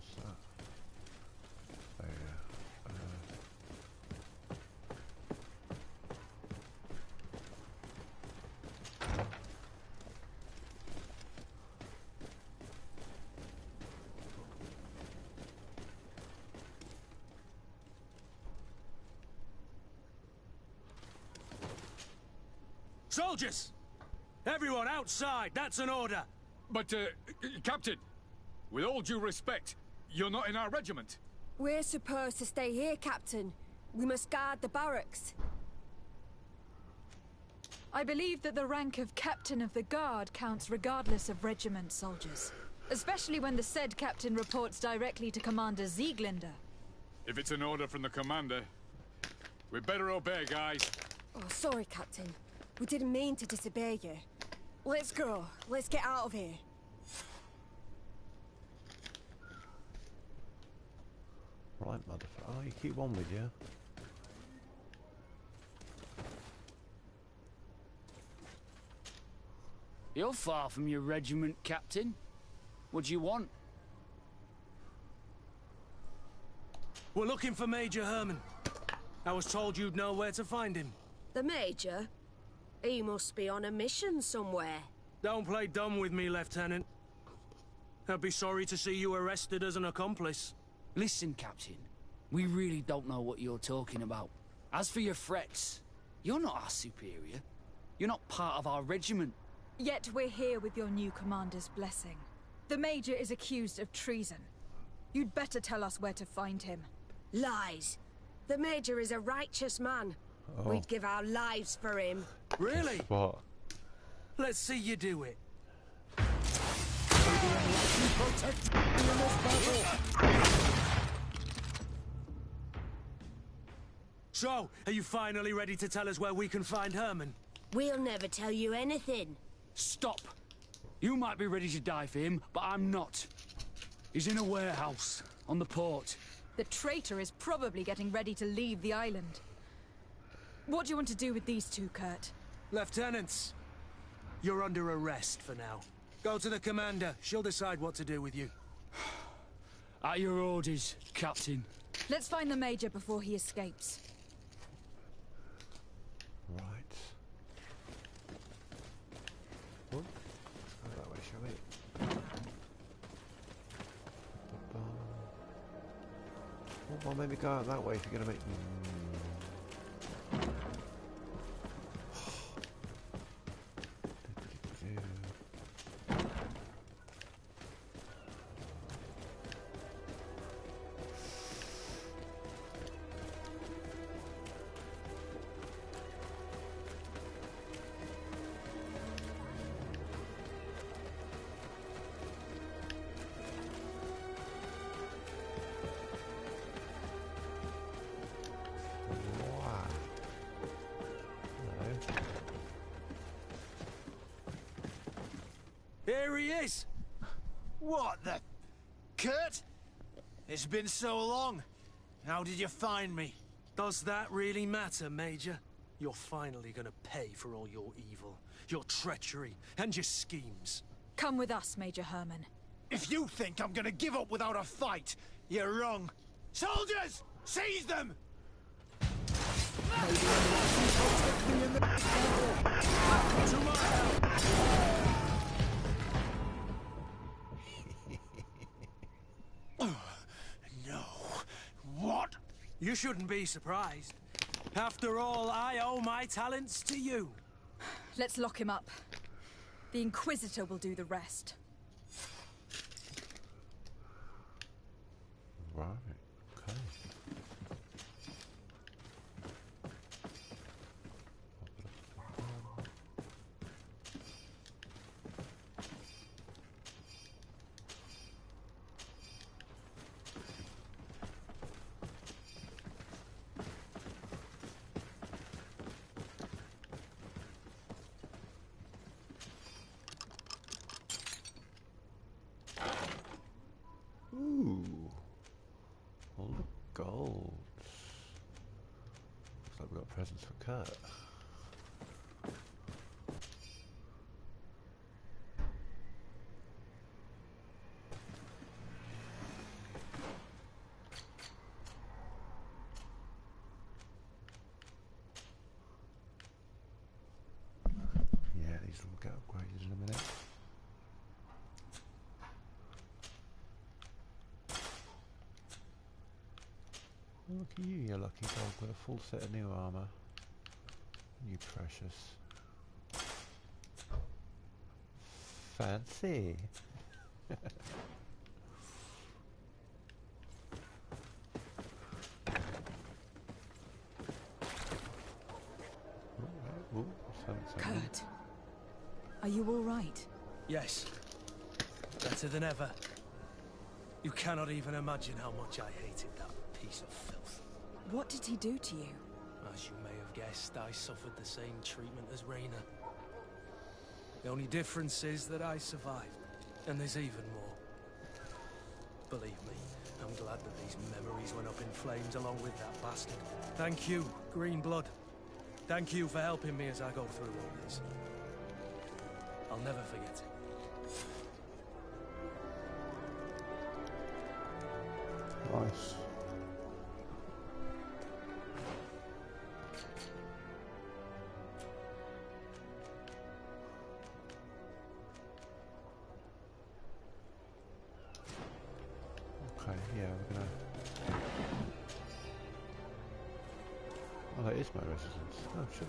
What's that? Oh yeah. Soldiers! Everyone outside, that's an order! But, Captain, with all due respect, you're not in our regiment. We're supposed to stay here, Captain. We must guard the barracks. I believe that the rank of Captain of the Guard counts regardless of regiment, soldiers. Especially when the said captain reports directly to Commander Sieglinder. If it's an order from the commander, we'd better obey, guys. Oh, sorry, Captain. We didn't mean to disobey you. Let's go. Let's get out of here. Right, motherfucker. Oh, you keep on with you. You're far from your regiment, Captain. What do you want? We're looking for Major Herman. I was told you'd know where to find him. The Major? He must be on a mission somewhere. Don't play dumb with me, Lieutenant. I'd be sorry to see you arrested as an accomplice. Listen, Captain. We really don't know what you're talking about. As for your threats, you're not our superior. You're not part of our regiment. Yet we're here with your new commander's blessing. The Major is accused of treason. You'd better tell us where to find him. Lies. The Major is a righteous man. Oh. We'd give our lives for him. Really? What? Let's see you do it. So, are you finally ready to tell us where we can find Herman? We'll never tell you anything. Stop! You might be ready to die for him, but I'm not. He's in a warehouse, on the port. The traitor is probably getting ready to leave the island. What do you want to do with these two, Kurt? Lieutenants, you're under arrest for now. Go to the commander. She'll decide what to do with you. At your orders, Captain. Let's find the Major before he escapes. Right. Oh, go that way, shall we? Well, maybe go out that way if you're going to make... Here he is! What the... Kurt? It's been so long. How did you find me? Does that really matter, Major? You're finally gonna pay for all your evil, your treachery, and your schemes. Come with us, Major Herman. If you think I'm gonna give up without a fight, you're wrong. Soldiers! Seize them! To my help! No. What? You shouldn't be surprised. After all, I owe my talents to you. Let's lock him up. The Inquisitor will do the rest. Right, okay. Ooh, all the gold. Looks like we've got presents for Kurt. Look at you, you lucky dog, with a full set of new armour. You precious. Fancy. Kurt, are you all right? Yes. Better than ever. You cannot even imagine how much I hated that piece of filth. What did he do to you? As you may have guessed, I suffered the same treatment as Reyna. The only difference is that I survived, and there's even more. Believe me, I'm glad that these memories went up in flames along with that bastard. Thank you, Green Blood. Thank you for helping me as I go through all this. I'll never forget it. Nice. Okay, yeah, we're gonna... Oh, that is my residence. Oh, sure.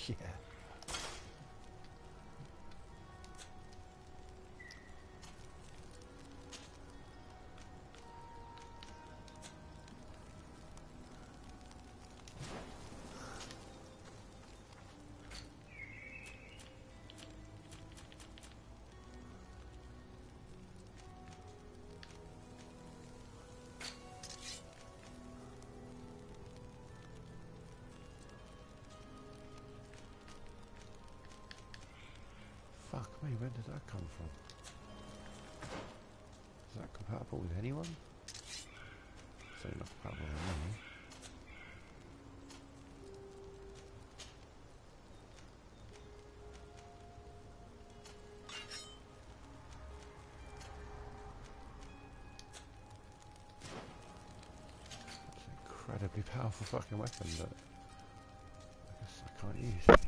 Yeah. Fuck me, where did that come from? Is that compatible with anyone? Certainly not compatible with me. It's an incredibly powerful fucking weapon that I guess I can't use.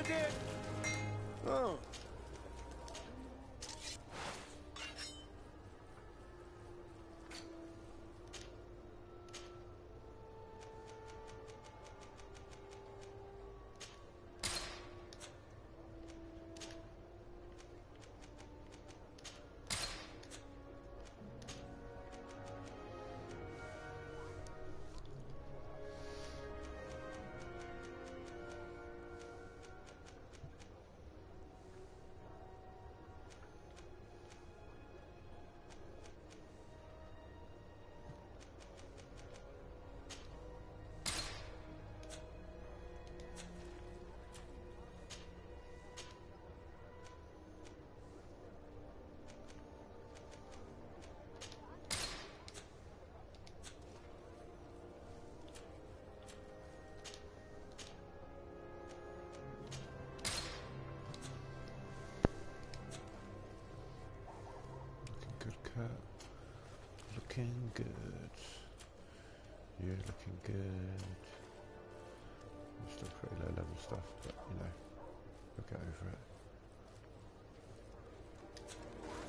day. Oh. Looking good. You're looking good. It's still pretty low level stuff, but you know, we'll get over it.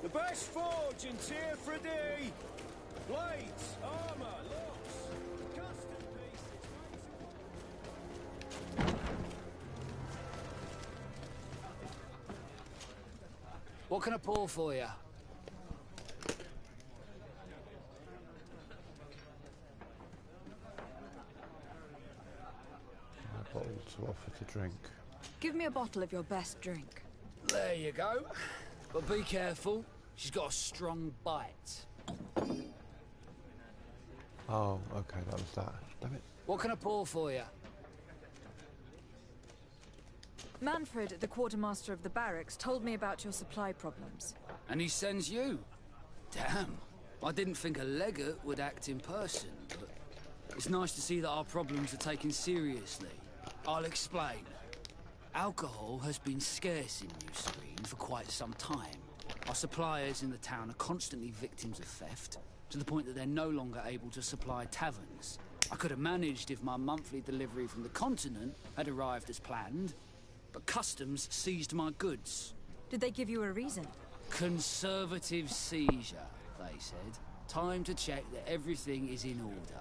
The best forge in Tier for D. Blades, armor, locks, custom pieces. What can I pour for you? To offer to drink. Give me a bottle of your best drink. There you go. But be careful. She's got a strong bite. Oh, okay, that was that. Damn it. What can I pour for you? Manfred, the quartermaster of the barracks, told me about your supply problems. And he sends you? Damn. I didn't think a legate would act in person, but it's nice to see that our problems are taken seriously. I'll explain. Alcohol has been scarce in New Serene for quite some time. Our suppliers in the town are constantly victims of theft, to the point that they're no longer able to supply taverns. I could have managed if my monthly delivery from the continent had arrived as planned, but customs seized my goods. Did they give you a reason? Conservative seizure, they said. Time to check that everything is in order.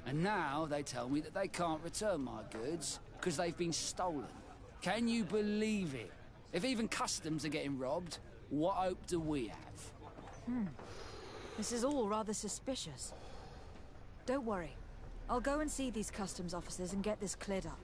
And now they tell me that they can't return my goods because they've been stolen. Can you believe it? If even customs are getting robbed, what hope do we have? This is all rather suspicious. Don't worry. I'll go and see these customs officers and get this cleared up.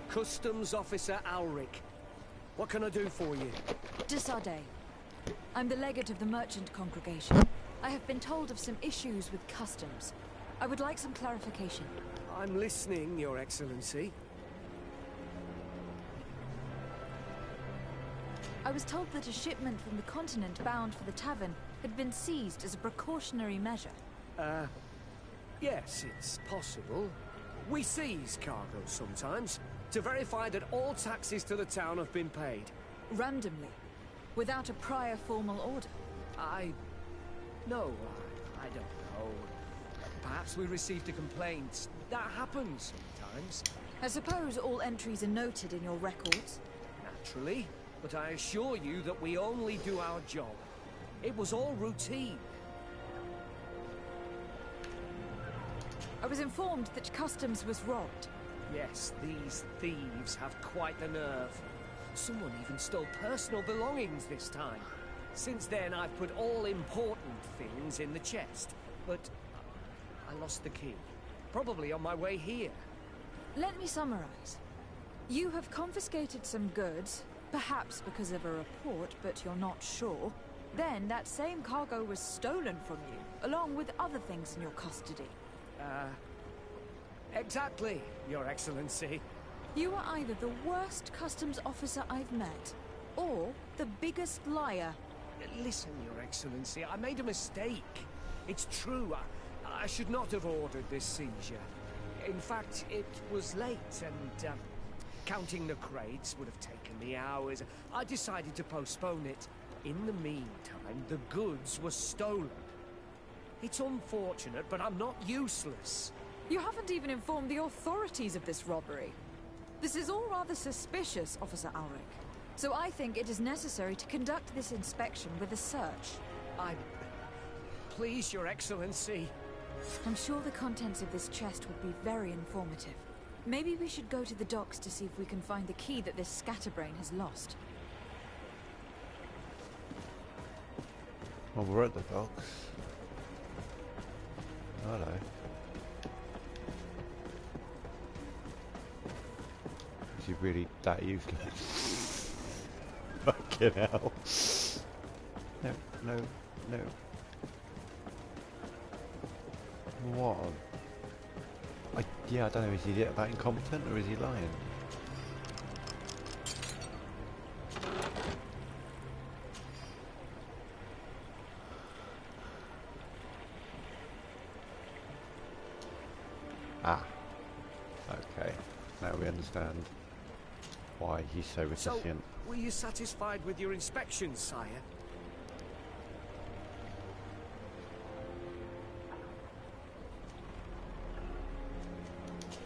Customs Officer Alric. What can I do for you? Desade. I'm the legate of the merchant congregation. I have been told of some issues with customs. I would like some clarification. I'm listening, Your Excellency. I was told that a shipment from the continent bound for the tavern had been seized as a precautionary measure. Yes, it's possible. We seize cargo sometimes, to verify that all taxes to the town have been paid. Randomly, without a prior formal order. No, I don't know. Perhaps we received a complaint. That happens sometimes. I suppose all entries are noted in your records? Naturally, but I assure you that we only do our job. It was all routine. I was informed that customs was robbed. Yes, these thieves have quite the nerve. Someone even stole personal belongings this time. Since then, I've put all important things in the chest. But I lost the key. Probably on my way here. Let me summarize. You have confiscated some goods, perhaps because of a report, but you're not sure. Then that same cargo was stolen from you, along with other things in your custody. Exactly, Your Excellency. You are either the worst customs officer I've met, or the biggest liar. Listen, Your Excellency, I made a mistake. It's true. I should not have ordered this seizure. In fact, it was late, and counting the crates would have taken me hours. I decided to postpone it. In the meantime, the goods were stolen. It's unfortunate, but I'm not useless. You haven't even informed the authorities of this robbery. This is all rather suspicious, Officer Ulrich. So I think it is necessary to conduct this inspection with a search. Please, Your Excellency. I'm sure the contents of this chest would be very informative. Maybe we should go to the docks to see if we can find the key that this scatterbrain has lost. Well, we're at the docks. Hello. Is he really that useless? Fucking hell. No, no, no. What? Yeah, I don't know, is he that incompetent or is he lying? Ah. Okay. Now we understand why he's so reticent. So, were you satisfied with your inspection, sire?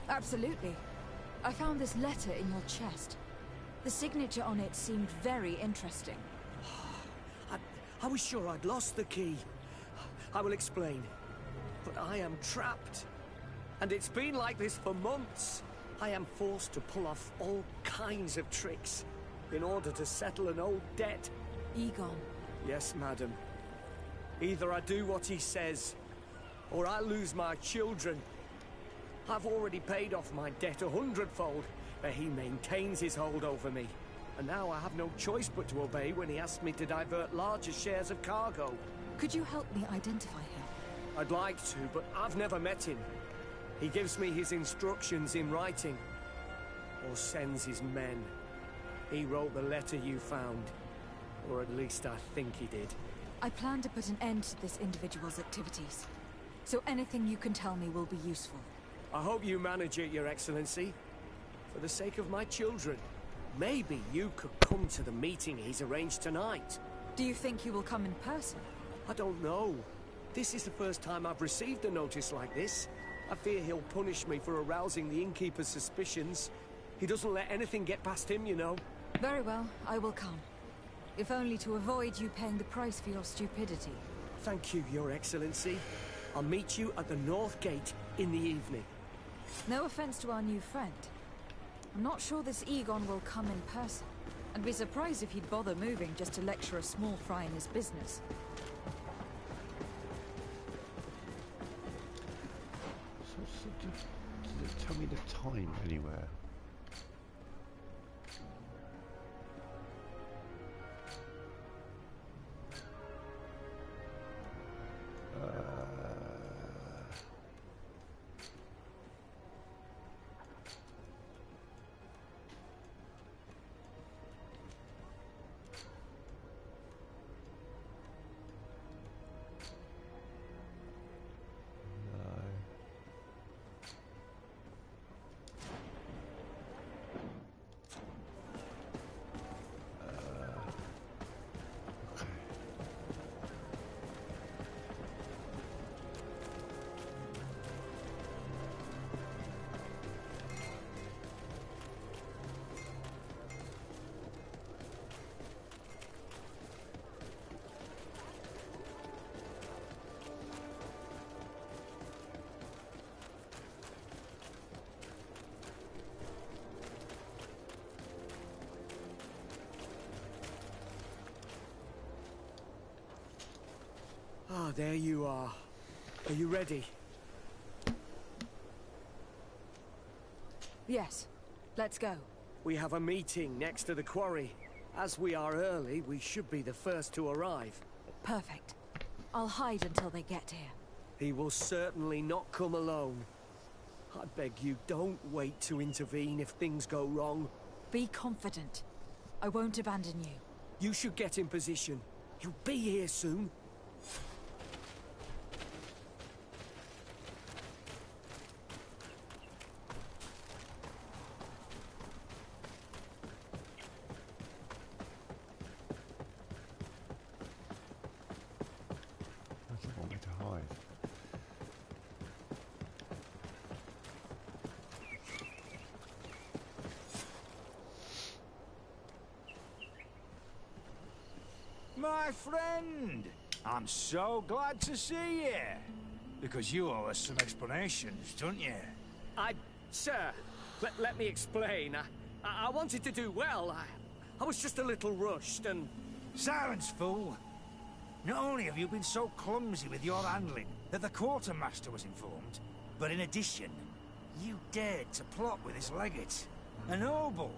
Absolutely. I found this letter in your chest. The signature on it seemed very interesting. I was sure I'd lost the key. I will explain. But I am trapped. And it's been like this for months. I am forced to pull off all kinds of tricks in order to settle an old debt. Egon. Yes, madam. Either I do what he says, or I lose my children. I've already paid off my debt 100-fold, but he maintains his hold over me. And now I have no choice but to obey when he asks me to divert larger shares of cargo. Could you help me identify him? I'd like to, but I've never met him. He gives me his instructions in writing, or sends his men. He wrote the letter you found, or at least I think he did. I plan to put an end to this individual's activities, so anything you can tell me will be useful. I hope you manage it, Your Excellency. For the sake of my children, maybe you could come to the meeting he's arranged tonight. Do you think he will come in person? I don't know. This is the first time I've received a notice like this. I fear he'll punish me for arousing the innkeeper's suspicions. He doesn't let anything get past him, you know. Very well, I will come. If only to avoid you paying the price for your stupidity. Thank you, Your Excellency. I'll meet you at the North Gate in the evening. No offense to our new friend. I'm not sure this Egon will come in person. I'd be surprised if he'd bother moving just to lecture a small fry in his business. Does it tell me the time anywhere? Ah, there you are. Are you ready? Yes. Let's go. We have a meeting next to the quarry. As we are early, we should be the first to arrive. Perfect. I'll hide until they get here. He will certainly not come alone. I beg you, don't wait to intervene if things go wrong. Be confident. I won't abandon you. You should get in position. You'll be here soon. Where's the one way to hide? My friend, I'm so glad to see you. Because you owe us some explanations, don't you? Sir, let me explain. I wanted to do well. I was just a little rushed and... Silence, fool. Not only have you been so clumsy with your handling that the quartermaster was informed, but in addition, you dared to plot with his legate, a noble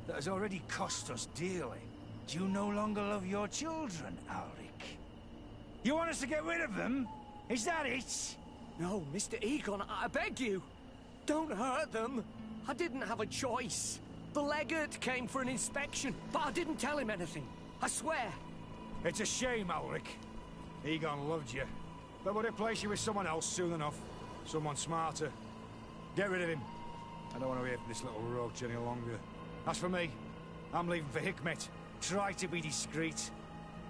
that has already cost us dearly. Do you no longer love your children, Alric? You want us to get rid of them? Is that it? No, Mr. Egon, I beg you. Don't hurt them. I didn't have a choice. The legate came for an inspection, but I didn't tell him anything. I swear. It's a shame, Alric. Egon loved you, but would replace you with someone else soon enough. Someone smarter. Get rid of him. I don't want to hear from this little roach any longer. As for me, I'm leaving for Hikmet. Try to be discreet.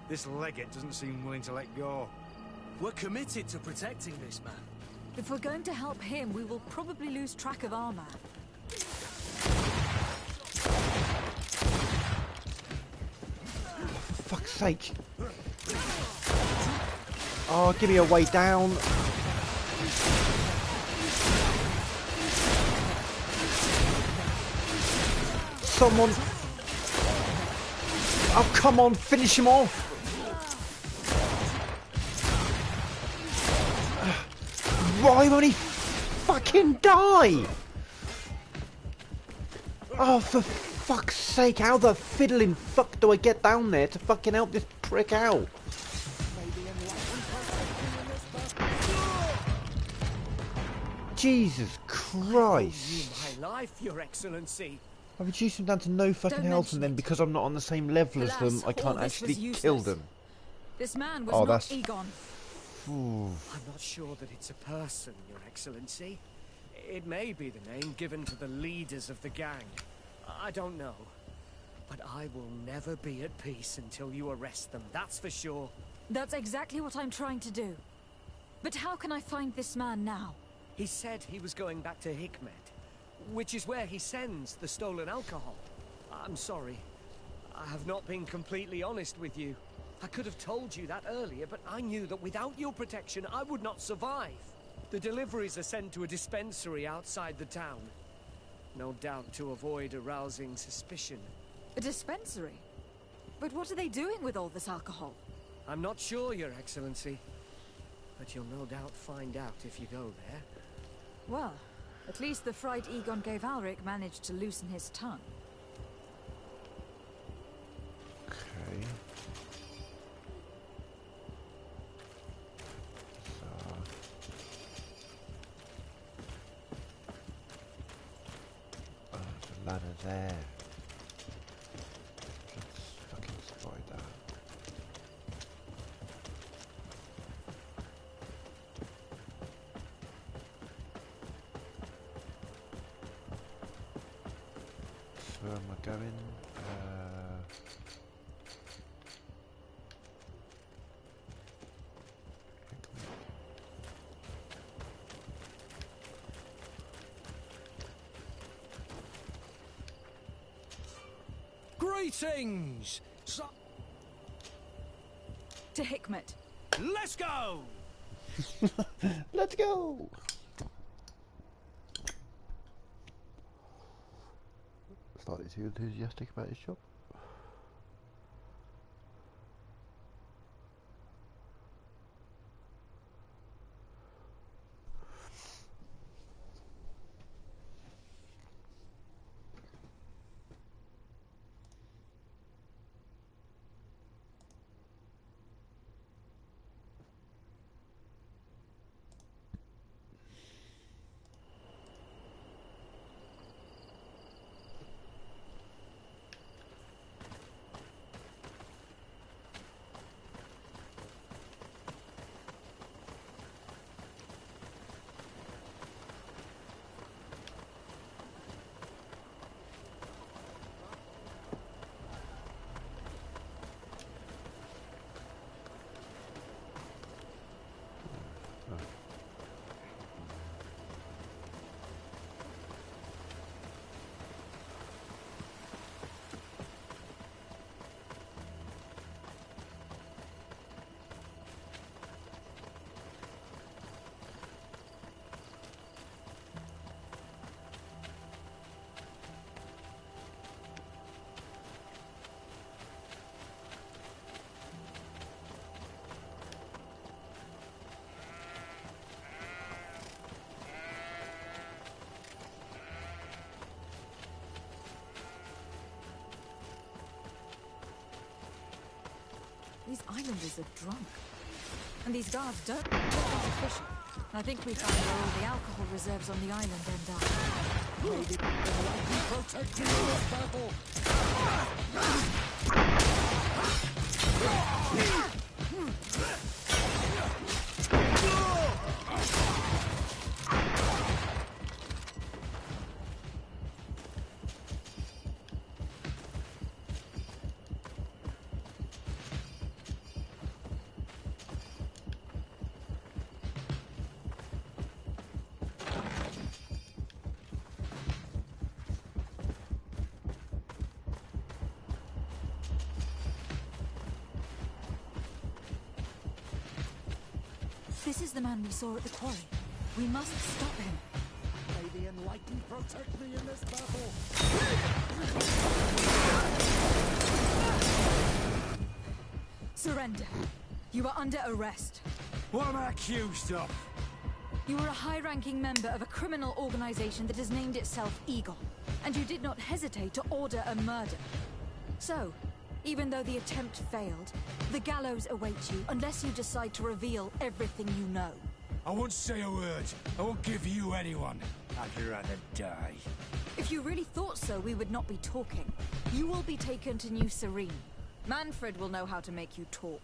This legate doesn't seem willing to let go. We're committed to protecting this man. If we're going to help him, we will probably lose track of our man. For fuck's sake. Oh, give me a way down. Someone... Oh, come on, finish him off. Why won't he fucking die? Oh, for fuck's sake, how the fiddling fuck do I get down there to fucking help this prick out? Jesus Christ. My life, Your Excellency. I reduced them down to no fucking health, and then because I'm not on the same level as them, I can't actually kill them. This man was not Egon. Ooh. I'm not sure that it's a person, Your Excellency. It may be the name given to the leaders of the gang. I don't know. But I will never be at peace until you arrest them, that's for sure. That's exactly what I'm trying to do. But how can I find this man now? He said he was going back to Hikmet, which is where he sends the stolen alcohol. I'm sorry. I have not been completely honest with you. I could have told you that earlier, but I knew that without your protection, I would not survive. The deliveries are sent to a dispensary outside the town. No doubt to avoid arousing suspicion. A dispensary? But what are they doing with all this alcohol? I'm not sure, Your Excellency. But you'll no doubt find out if you go there. Well, at least the fright Egon gave Alric managed to loosen his tongue. Okay. Oh, there's a ladder there. Let's fucking spy that. Where am I going? Greetings! To Hikmet. Let's go! Let's go! Started too enthusiastic about his job. These islanders are drunk. And these guards don't look as official. I think we found where all the alcohol reserves on the island end up. Maybe be protecting this battle. This is the man we saw at the quarry. We must stop him. May the Enlightened protect me in this battle. Surrender. You are under arrest. What am I accused of? You are a high-ranking member of a criminal organization that has named itself Eagle, and you did not hesitate to order a murder. So, even though the attempt failed, the gallows awaits you unless you decide to reveal everything you know. I won't say a word. I won't give you anyone. I'd rather die. If you really thought so, we would not be talking. You will be taken to New Serene. Manfred will know how to make you talk.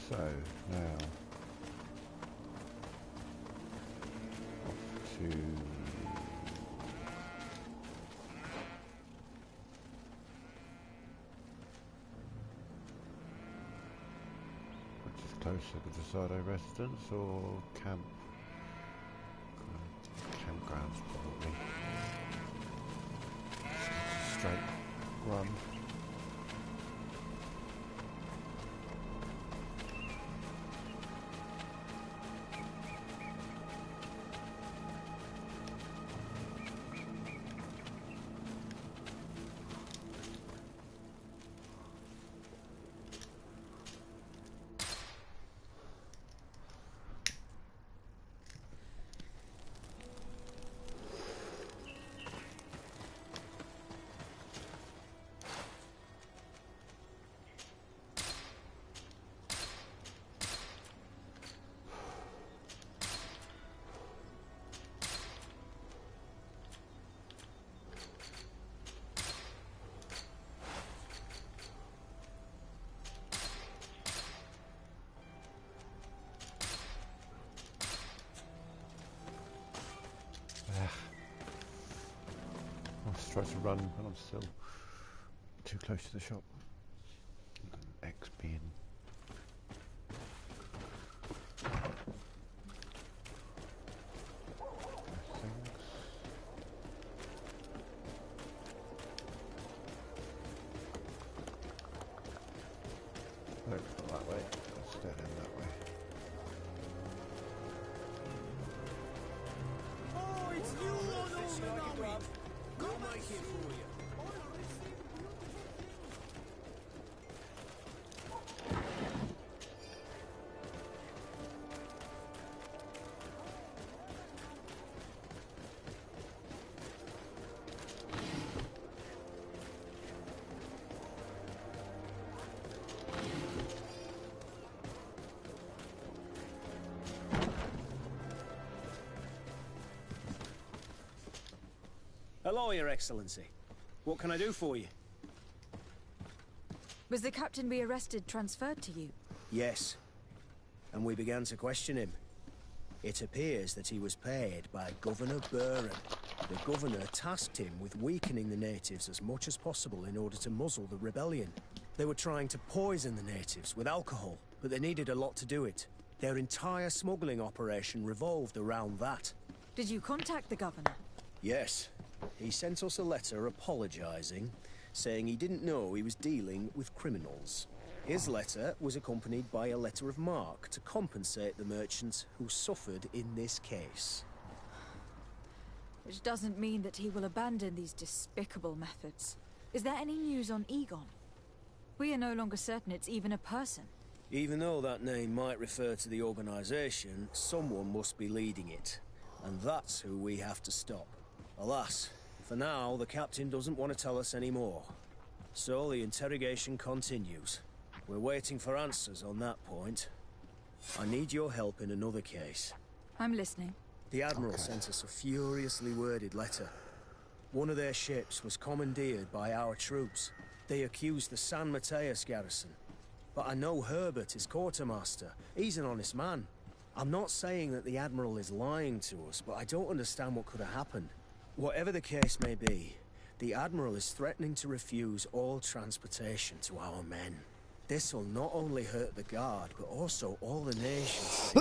So, now off to which is closer, the Desado residence or camp? Campgrounds probably. Straight run. I'll try to run when I'm still too close to the shop. X being no, it's not that way. It's dead end that way. Oh, it's you, Lord. Come on here for you. Hello, Your Excellency. What can I do for you? Was the captain we arrested transferred to you? Yes. And we began to question him. It appears that he was paid by Governor Buren. The governor tasked him with weakening the natives as much as possible in order to muzzle the rebellion. They were trying to poison the natives with alcohol, but they needed a lot to do it. Their entire smuggling operation revolved around that. Did you contact the governor? Yes. He sent us a letter apologizing saying he didn't know he was dealing with criminals. His letter was accompanied by a letter of marque to compensate the merchants who suffered in this case. Which doesn't mean that he will abandon these despicable methods. Is there any news on Egon? We are no longer certain it's even a person. Even though that name might refer to the organization, someone must be leading it. And that's who we have to stop. Alas, for now, the captain doesn't want to tell us any more. So the interrogation continues. We're waiting for answers on that point. I need your help in another case. I'm listening. The Admiral sent us a furiously worded letter. One of their ships was commandeered by our troops. They accused the San Mateus garrison. But I know Herbert is quartermaster. He's an honest man. I'm not saying that the Admiral is lying to us, but I don't understand what could have happened. Whatever the case may be, the Admiral is threatening to refuse all transportation to our men. This will not only hurt the Guard, but also all the nations.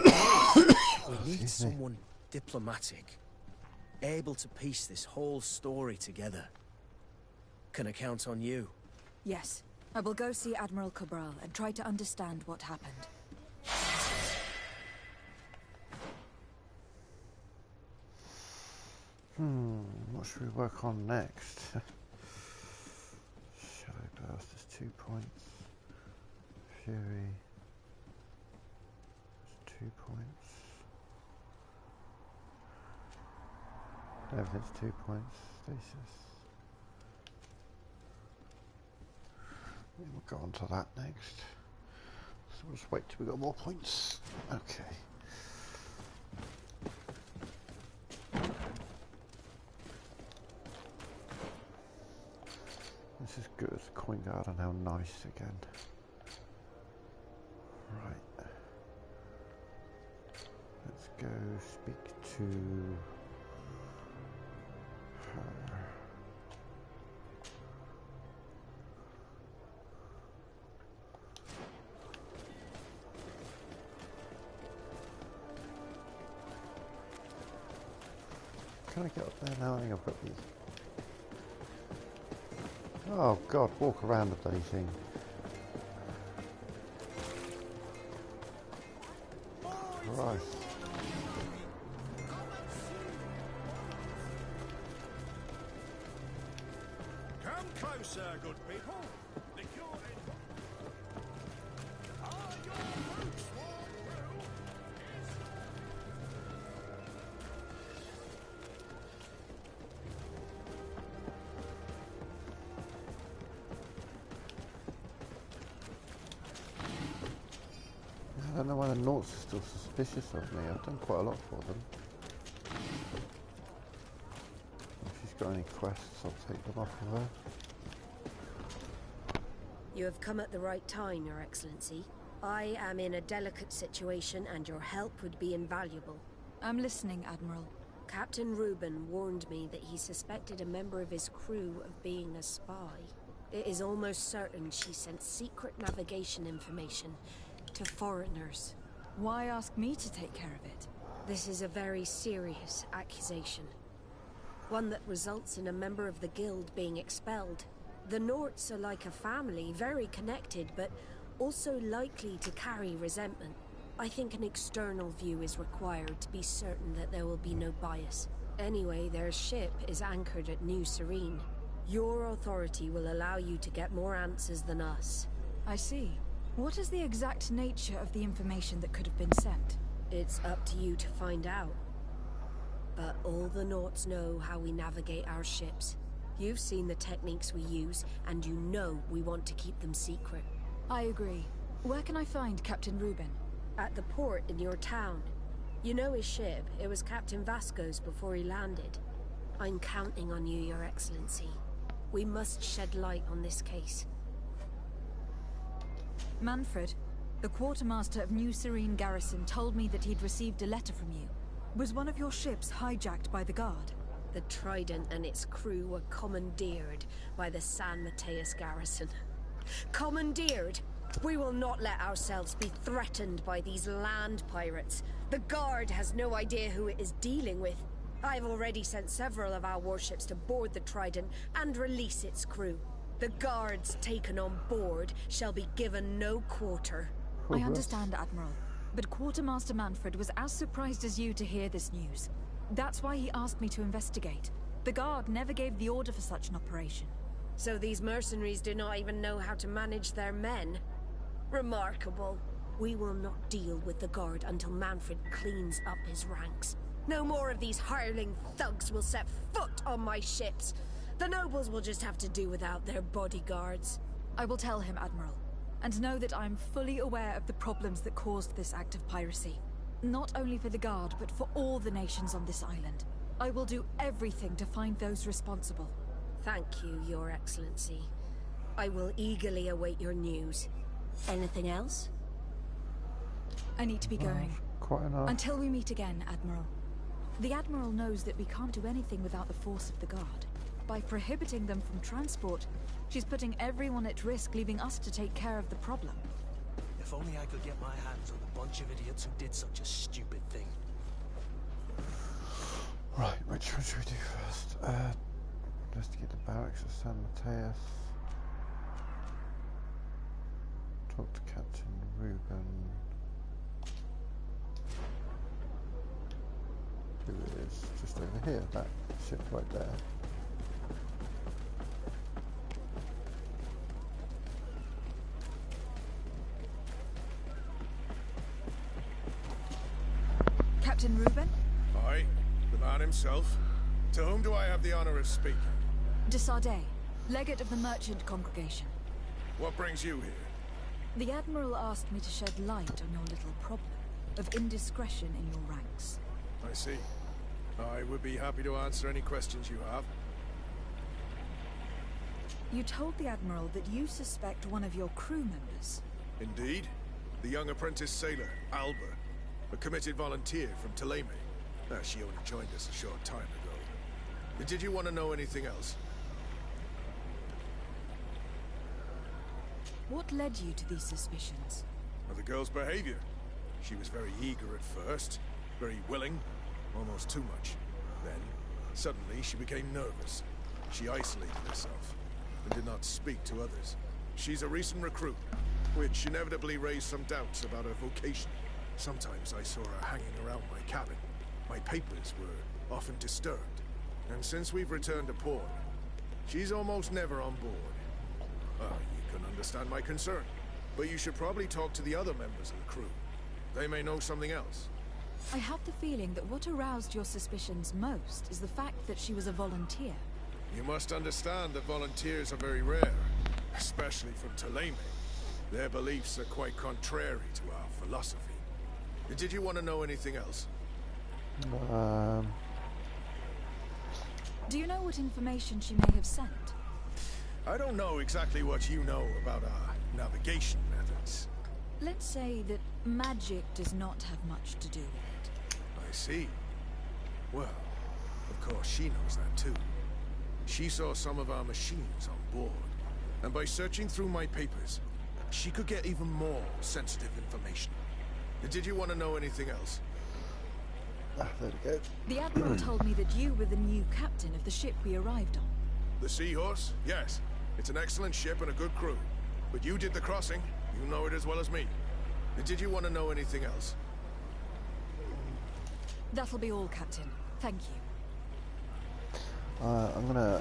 We need someone diplomatic, able to piece this whole story together. Can I count on you? Yes. I will go see Admiral Cabral and try to understand what happened. What should we work on next? Shadow Blast is 2 points. Fury is 2 points. Everything's 2 points. Stasis. We'll go on to that next. So we'll just wait till we got more points. Okay. This is good. Coin Garden, how nice again. Right. Let's go speak to her. Can I get up there now? I think I've got these. Oh god, walk around the bloody thing. Right. Come closer, good people. The cure are your boots worn through? I don't know why the Nauts are still suspicious of me. I've done quite a lot for them. If she's got any quests, I'll take them off of her. You have come at the right time, Your Excellency. I am in a delicate situation and your help would be invaluable. I'm listening, Admiral. Captain Reuben warned me that he suspected a member of his crew of being a spy. It is almost certain she sent secret navigation information to foreigners. Why ask me to take care of it? This is a very serious accusation. One that results in a member of the guild being expelled. The Norts are like a family, very connected, but also likely to carry resentment. I think an external view is required to be certain that there will be no bias. Anyway, their ship is anchored at New Serene. Your authority will allow you to get more answers than us. I see. What is the exact nature of the information that could have been sent? It's up to you to find out. But all the Norts know how we navigate our ships. You've seen the techniques we use, and you know we want to keep them secret. I agree. Where can I find Captain Reuben? At the port in your town. You know his ship. It was Captain Vasco's before he landed. I'm counting on you, Your Excellency. We must shed light on this case. Manfred, the quartermaster of New Serene Garrison told me that he'd received a letter from you. Was one of your ships hijacked by the Guard? The Trident and its crew were commandeered by the San Mateus Garrison. Commandeered? We will not let ourselves be threatened by these land pirates. The Guard has no idea who it is dealing with. I've already sent several of our warships to board the Trident and release its crew. The guards taken on board shall be given no quarter. I understand, Admiral. But Quartermaster Manfred was as surprised as you to hear this news. That's why he asked me to investigate. The Guard never gave the order for such an operation. So these mercenaries do not even know how to manage their men? Remarkable. We will not deal with the Guard until Manfred cleans up his ranks. No more of these hireling thugs will set foot on my ships. The nobles will just have to do without their bodyguards. I will tell him, Admiral. And know that I am fully aware of the problems that caused this act of piracy. Not only for the Guard, but for all the nations on this island. I will do everything to find those responsible. Thank you, Your Excellency. I will eagerly await your news. Anything else? I need to be going. Quite enough. Until we meet again, Admiral. The Admiral knows that we can't do anything without the force of the Guard. By prohibiting them from transport, she's putting everyone at risk, leaving us to take care of the problem. If only I could get my hands on the bunch of idiots who did such a stupid thing. Right, which one should we do first? Investigate the barracks of San Mateus. Talk to Captain Reuben. Who is just over here, that ship right there. Captain Reuben? Aye, the man himself. To whom do I have the honor of speaking? De Sardet, legate of the merchant congregation. What brings you here? The Admiral asked me to shed light on your little problem of indiscretion in your ranks. I see. I would be happy to answer any questions you have. You told the Admiral that you suspect one of your crew members. Indeed. The young apprentice sailor, Alba. A committed volunteer from Ptolemy. She only joined us a short time ago. Did you want to know anything else? What led you to these suspicions? Well, the girl's behavior. She was very eager at first, very willing, almost too much. Then, suddenly, she became nervous. She isolated herself, and did not speak to others. She's a recent recruit, which inevitably raised some doubts about her vocation. Sometimes I saw her hanging around my cabin. My papers were often disturbed. And since we've returned to port, she's almost never on board. You can understand my concern, but you should probably talk to the other members of the crew. They may know something else. I have the feeling that what aroused your suspicions most is the fact that she was a volunteer. You must understand that volunteers are very rare, especially from Ptolemy. Their beliefs are quite contrary to our philosophy. Did you want to know anything else? Do you know what information she may have sent? I don't know exactly what you know about our navigation methods. Let's say that magic does not have much to do with it. I see. Well, of course she knows that too. She saw some of our machines on board, and by searching through my papers, she could get even more sensitive information. Did you want to know anything else? There we go. The Admiral told me that you were the new captain of the ship we arrived on. The Seahorse? Yes. It's an excellent ship and a good crew. But you did the crossing. You know it as well as me. Did you want to know anything else? That'll be all, Captain. Thank you. I'm gonna...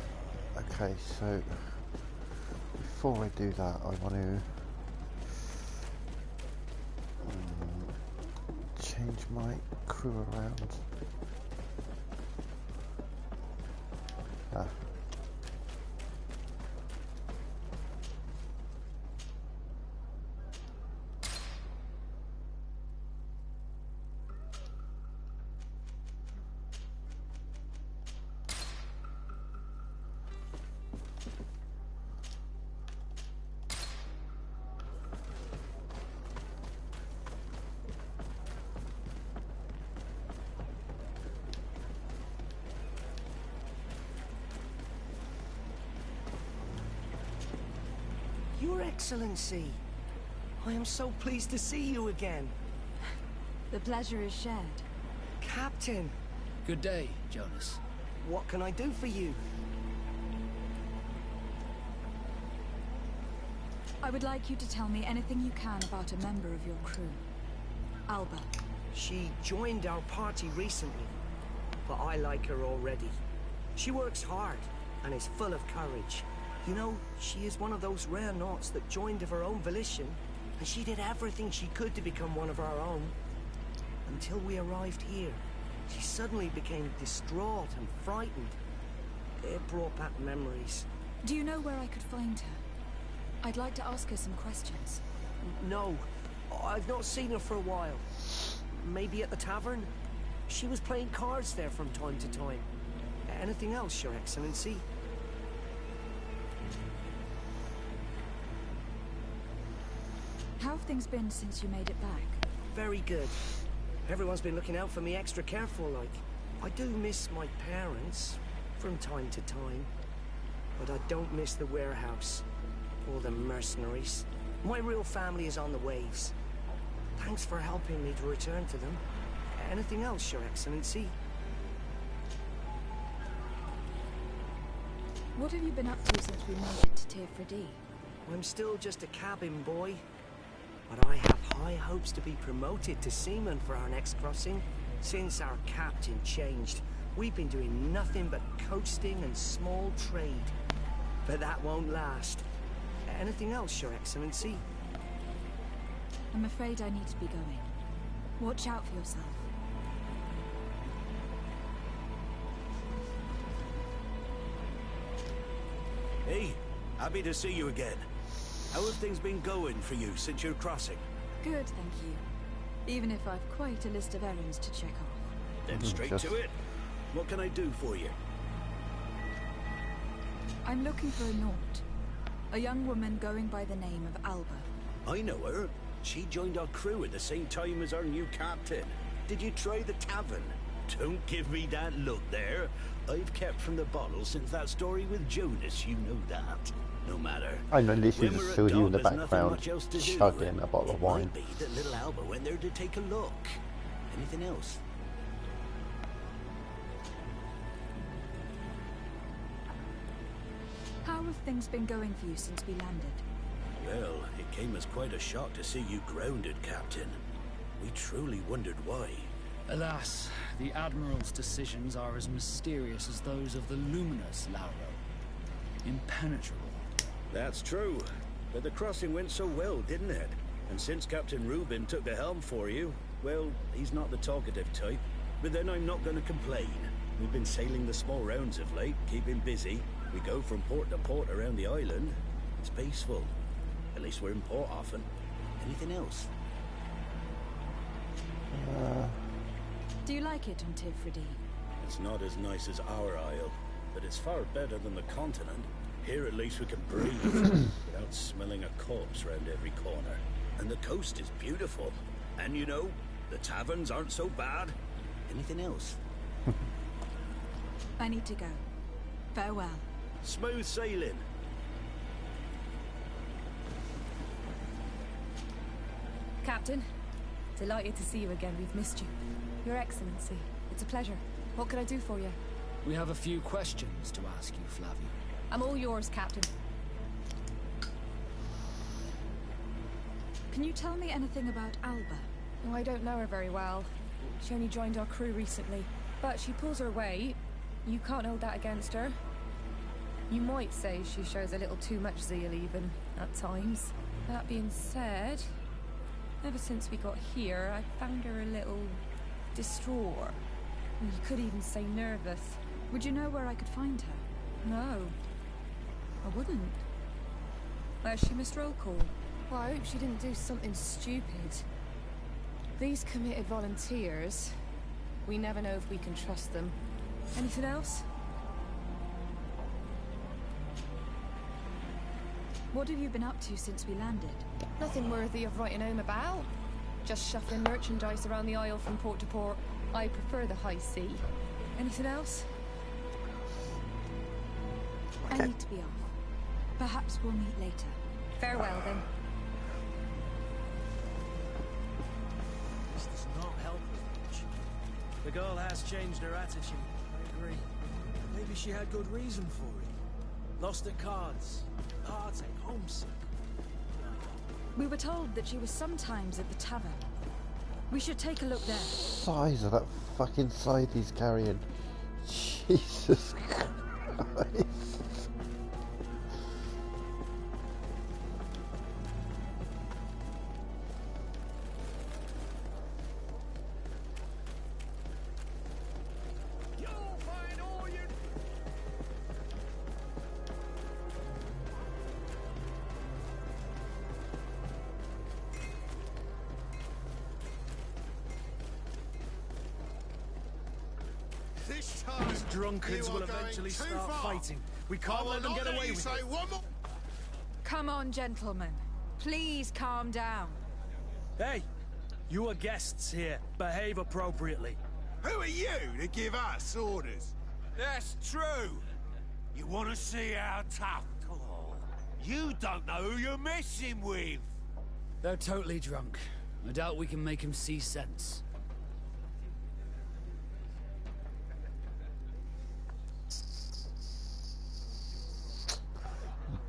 Okay, so... Before I do that, I want to... change my crew around. Your Excellency, I am so pleased to see you again. The pleasure is shared. Captain. Good day, Jonas. What can I do for you? I would like you to tell me anything you can about a member of your crew. Alba. She joined our party recently, but I like her already. She works hard and is full of courage. You know, she is one of those rare Nauts that joined of her own volition, and she did everything she could to become one of our own. Until we arrived here, she suddenly became distraught and frightened. It brought back memories. Do you know where I could find her? I'd like to ask her some questions. No, I've not seen her for a while. Maybe at the tavern? She was playing cards there from time to time. Anything else, Your Excellency? How have things been since you made it back? Very good. Everyone's been looking out for me extra careful, like. I do miss my parents from time to time, but I don't miss the warehouse or the mercenaries. My real family is on the waves. Thanks for helping me to return to them. Anything else, Your Excellency? What have you been up to since we made it to Tirfredi? I'm still just a cabin boy, but I have high hopes to be promoted to seaman for our next crossing. Since our captain changed, we've been doing nothing but coasting and small trade. But that won't last. Anything else, Your Excellency? I'm afraid I need to be going. Watch out for yourself. Hey, happy to see you again. How have things been going for you since your crossing? Good, thank you. Even if I've quite a list of errands to check off. Then straight to it. What can I do for you? I'm looking for a Naut. A young woman going by the name of Alba. I know her. She joined our crew at the same time as our new captain. Did you try the tavern? Don't give me that look there. I've kept from the bottle since that story with Jonas, you know that. No matter. I know, literally just saw you in the There's nothing background much else to do. chugging a bottle of wine. Might be that little Alba went there to take a look. Anything else? How have things been going for you since we landed? Well, it came as quite a shock to see you grounded, Captain. We truly wondered why. Alas, the Admiral's decisions are as mysterious as those of the luminous Lauro. Impenetrable. That's true. But the crossing went so well, didn't it? And since Captain Rubin took the helm for you, well, he's not the talkative type. But then I'm not going to complain. We've been sailing the small rounds of late, keeping busy. We go from port to port around the island. It's peaceful. At least we're in port often. Anything else? Do you like it on Tirfredi? It's not as nice as our isle, but it's far better than the continent. Here at least we can breathe without smelling a corpse round every corner. And the coast is beautiful. And you know, the taverns aren't so bad. Anything else? I need to go. Farewell. Smooth sailing. Captain, delighted to see you again. We've missed you. Your Excellency, it's a pleasure. What can I do for you? We have a few questions to ask you, Flavio. I'm all yours, Captain. Can you tell me anything about Alba? Oh, I don't know her very well. She only joined our crew recently. But she pulls her weight. You can't hold that against her. You might say she shows a little too much zeal even, at times. That being said, ever since we got here, I found her a little distraught. You could even say nervous. Would you know where I could find her? No. I wouldn't. Where's she missed roll call? Well, I hope she didn't do something stupid. These committed volunteers, we never know if we can trust them. Anything else? What have you been up to since we landed? Nothing worthy of writing home about. Just shuffling merchandise around the isle from port to port. I prefer the high sea. Anything else? I need to be off. Perhaps we'll meet later. Farewell, then. This does not help us much. The girl has changed her attitude. I agree. Maybe she had good reason for it. Lost at cards. Heartache, homesick. We were told that she was sometimes at the tavern. We should take a look there. Size of that fucking scythe he's carrying. Jesus Christ. This time, These drunkards you will are going eventually too start far. fighting. We can't I will let them not get let away you with say it. one more. Come on, gentlemen. Please calm down. Hey, you are guests here. Behave appropriately. Who are you to give us orders? That's true. You want to see how tough? Oh, you don't know who you're messing with. They're totally drunk. I doubt we can make them see sense.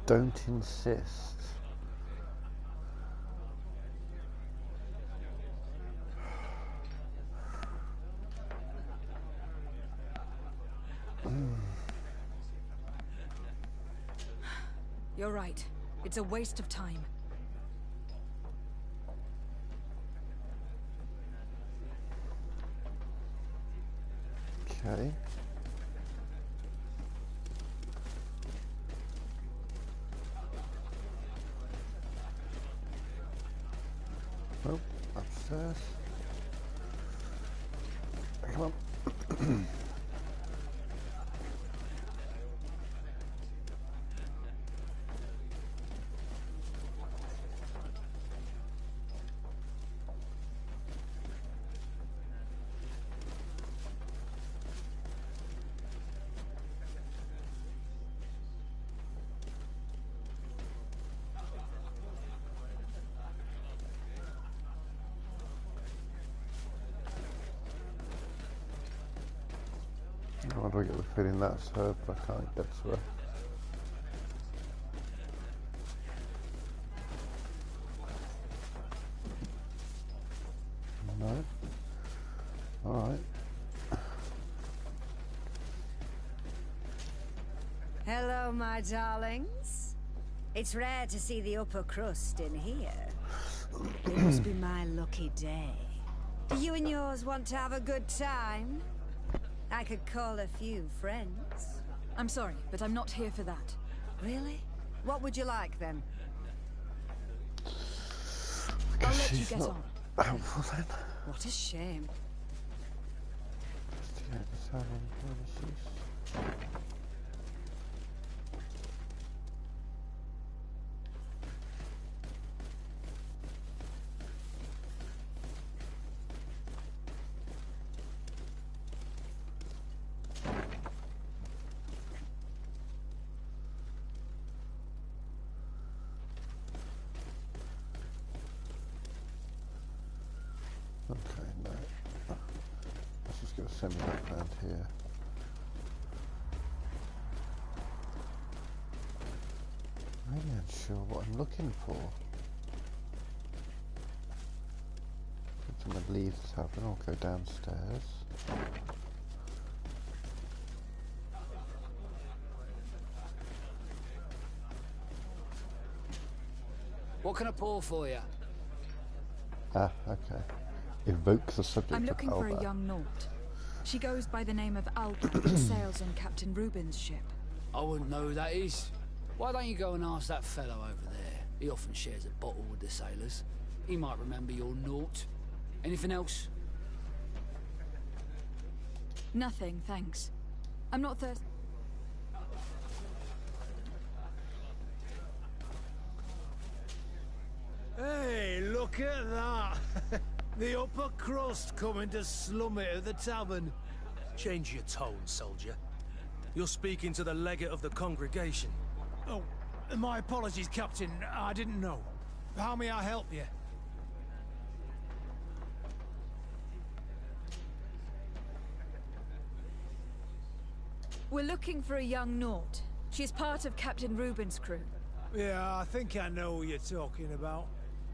Don't insist. You're right. It's a waste of time. Okay. Oh, upstairs. Come on. Why do I get the feeling that's her, but I can't get to her? No. Alright. Hello, my darlings. It's rare to see the upper crust in here. It must be my lucky day. Do you and yours want to have a good time? I could call a few friends. I'm sorry, but I'm not here for that. Really? What would you like, then? I'll let you get on. Helpful then. What a shame. Okay, no. Let's just get a semi back round here. Really unsure what I'm looking for. I'm going to leave the tavern, I'll go downstairs. What can I pour for you? Ah, okay. Evoke the subject I'm looking of for Alba. a young Naut. She goes by the name of Alba and sails on Captain Reuben's ship. I wouldn't know who that is. Why don't you go and ask that fellow over there? He often shares a bottle with the sailors. He might remember your Naut. Anything else? Nothing, thanks. I'm not thirsty. Hey, look at that! The upper crust coming to slum it at the tavern. Change your tone, soldier. You're speaking to the legate of the congregation. Oh, my apologies, Captain. I didn't know. How may I help you? We're looking for a young Naut. She's part of Captain Reuben's crew. Yeah, I think I know who you're talking about.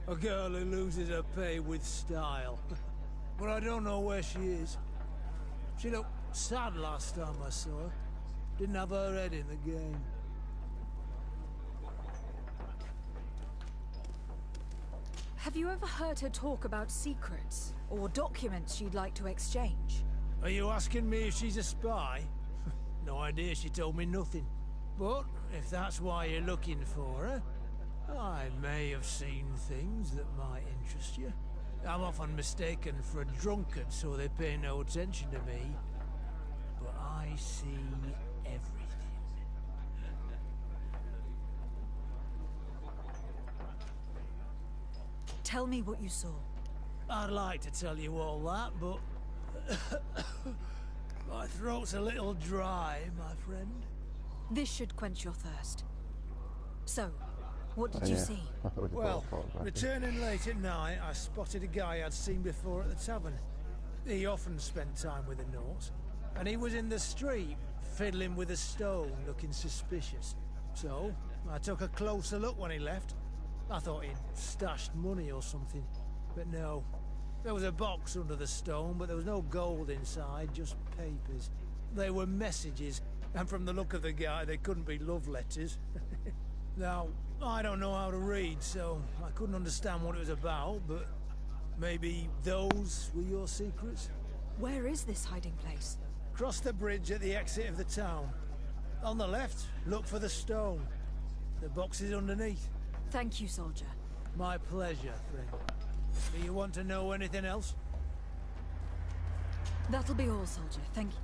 A girl who loses her pay with style. But I don't know where she is. She looked sad last time I saw her. Didn't have her head in the game. Have you ever heard her talk about secrets or documents she'd like to exchange? Are you asking me if she's a spy? No idea, she told me nothing. But if that's why you're looking for her, I may have seen things that might interest you. I'm often mistaken for a drunkard, so they pay no attention to me. But I see everything. Tell me what you saw. I'd like to tell you all that, but... my throat's a little dry, my friend. This should quench your thirst. So, what did you see? Well, returning late at night, I spotted a guy I'd seen before at the tavern. He often spent time with the Norts, and he was in the street, fiddling with a stone, looking suspicious. So, I took a closer look when he left. I thought he'd stashed money or something, but no. There was a box under the stone, but there was no gold inside, just papers. They were messages, and from the look of the guy, they couldn't be love letters. Now, I don't know how to read, so I couldn't understand what it was about, but maybe those were your secrets? Where is this hiding place? Cross the bridge at the exit of the town. On the left, look for the stone. The box is underneath. Thank you, soldier. My pleasure, friend. Do you want to know anything else? That'll be all, soldier. Thank you.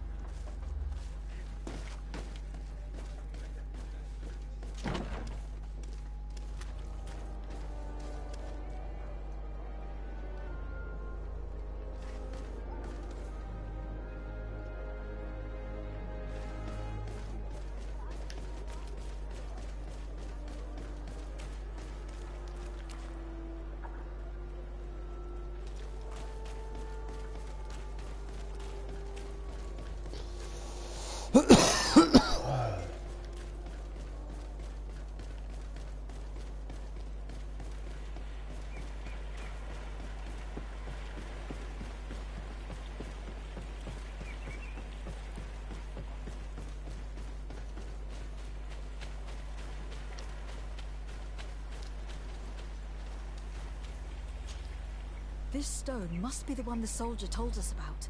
This stone must be the one the soldier told us about.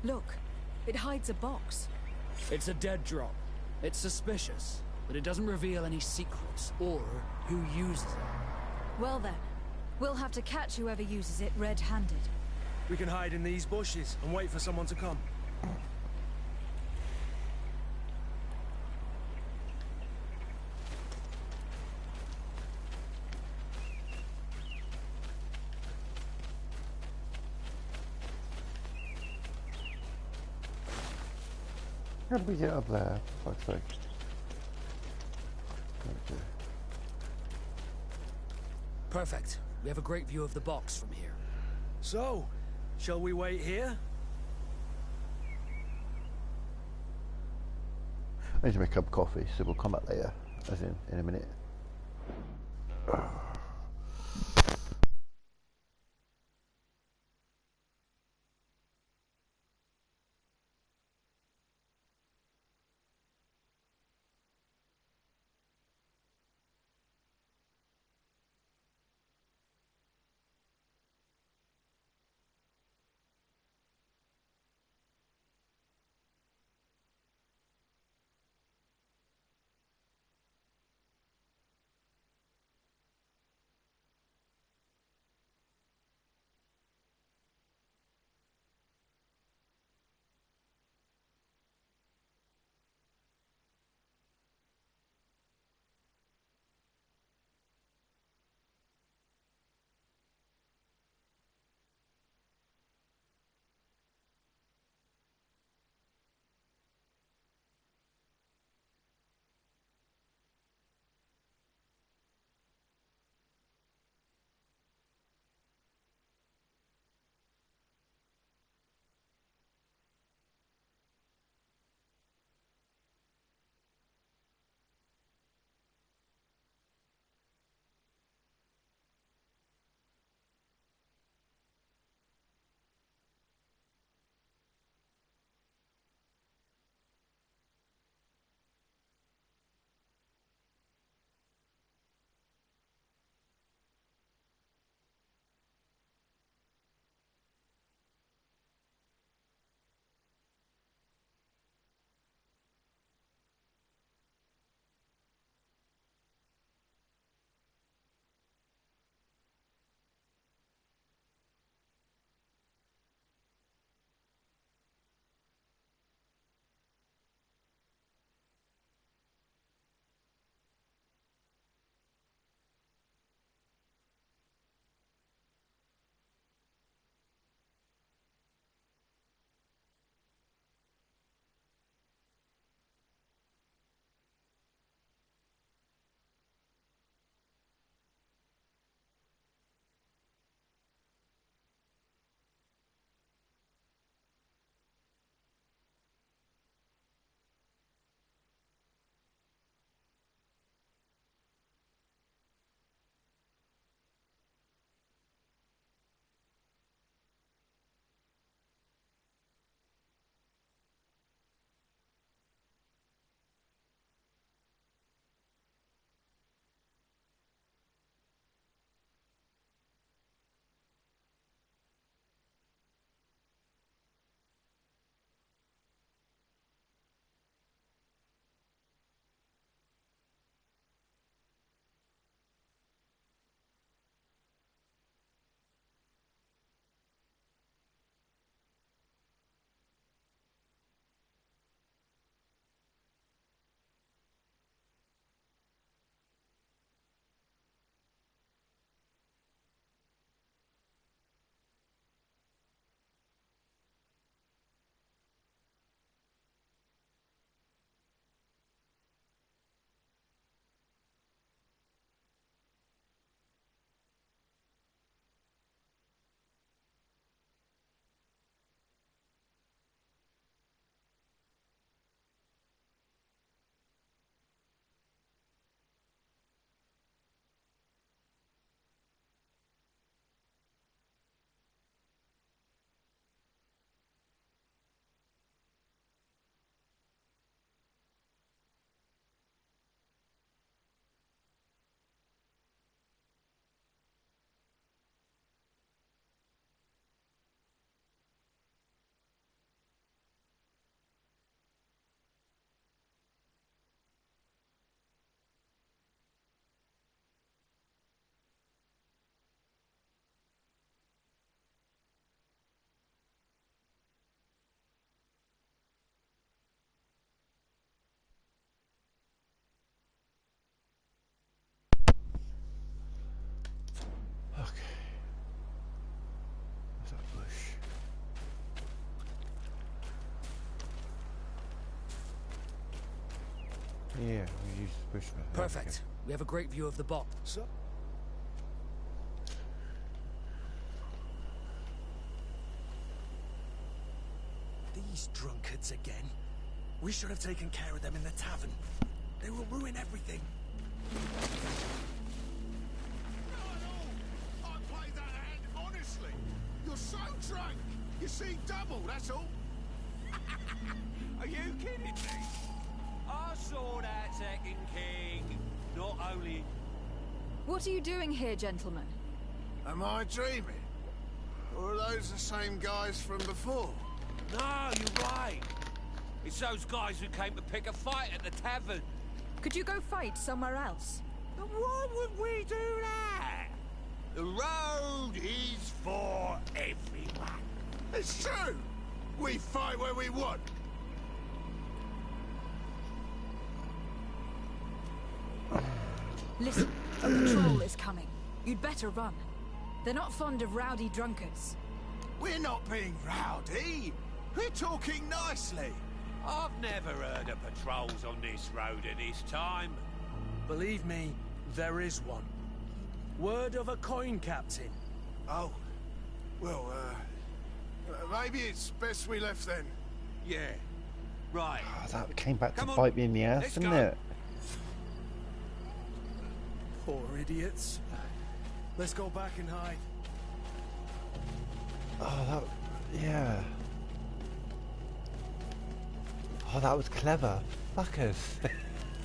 Look, it hides a box. It's a dead drop. It's suspicious, but it doesn't reveal any secrets or who uses it. Well then, we'll have to catch whoever uses it red-handed. We can hide in these bushes and wait for someone to come. How did we get up there? For fuck's sake. Okay. Perfect. We have a great view of the box from here. So, shall we wait here? I need to make a cup of coffee, so we'll come back later, as in a minute. Yeah, we use the push method. Perfect. We have a great view of the bot. So, these drunkards again. We should have taken care of them in the tavern. They will ruin everything. I played that hand honestly. You're so drunk. You see double, that's all. Are you kidding me? I saw that second king. Not only... What are you doing here, gentlemen? Am I dreaming? Or are those the same guys from before? No, you're right. It's those guys who came to pick a fight at the tavern. Could you go fight somewhere else? Why would we do that? The road is for everyone. It's true. We fight where we want. Listen, a patrol is coming. You'd better run. They're not fond of rowdy drunkards. We're not being rowdy. We're talking nicely. I've never heard of patrols on this road at this time. Believe me, there is one. Word of a coin captain. Oh. Well, maybe it's best we left then. Yeah. Right. Oh, that came back to Come on, bite me in the ass, let's didn't go. it? Poor idiots. Let's go back and hide. Oh, that... yeah. Oh, that was clever. Fuckers.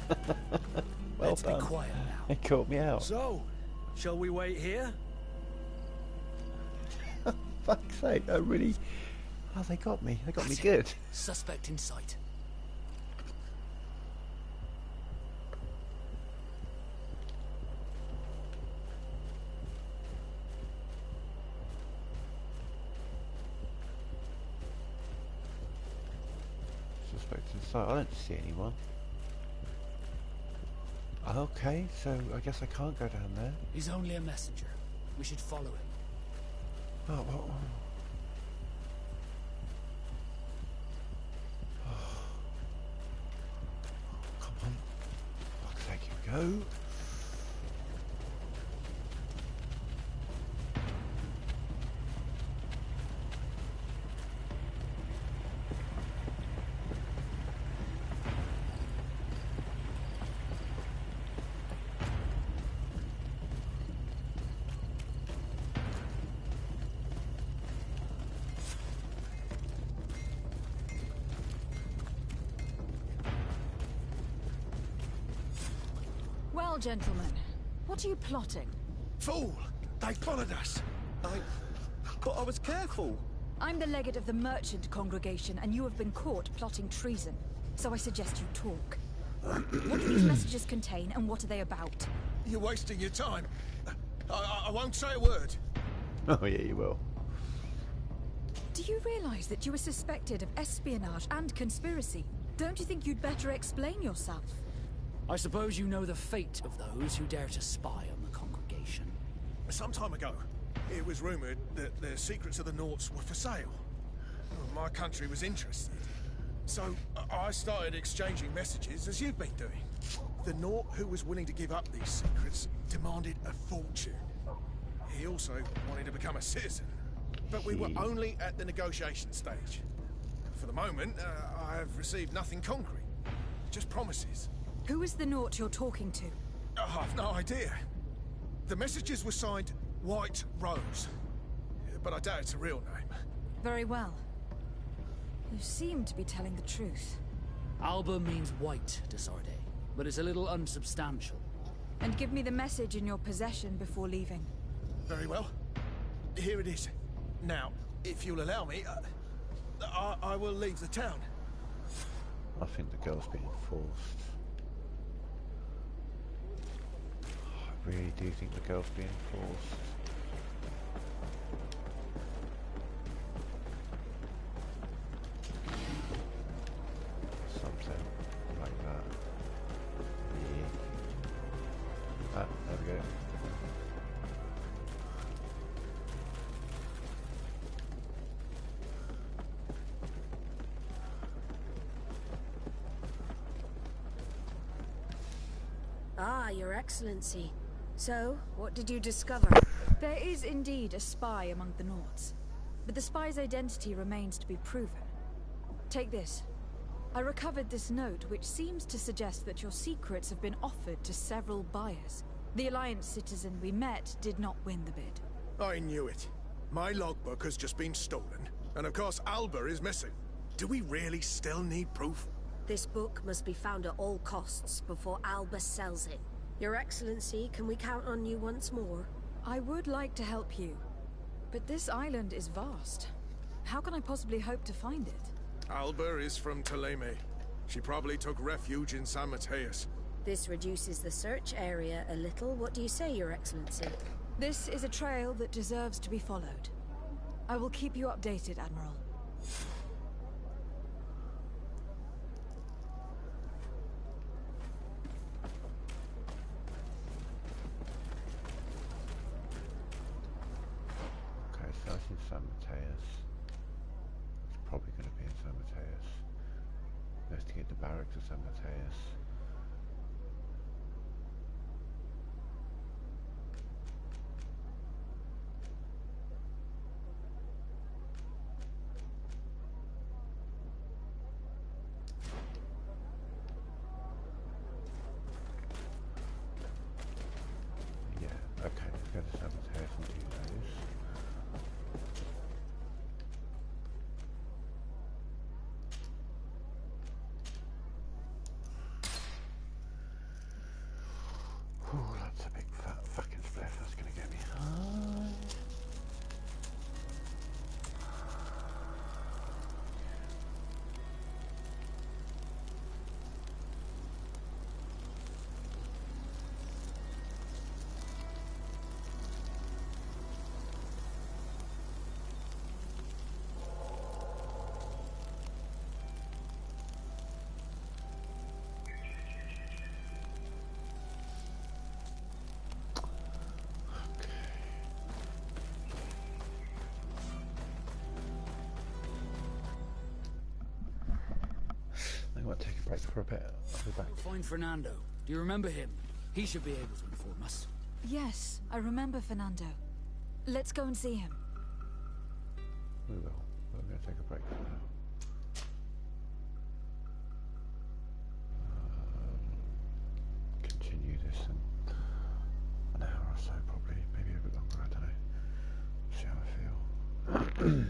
Well Let's done. be quiet now. It caught me out. So, shall we wait here? Fuck's sake, I really... Oh, they got me. They got me good. Suspect in sight. Suspect in sight. I don't see anyone. Okay, so I guess I can't go down there. He's only a messenger. We should follow him. Oh, well... Come on. Fuck's sake, here we go. Well, gentlemen, what are you plotting? Fool! They followed us. But I was careful. I'm the legate of the merchant congregation, and you have been caught plotting treason. So I suggest you talk. What do these messages contain, and what are they about? You're wasting your time. I won't say a word. Oh, yeah, you will. Do you realize that you are suspected of espionage and conspiracy? Don't you think you'd better explain yourself? I suppose you know the fate of those who dare to spy on the congregation. Some time ago, it was rumored that the secrets of the Naughts were for sale. My country was interested. So I started exchanging messages as you've been doing. The Naught who was willing to give up these secrets demanded a fortune. He also wanted to become a citizen. But we were only at the negotiation stage. For the moment, I have received nothing concrete. Just promises. Who is the Naught you're talking to? I've no idea. The messages were signed White Rose. But I doubt it's a real name. Very well. You seem to be telling the truth. Alba means white, Desarde, but it's a little unsubstantial. And give me the message in your possession before leaving. Very well. Here it is. Now, if you'll allow me, I will leave the town. I think the girl's being forced. I really do think the girl's being forced. Something like that. Yeah. Ah, there we go. Your Excellency. So, what did you discover? There is indeed a spy among the Nords, but the spy's identity remains to be proven. Take this. I recovered this note, which seems to suggest that your secrets have been offered to several buyers. The Alliance citizen we met did not win the bid. I knew it. My logbook has just been stolen, and of course Alba is missing. Do we really still need proof? This book must be found at all costs before Alba sells it. Your Excellency, can we count on you once more? I would like to help you, but this island is vast. How can I possibly hope to find it? Alba is from Thélème. She probably took refuge in San Mateus. This reduces the search area a little. What do you say, Your Excellency? This is a trail that deserves to be followed. I will keep you updated, Admiral. Okay, so that's in San Mateus. It's probably going to be in San Mateus. Investigate the barracks of San Mateus. Yeah, okay, let's go to San Mateus and do those. Ooh, that's a big fat fucking spliff. That's gonna get me high. I might take a break for a bit. I'll be back. Find Fernando. Do you remember him? He should be able to inform us. Yes, I remember Fernando. Let's go and see him. We will. We're going to take a break for now. Continue this in an hour or so, probably. Maybe a bit longer, I don't know. See how I feel.